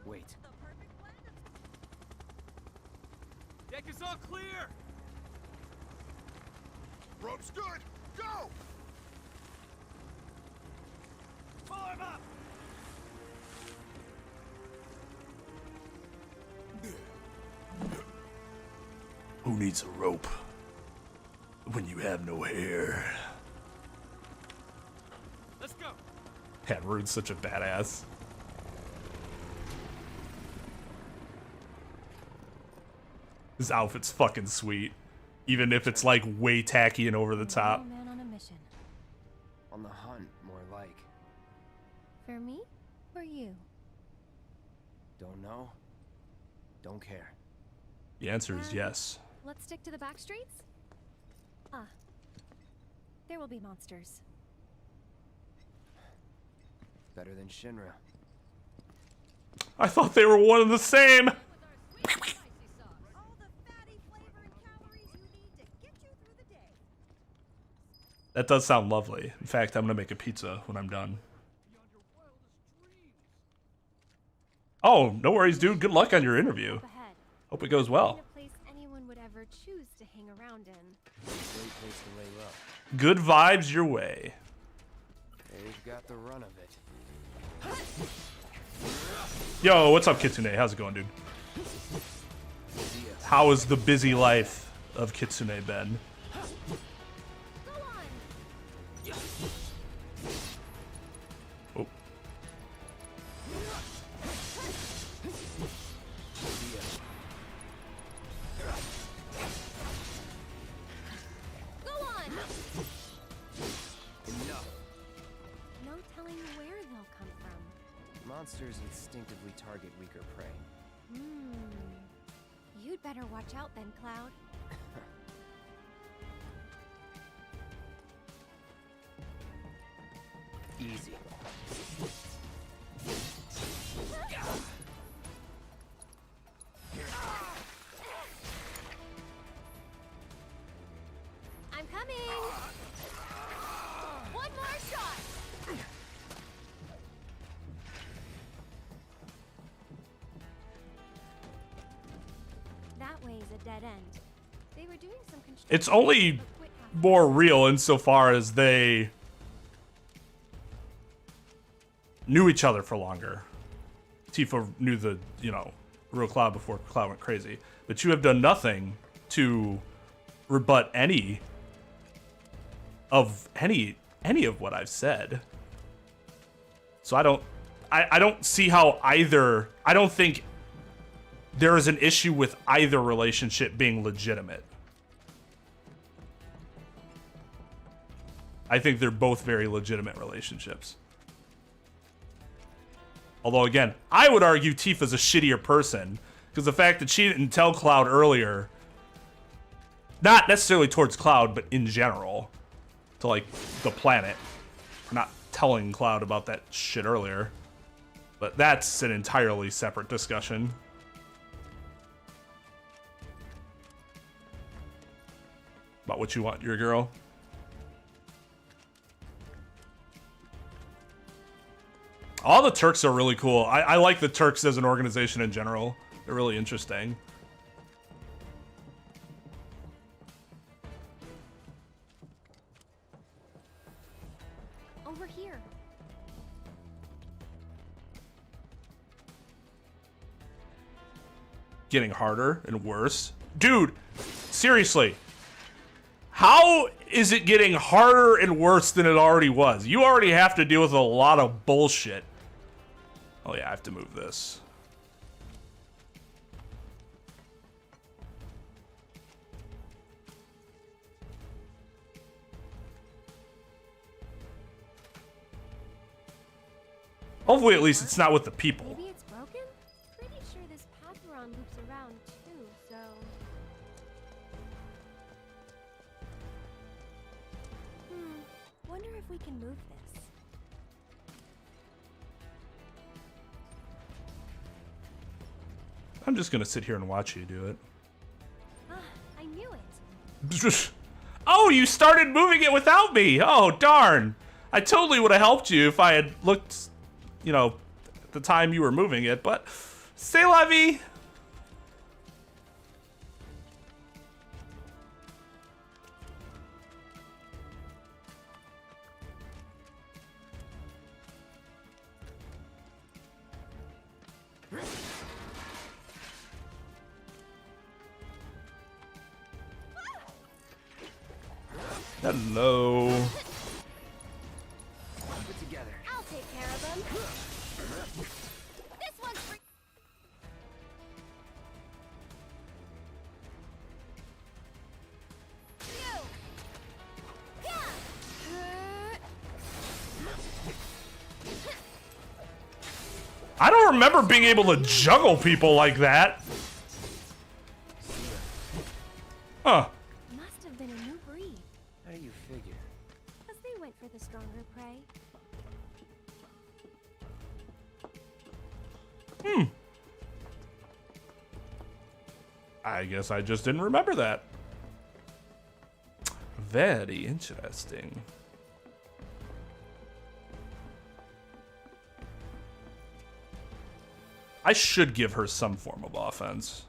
Wait. Deck is all clear! Rope's good! Go! Pull him up! Who needs a rope when you have no hair? Let's go! Yeah, Rude's such a badass. His outfit's fucking sweet. Even if it's like way tacky and over the top. Man on a mission. On the hunt, more like. For me or you? Don't know. Don't care. The answer is yes. Let's stick to the back streets? Ah. There will be monsters. Better than Shinra. I thought they were one and the same! That does sound lovely. In fact, I'm gonna make a pizza when I'm done. Oh, no worries, dude. Good luck on your interview. Hope it goes well. A place anyone would ever choose to hang around in. Great place to lay low. Good vibes your way. They've got the run of it. Yo, what's up, Kitsune? How's it going, dude? How is the busy life of Kitsune been? Oh. Go on! Enough. No telling where they'll come from. Monsters instinctively target weaker prey. You'd better watch out then, Cloud. Easy. I'm coming! One more shot! That way's a dead end. They were doing some construction. It's only more real insofar as they knew each other for longer. Tifa knew the, real Cloud before Cloud went crazy. But you have done nothing to rebut any of what I've said. So I don't see how either, I don't think there is an issue with either relationship being legitimate. I think they're both very legitimate relationships. Although, again, I would argue Tifa's a shittier person, because the fact that she didn't tell Cloud earlier, not necessarily towards Cloud, but in general, to, like, the planet, for not telling Cloud about that shit earlier. But that's an entirely separate discussion. About what you want your girl. All the Turks are really cool. I like the Turks as an organization in general. They're really interesting. Over here. Getting harder and worse. Dude, seriously. How is it getting harder and worse than it already was? You already have to deal with a lot of bullshit. Oh yeah, I have to move this. Hopefully at least it's not with the people. Maybe it's broken? Pretty sure this path we're on loops around too. if we can move this. I'm just gonna sit here and watch you do it. I knew it. Oh, you started moving it without me. Oh, darn. I totally would have helped you if I had looked, you know, at the time you were moving it, but c'est la vie. Hello. Put together. I'll take care of them. This one's for you. I don't remember being able to juggle people like that. Huh. Must have been a new breed. How do you figure? Because they went for the stronger prey. I guess I just didn't remember that. Very interesting. I should give her some form of offense.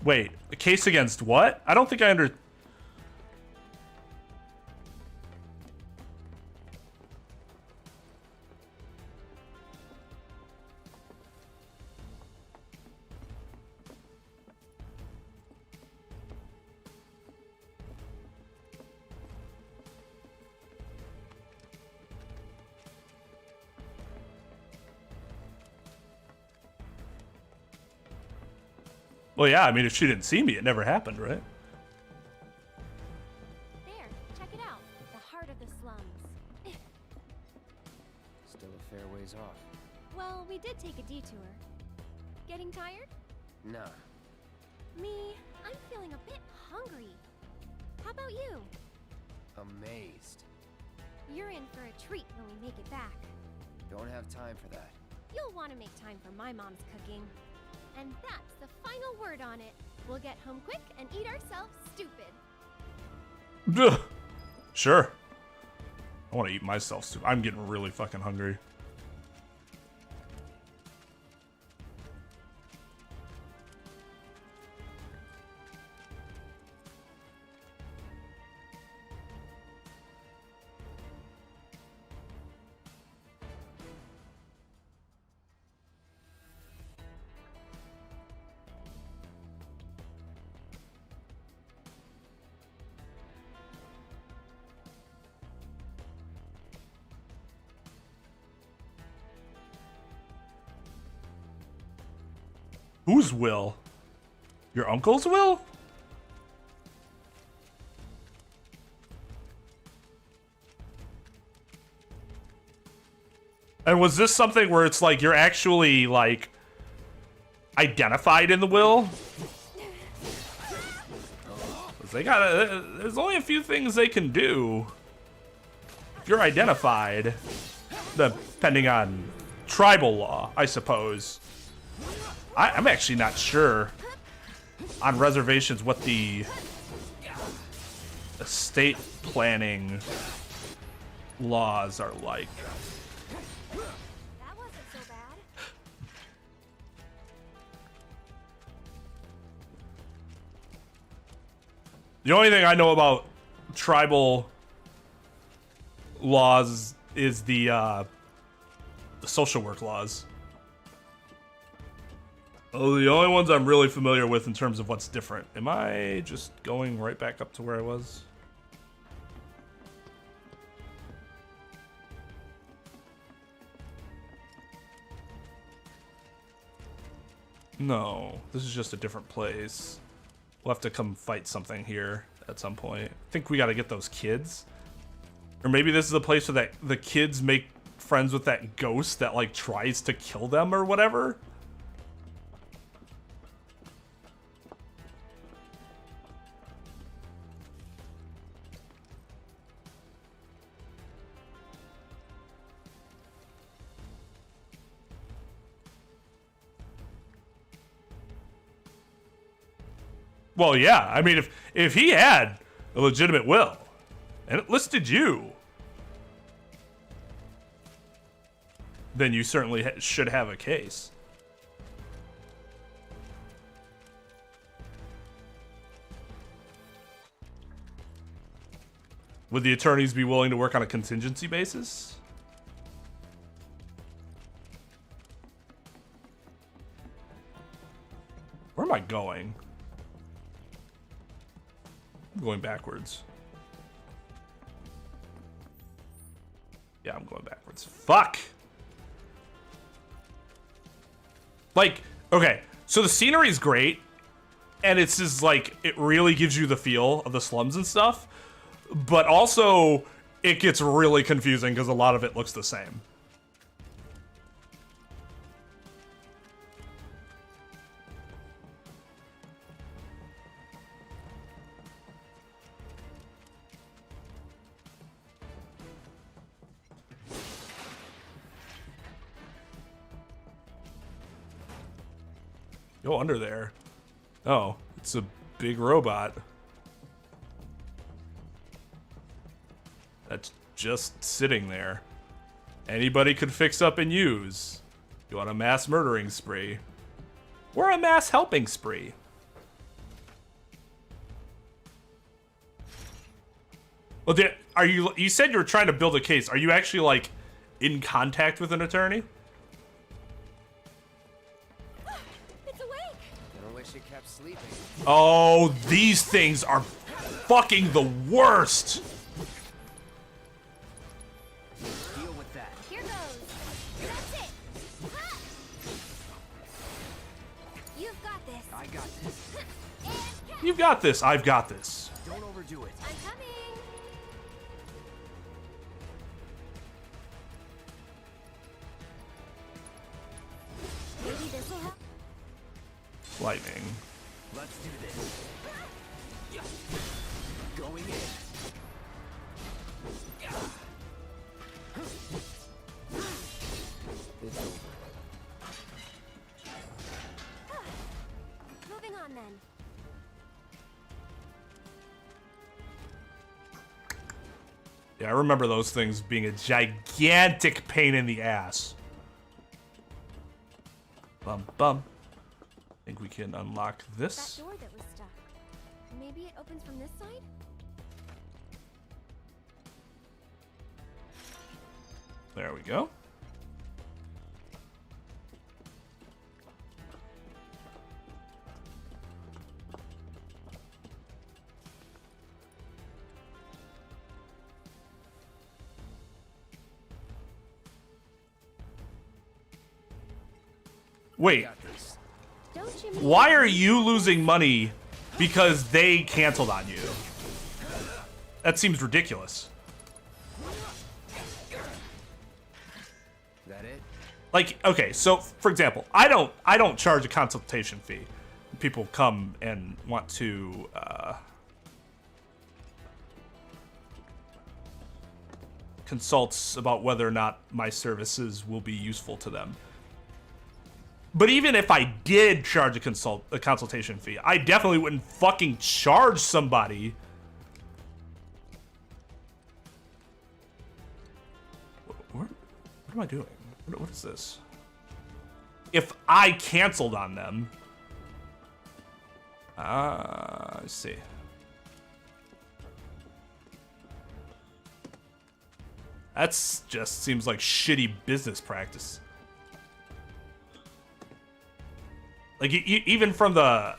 Wait, a case against what? I don't think I under... Well, yeah, I mean, if she didn't see me, it never happened, right? There, check it out. The heart of the slums. Still a fair ways off. Well, we did take a detour. Getting tired? Nah. Me, I'm feeling a bit hungry. How about you? Amazed. You're in for a treat when we make it back. Don't have time for that. You'll want to make time for my mom's cooking. And that's the final word on it. We'll get home quick and eat ourselves stupid. Ugh. Sure. I want to eat myself stupid. I'm getting really fucking hungry. Whose will? Your uncle's will? And was this something where it's like you're actually like identified in the will? 'Cause they gotta, there's only a few things they can do if you're identified, depending on tribal law, I suppose. I'm actually not sure on reservations what the estate planning laws are like. The only thing I know about tribal laws is the social work laws. Oh, the only ones I'm really familiar with in terms of what's different. Am I just going right back up to where I was? No, this is just a different place. We'll have to come fight something here at some point. I think we got to get those kids. Or maybe this is a place where the kids make friends with that ghost that like tries to kill them or whatever. Well, yeah. I mean, if he had a legitimate will, and it listed you, then you certainly should have a case. Would the attorneys be willing to work on a contingency basis? Where am I going? I'm going backwards. Yeah, I'm going backwards. Fuck! Like, okay, so the scenery is great, and it's just like, it really gives you the feel of the slums and stuff, but also, it gets really confusing because a lot of it looks the same. Go under there. Oh, it's a big robot. That's just sitting there. Anybody could fix up and use. You want a mass murdering spree. Or a mass helping spree. Well, you said you were trying to build a case. Are you actually like in contact with an attorney? Oh, these things are fucking the worst. Deal with that. Here goes. That's it. Ha! You've got this. I got this. You've got this. I've got this. Don't overdo it. I'm coming. Maybe this will help. Lightning. Let's do this. Going in. It's over. Moving on then. Yeah, I remember those things being a gigantic pain in the ass. Bum bum. I think we can unlock this. That door that was stuck. Maybe it opens from this side? There we go. Wait. Why are you losing money because they canceled on you? That seems ridiculous. That it? Like, okay, so for example, I don't charge a consultation fee. People come and want to consult about whether or not my services will be useful to them. But even if I did charge a consultation fee, I definitely wouldn't fucking charge somebody. What am I doing? What is this? If I canceled on them. I see. That's just seems like shitty business practice. Like, even from the...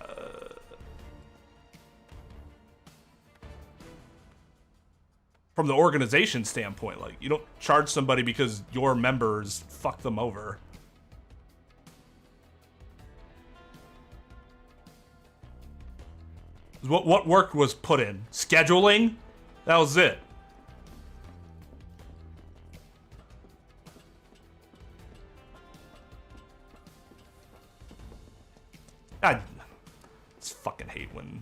from the organization standpoint, like, you don't charge somebody because your members fuck them over. What work was put in? Scheduling? That was it. I just fucking hate when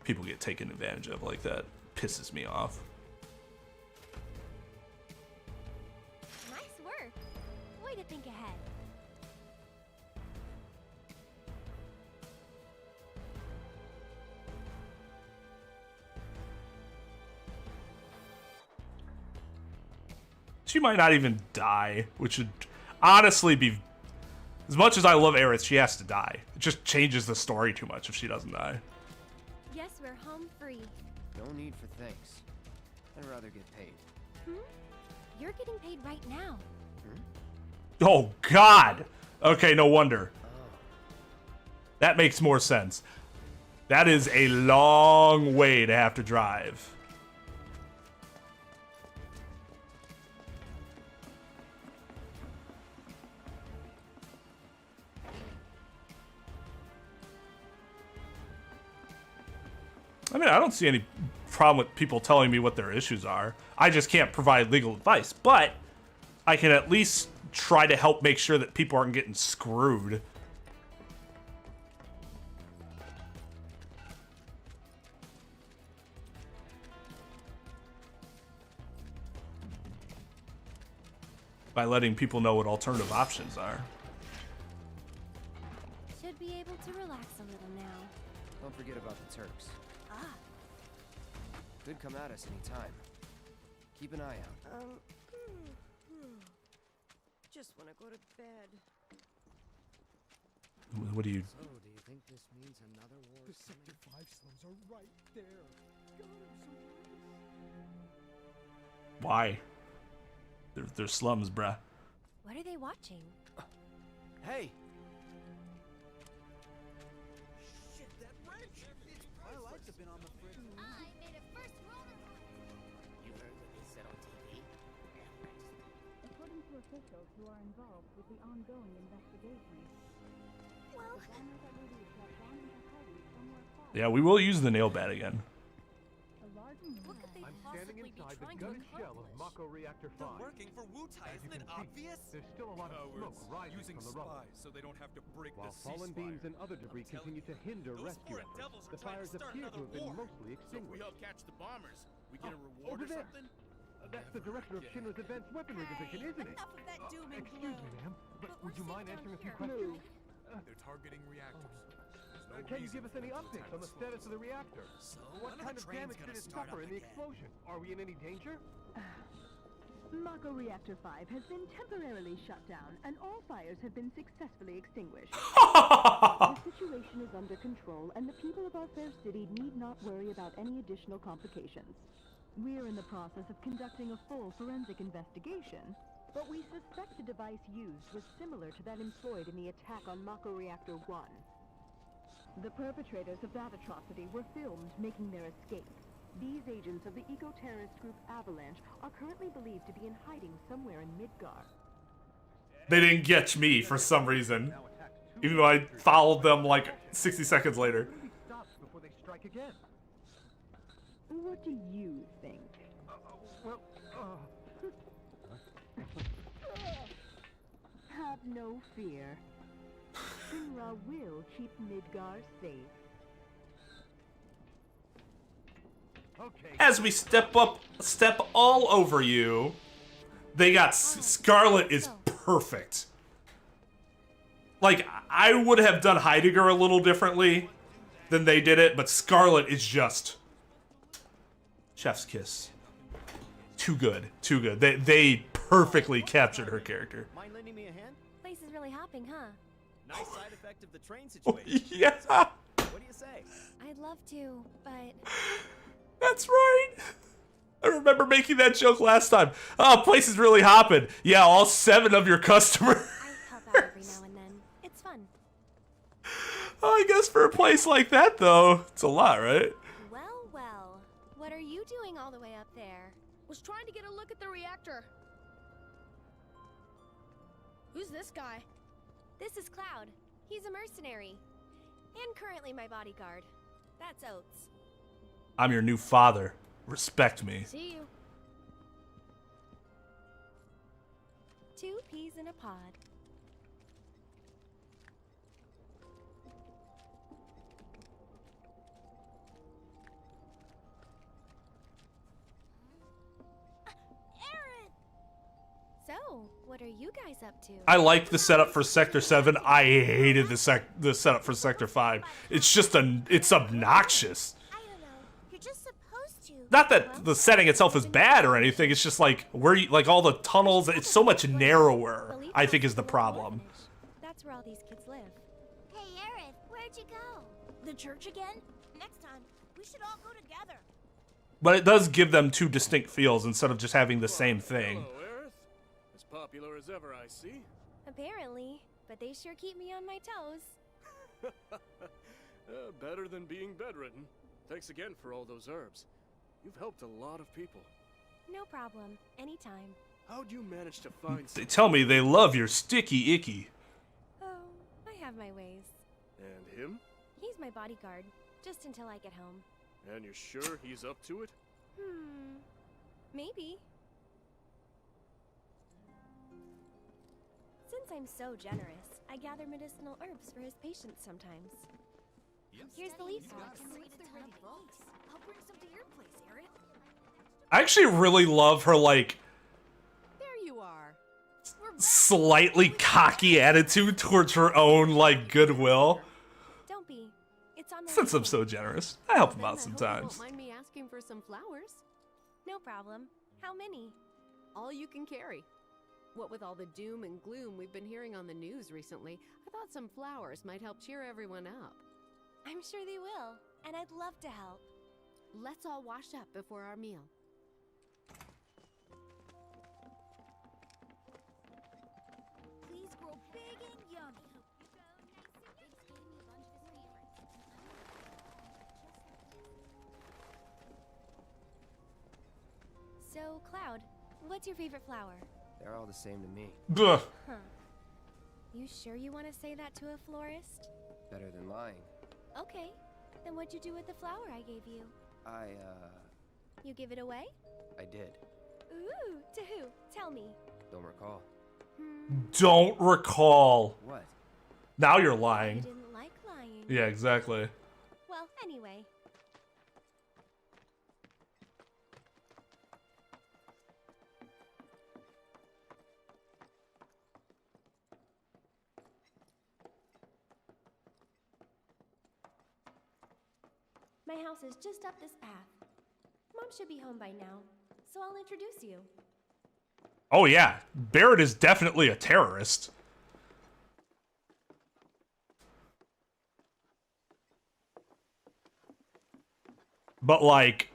people get taken advantage of like that. Pisses me off. Nice work. Way to think ahead. She might not even die, which would honestly be... As much as I love Aerith, she has to die. It just changes the story too much if she doesn't die. Yes, we're home free. No need for thanks. I'd rather get paid. You're getting paid right now. Oh, God! Okay, no wonder. That makes more sense. That is a long way to have to drive. I mean, I don't see any problem with people telling me what their issues are. I just can't provide legal advice, but I can at least try to help make sure that people aren't getting screwed. By letting people know what alternative options are. Should be able to relax a little now. Don't forget about the Turks. Could come at us anytime. Keep an eye out. Just want to go to bed. What do you... So, do you think this means another war? The Sector 5 slums are right there. God, I'm so Why? They're slums, bruh. What are they watching? Hey! Shit, that wrench! My lights have been on the fridge. I made a first roller. You heard what they said on TV? According to officials who are involved with the ongoing investigation. Well, Yeah, we will use the nail bat again. What could they I'm possibly standing be inside the trying to gun shell of accomplish? Mako Reactor 5. They're working for Wutai, As you isn't it can see, obvious? There's still a lot of smoke rising using from the rubble. spies so they don't have to break While the fallen ceasefire. beams and other debris continue to hinder Those rescue foreign efforts, devils are the trying to fires start appear to another have been war. mostly So if we extinguished. help catch the bombers, we get a reward over or there. something? That's the director of Shinra's Advanced Weaponry Division, isn't it? Enough of that doom and Excuse me, ma'am, but would you mind answering a few questions? They're targeting reactors. Can you give us any updates on the status of the reactor? What kind of damage did it suffer in the explosion? Are we in any danger? Mako Reactor 5 has been temporarily shut down, and all fires have been successfully extinguished. The situation is under control, and the people of our fair city need not worry about any additional complications. We're in the process of conducting a full forensic investigation, but we suspect the device used was similar to that employed in the attack on Mako Reactor 1. The perpetrators of that atrocity were filmed making their escape. These agents of the eco-terrorist group Avalanche are currently believed to be in hiding somewhere in Midgar. They didn't get me for some reason. Even though I followed them like 60 seconds later. Before they strike again. What do you think? Have no fear. Shinra will keep Midgar safe. Okay. As we step all over you, they got Scarlet is perfect. Like, I would have done Heidegger a little differently than they did it, but Scarlet is just chef's kiss. Too good, too good. They perfectly captured her character. Mind lending me a hand? Place is really hopping, huh? Nice side effect of the train situation. Yeah. What do you say? I'd love to, but That's right. I remember making that joke last time. Oh, place is really hopping. Yeah, all 7 of your customers. I help out every now and then. It's fun. Oh, I guess for a place like that, though, it's a lot, right? Well, well. What are you doing all the way up there? Was trying to get a look at the reactor. Who's this guy? This is Cloud. He's a mercenary. And currently my bodyguard. That's Oates. I'm your new father. Respect me. See you. 2 peas in a pod. So, what are you guys up to? I liked the setup for Sector 7. I hated the setup for Sector 5. It's just it's obnoxious. You're just supposed to. Not that the setting itself is bad or anything. It's just like like all the tunnels. It's so much narrower, I think, is the problem. That's where all these kids live. Hey, Aerith, where'd you go? The church again? Next time, we should all go together. But it does give them 2 distinct feels instead of just having the same thing. Hello, Aerith. As popular as ever, I see. Apparently, but they sure keep me on my toes. Better than being bedridden. Thanks again for all those herbs. You've helped a lot of people. No problem. Anytime. How'd you manage to find They tell me they love your sticky icky. Oh, I have my ways. And him? He's my bodyguard, just until I get home. And you're sure he's up to it? Maybe. Since I'm so generous, I gather medicinal herbs for his patients sometimes. Here's the leaf box. I'll bring some to your place, Aerith. I actually really love her, like, There you are. slightly cocky attitude towards her own, like, goodwill. Don't be. It's on my Since I'm so generous, I help him out sometimes. Won't mind me asking for some flowers. No problem. How many? All you can carry. What with all the doom and gloom we've been hearing on the news recently, I thought some flowers might help cheer everyone up. I'm sure they will, and I'd love to help. Let's all wash up before our meal. Please grow big and yummy. So, Cloud, what's your favorite flower? They're all the same to me. Ugh. Huh. You sure you want to say that to a florist? Better than lying. Okay. Then what'd you do with the flower I gave you? You give it away? I did. Ooh, to who? Tell me. Don't recall. Don't recall. What? Now you're You lying. didn't like lying. Yeah, exactly. Well, anyway. My house is just up this path. Mom should be home by now, so I'll introduce you. Oh yeah, Barrett is definitely a terrorist. But like,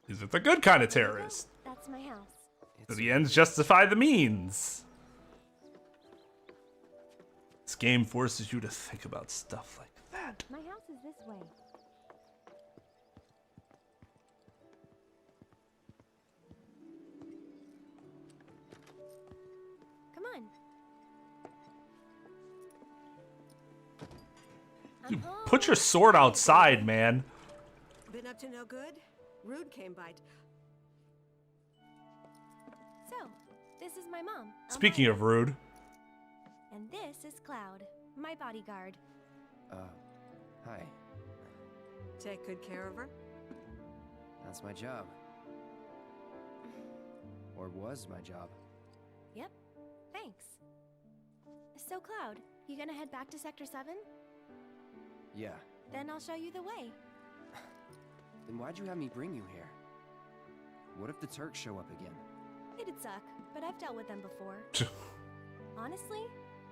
is it the good kind of terrorist? That's my house. Do the ends justify the means? This game forces you to think about stuff like that. My house is this way. Come on. Dude, put your sword outside, man. Been up to no good? Rude came by. So, this is my mom. Speaking of rude. And this is Cloud, my bodyguard. Hi. Take good care of her? That's my job. Or was my job. Yep, thanks. So, Cloud, you gonna head back to Sector 7? Yeah. Then I'll show you the way. Then why'd you have me bring you here? What if the Turks show up again? It'd suck, but I've dealt with them before. Honestly,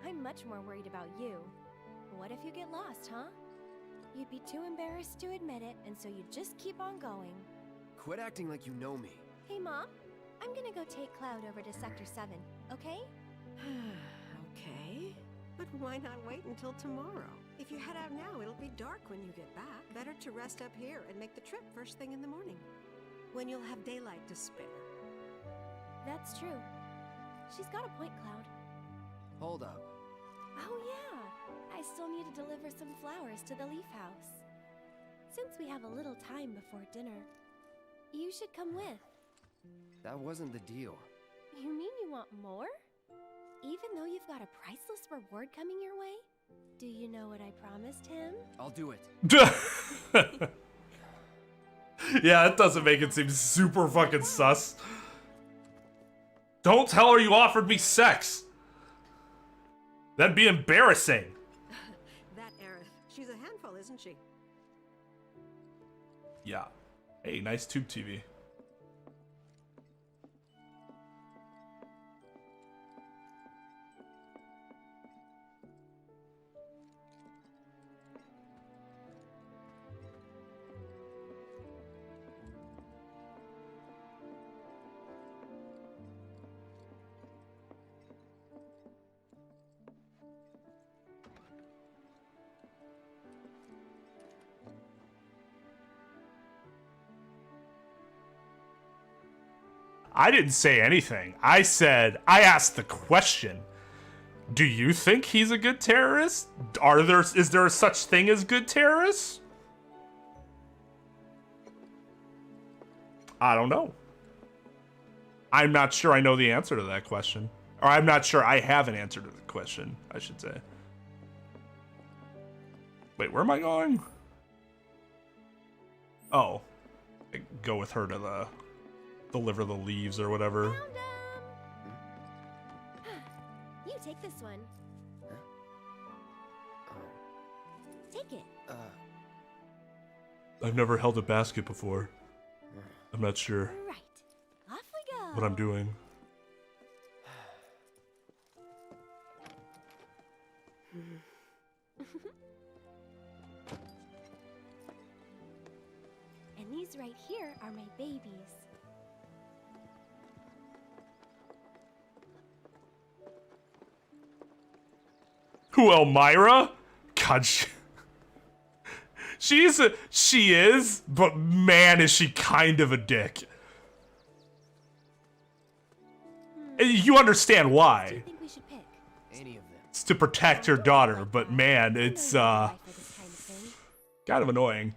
I'm much more worried about you. What if you get lost, huh? You'd be too embarrassed to admit it, and so you'd just keep on going. quit acting like you know me. Hey, Mom. I'm gonna go take Cloud over to Sector 7, okay? Okay. But why not wait until tomorrow? If you head out now, it'll be dark when you get back. Better to rest up here and make the trip first thing in the morning, when you'll have daylight to spare. That's true. She's got a point, Cloud. Hold up. Oh, yeah. I still need to deliver some flowers to the Leaf House. Since we have a little time before dinner, you should come with. That wasn't the deal. You mean you want more? Even though you've got a priceless reward coming your way? Do you know what I promised him? I'll do it. Yeah, it doesn't make it seem super fucking sus. Don't tell her you offered me sex. That'd be embarrassing. That Aerith. She's a handful, isn't she? Yeah. Hey, nice tube TV. I didn't say anything. I asked the question. Do you think he's a good terrorist? Is there such thing as good terrorists? I don't know. I'm not sure I know the answer to that question. Or I'm not sure I have an answer to the question, I should say. Wait, where am I going? Oh. Go with her to deliver the leaves or whatever. You take this one. Take it. I've never held a basket before. I'm not sure Right. Off we go. what I'm doing. And these right here are my babies. Who, Elmira? God, she is, but man, is she kind of a dick. You understand why. What do you think we should pick? Any of them. It's to protect your daughter, but man, it's kind of annoying.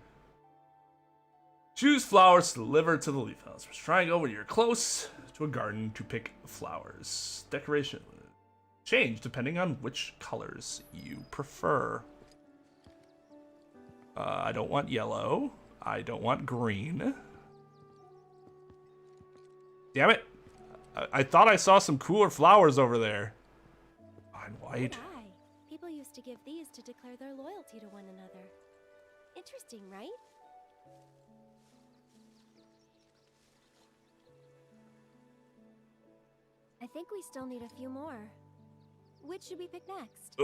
Choose flowers to deliver to the Leaf House. Trying over you're close to a garden to pick flowers. Decoration change depending on which colors you prefer. I don't want yellow. I don't want green. Damn it. I thought I saw some cooler flowers over there. Fine, white. Why? People used to give these to declare their loyalty to one another. Interesting, right? I think we still need a few more. Which should we pick next?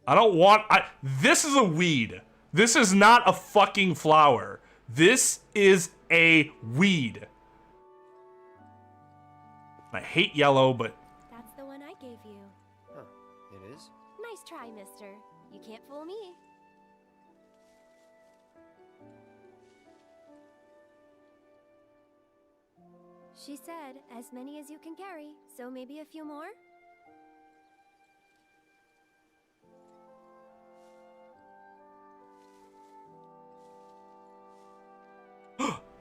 I don't want... this is a weed. This is not a fucking flower. This is a weed. I hate yellow, but... That's the one I gave you. Huh, it is? Nice try, mister. You can't fool me. She said, as many as you can carry, so maybe a few more?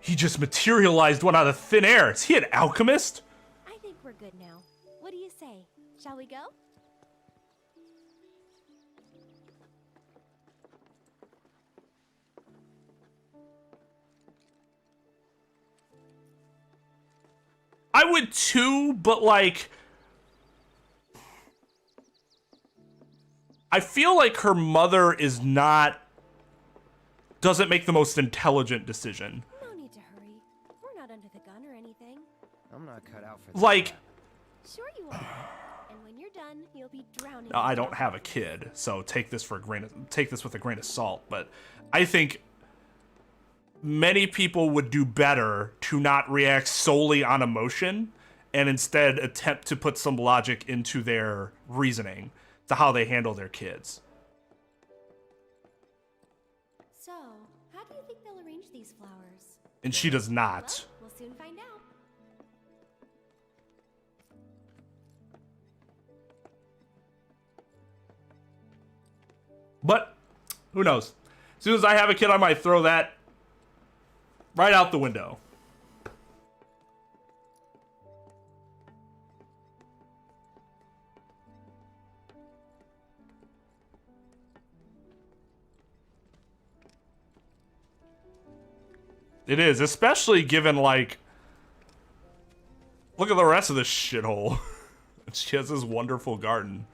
He just materialized one out of thin air. Is he an alchemist? I think we're good now. What do you say? Shall we go? I would too, but like... I feel like her mother is not... doesn't make the most intelligent decision. No need to hurry. We're not under the gun or anything. I'm not cut out for Like... Sure you are. And when you're done, you'll be drowning. I don't have a kid, so take this with a grain of salt, but I think many people would do better to not react solely on emotion and instead attempt to put some logic into their reasoning to how they handle their kids. So, how do you think they'll arrange these flowers? And she does not. Well, we'll soon find out. But who knows? As soon as I have a kid, I might throw that right out the window. It is, especially given, like, look at the rest of this shithole. She has this wonderful garden.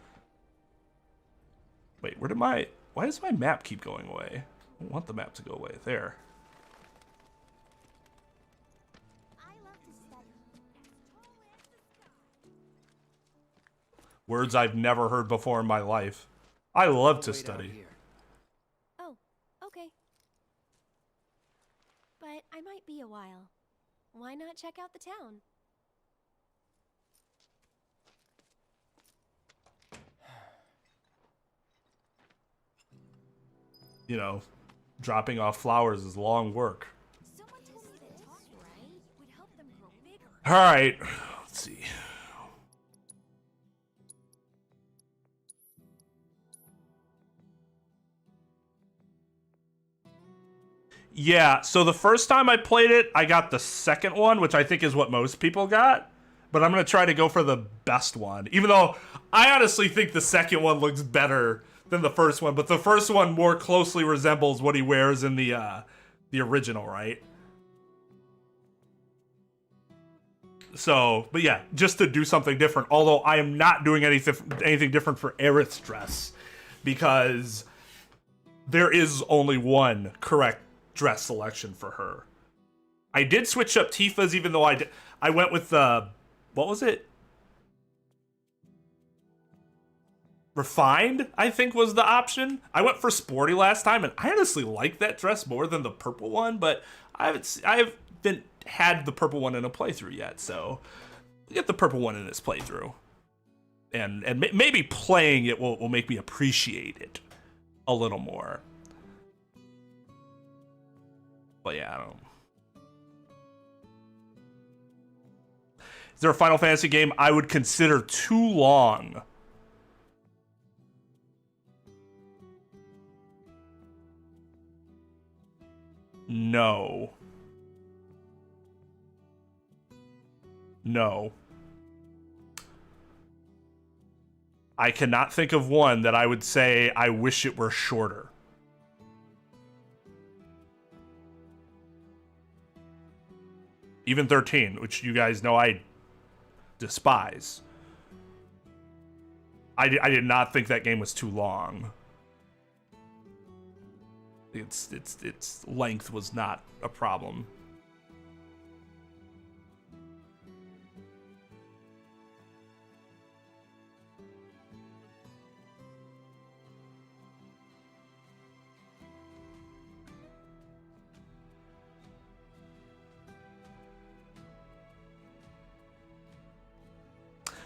Wait, why does my map keep going away? I don't want the map to go away. There. Words I've never heard before in my life. I love to study. Oh, okay. But I might be a while. Why not check out the town? You know, dropping off flowers is long work. All right, let's see. Yeah, so the first time I played it, I got the second one, which I think is what most people got. But I'm going to try to go for the best one. Even though I honestly think the second one looks better than the first one. But the first one more closely resembles what he wears in the original, right? So, but yeah, just to do something different. Although I am not doing anything different for Aerith's dress. Because there is only one correct dress selection for her. I did switch up Tifa's, even though I went with the, what was it? Refined, I think, was the option. I went for sporty last time, and I honestly like that dress more than the purple one, but I haven't had the purple one in a playthrough yet, so we'll get the purple one in this playthrough. And maybe playing it will make me appreciate it a little more. But yeah, I don't know. Is there a Final Fantasy game I would consider too long? No. No. I cannot think of one that I would say I wish it were shorter. Even 13, which you guys know I despise. I did not think that game was too long. Its length was not a problem.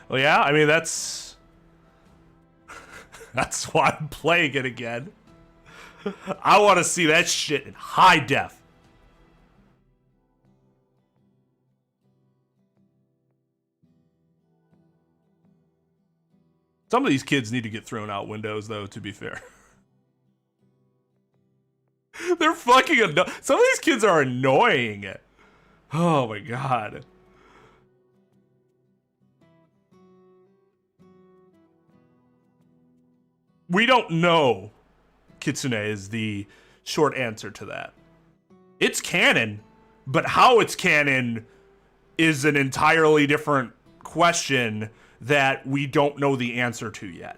Well, yeah, I mean, that's why I'm playing it again. I want to see that shit in high def. Some of these kids need to get thrown out windows, though, to be fair. They're fucking annoying. Some of these kids are annoying. Oh my god. We don't know, Kitsune, is the short answer to that. It's canon, but how it's canon is an entirely different question that we don't know the answer to yet.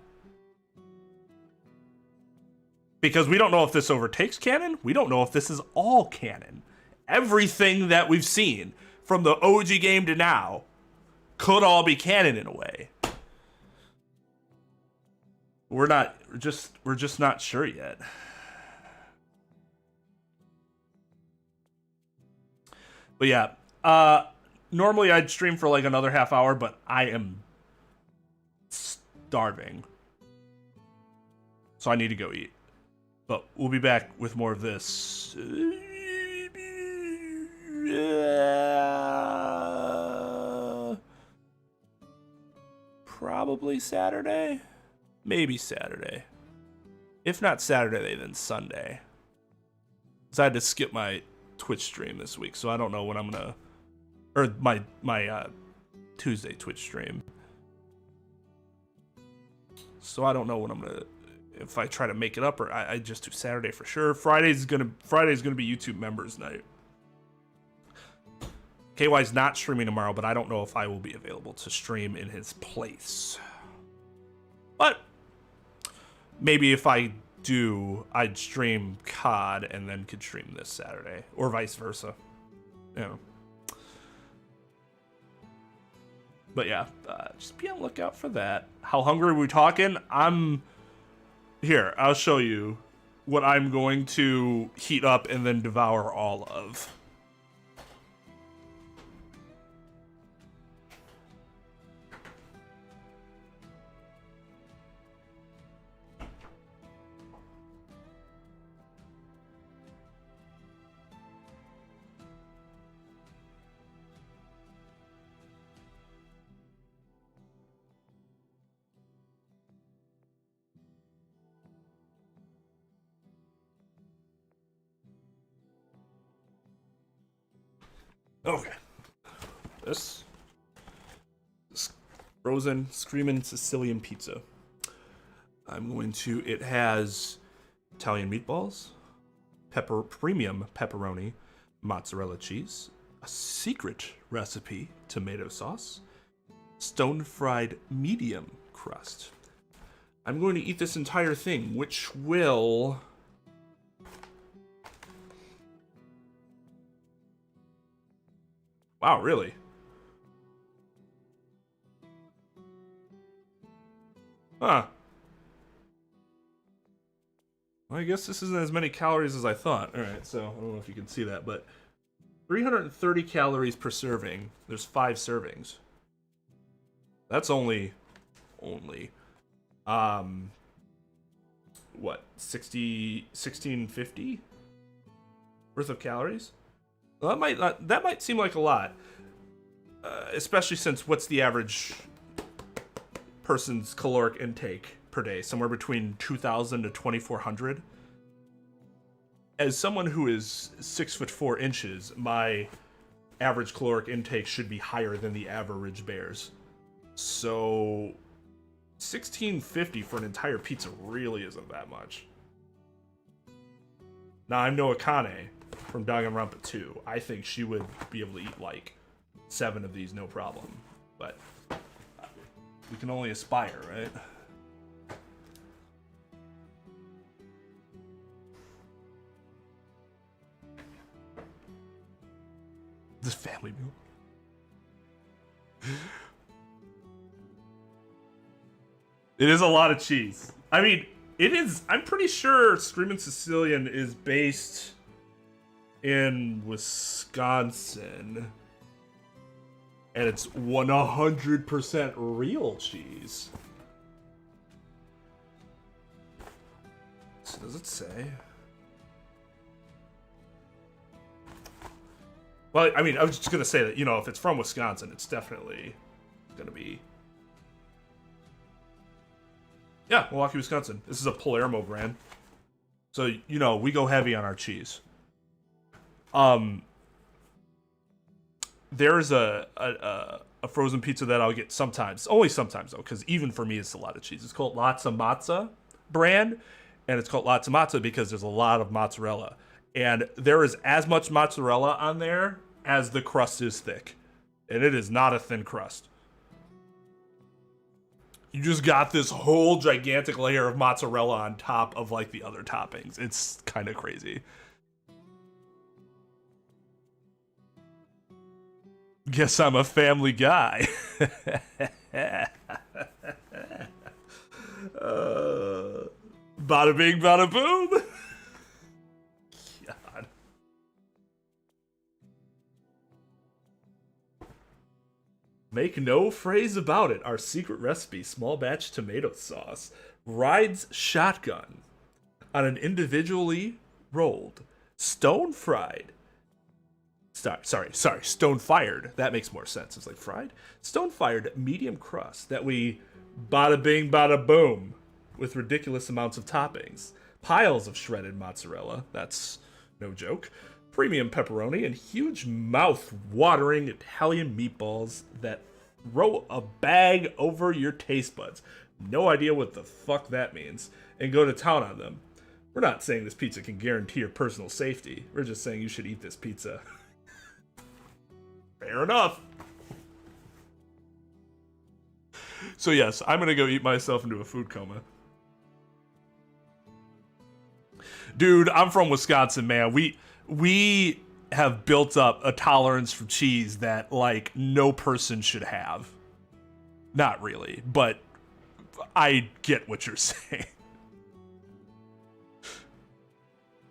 Because we don't know if this overtakes canon. We don't know if this is all canon. Everything that we've seen from the OG game to now could all be canon in a way. We're just not sure yet. But yeah, normally I'd stream for like another half hour, but I am starving. So I need to go eat. But we'll be back with more of this. Probably Saturday? Maybe Saturday. If not Saturday, then Sunday. Because I had to skip my Twitch stream this week, so I don't know when I'm gonna... Or my Tuesday Twitch stream. So I don't know when I'm gonna... If I try to make it up, or I just do Saturday for sure. Friday's gonna be YouTube members night. KY's not streaming tomorrow, but I don't know if I will be available to stream in his place. But maybe if I do, I'd stream COD and then could stream this Saturday, or vice versa. You know. But yeah, just be on the lookout for that. How hungry are we talking? Here, I'll show you what I'm going to heat up and then devour all of. Okay. This frozen screaming Sicilian pizza. It has Italian meatballs, premium pepperoni, mozzarella cheese, a secret recipe tomato sauce, stone fried medium crust. I'm going to eat this entire thing, which will... Wow, really? Huh. Well, I guess this isn't as many calories as I thought. Alright, so I don't know if you can see that, but 330 calories per serving. There's 5 servings. That's only what, 1650 worth of calories? Well, that might seem like a lot, especially since what's the average person's caloric intake per day? Somewhere between 2,000 to 2,400. As someone who is 6'4" my average caloric intake should be higher than the average bear's. So 1650 for an entire pizza really isn't that much. Now, I'm no Akane from Danganronpa 2. I think she would be able to eat like 7 of these no problem. But we can only aspire, right? This family meal. It is a lot of cheese. I mean, it is... I'm pretty sure Screamin' Sicilian is based in Wisconsin. And it's 100% real cheese. So does it say? Well, I mean, I was just going to say that, you know, if it's from Wisconsin, it's definitely going to be... Yeah, Milwaukee, Wisconsin. This is a Palermo brand. So, you know, we go heavy on our cheese. There's a frozen pizza that I'll get sometimes. Only sometimes, though, because even for me, it's a lot of cheese. It's called Latza Matza brand, and it's called Latza Matza because there's a lot of mozzarella. And there is as much mozzarella on there as the crust is thick. And it is not a thin crust. You just got this whole gigantic layer of mozzarella on top of, like, the other toppings. It's kind of crazy. Guess I'm a family guy. Bada bing, bada boom. God. Make no phrase about it. Our secret recipe, small batch tomato sauce, rides shotgun on an individually rolled, stone fried. Sorry, stone fired. That makes more sense. It's like fried, stone fired medium crust that we bada bing bada boom with ridiculous amounts of toppings, piles of shredded mozzarella. That's no joke. Premium pepperoni and huge mouth-watering Italian meatballs that throw a bag over your taste buds. No idea what the fuck that means. And go to town on them. We're not saying this pizza can guarantee your personal safety. We're just saying you should eat this pizza. Fair enough. So yes, I'm gonna go eat myself into a food coma. Dude, I'm from Wisconsin, man. We have built up a tolerance for cheese that, like, no person should have. Not really, but I get what you're saying.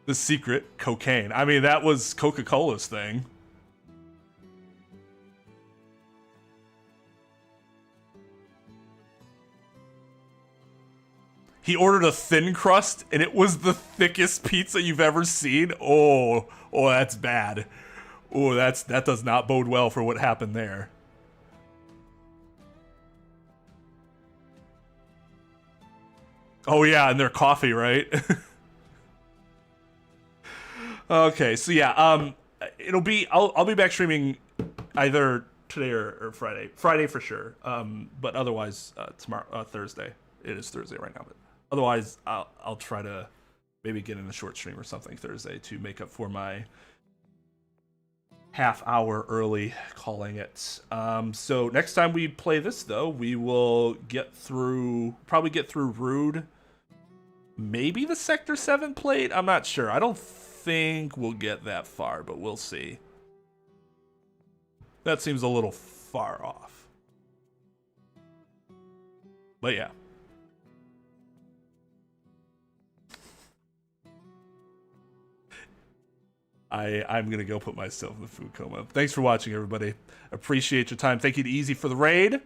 The secret, cocaine. I mean, that was Coca-Cola's thing. He ordered a thin crust, and it was the thickest pizza you've ever seen. Oh, that's bad. Oh, that does not bode well for what happened there. Oh yeah, and their coffee, right? Okay, so yeah, I'll be back streaming either today or Friday. Friday for sure. But otherwise tomorrow, Thursday. It is Thursday right now, but otherwise, I'll try to maybe get in a short stream or something Thursday to make up for my half hour early calling it. So next time we play this, though, we will probably get through Rude. Maybe the Sector 7 plate? I'm not sure. I don't think we'll get that far, but we'll see. That seems a little far off. But yeah. I'm gonna go put myself in the food coma. Thanks for watching, everybody. Appreciate your time. Thank you to Easy for the raid.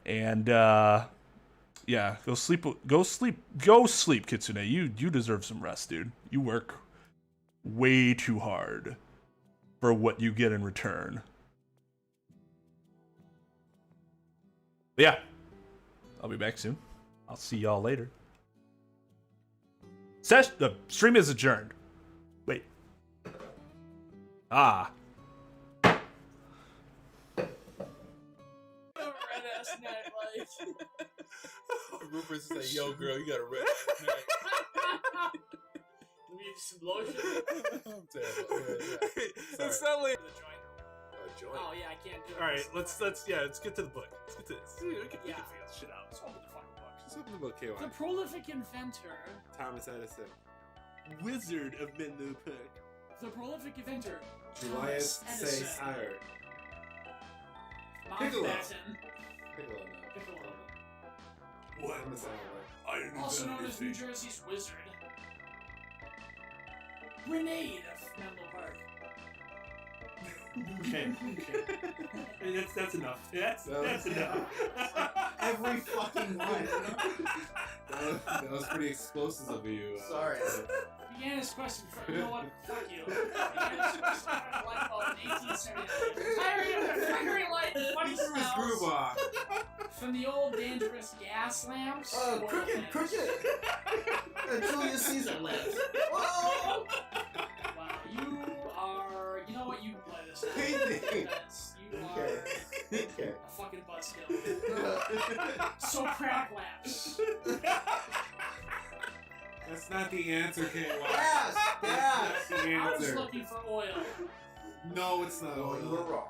And yeah, go sleep, Kitsune. You deserve some rest, dude. You work way too hard for what you get in return. But yeah, I'll be back soon. I'll see y'all later. The stream is adjourned. Wait. Ah. Red ass night, like. Rupert's like, yo, girl, you got a red ass night. You need some lotion? I'm terrible. Yeah. It's not like Oh yeah, I can't do it. All right, let's get to the book. Let's get to this. Dude, we can figure this shit out. Let's open the fucking book. Let's open the book, KY. The prolific inventor. Thomas Edison. Wizard of Menlo Park. The prolific inventor. Julius Edison. Caesar. Piccolo. Piccolo. What? Also known as New Jersey's wizard. Grenade of Menlo Park. Okay. That's enough. That's enough. Every fucking one. That was pretty explosive of you. Sorry. Began his question from, you know what? Fuck you. Began his question from a light bulb in 1879. Firing light and funny smells from the old dangerous gas lamps. Crooked. Julius Caesar lived. Whoa! Wow, you know what, you can play this. Painting. You are a fucking buzzkill. So crack lamps. That's not the answer, KY. Yes! That's the answer. I was looking for oil. No, it's not oil. You were wrong.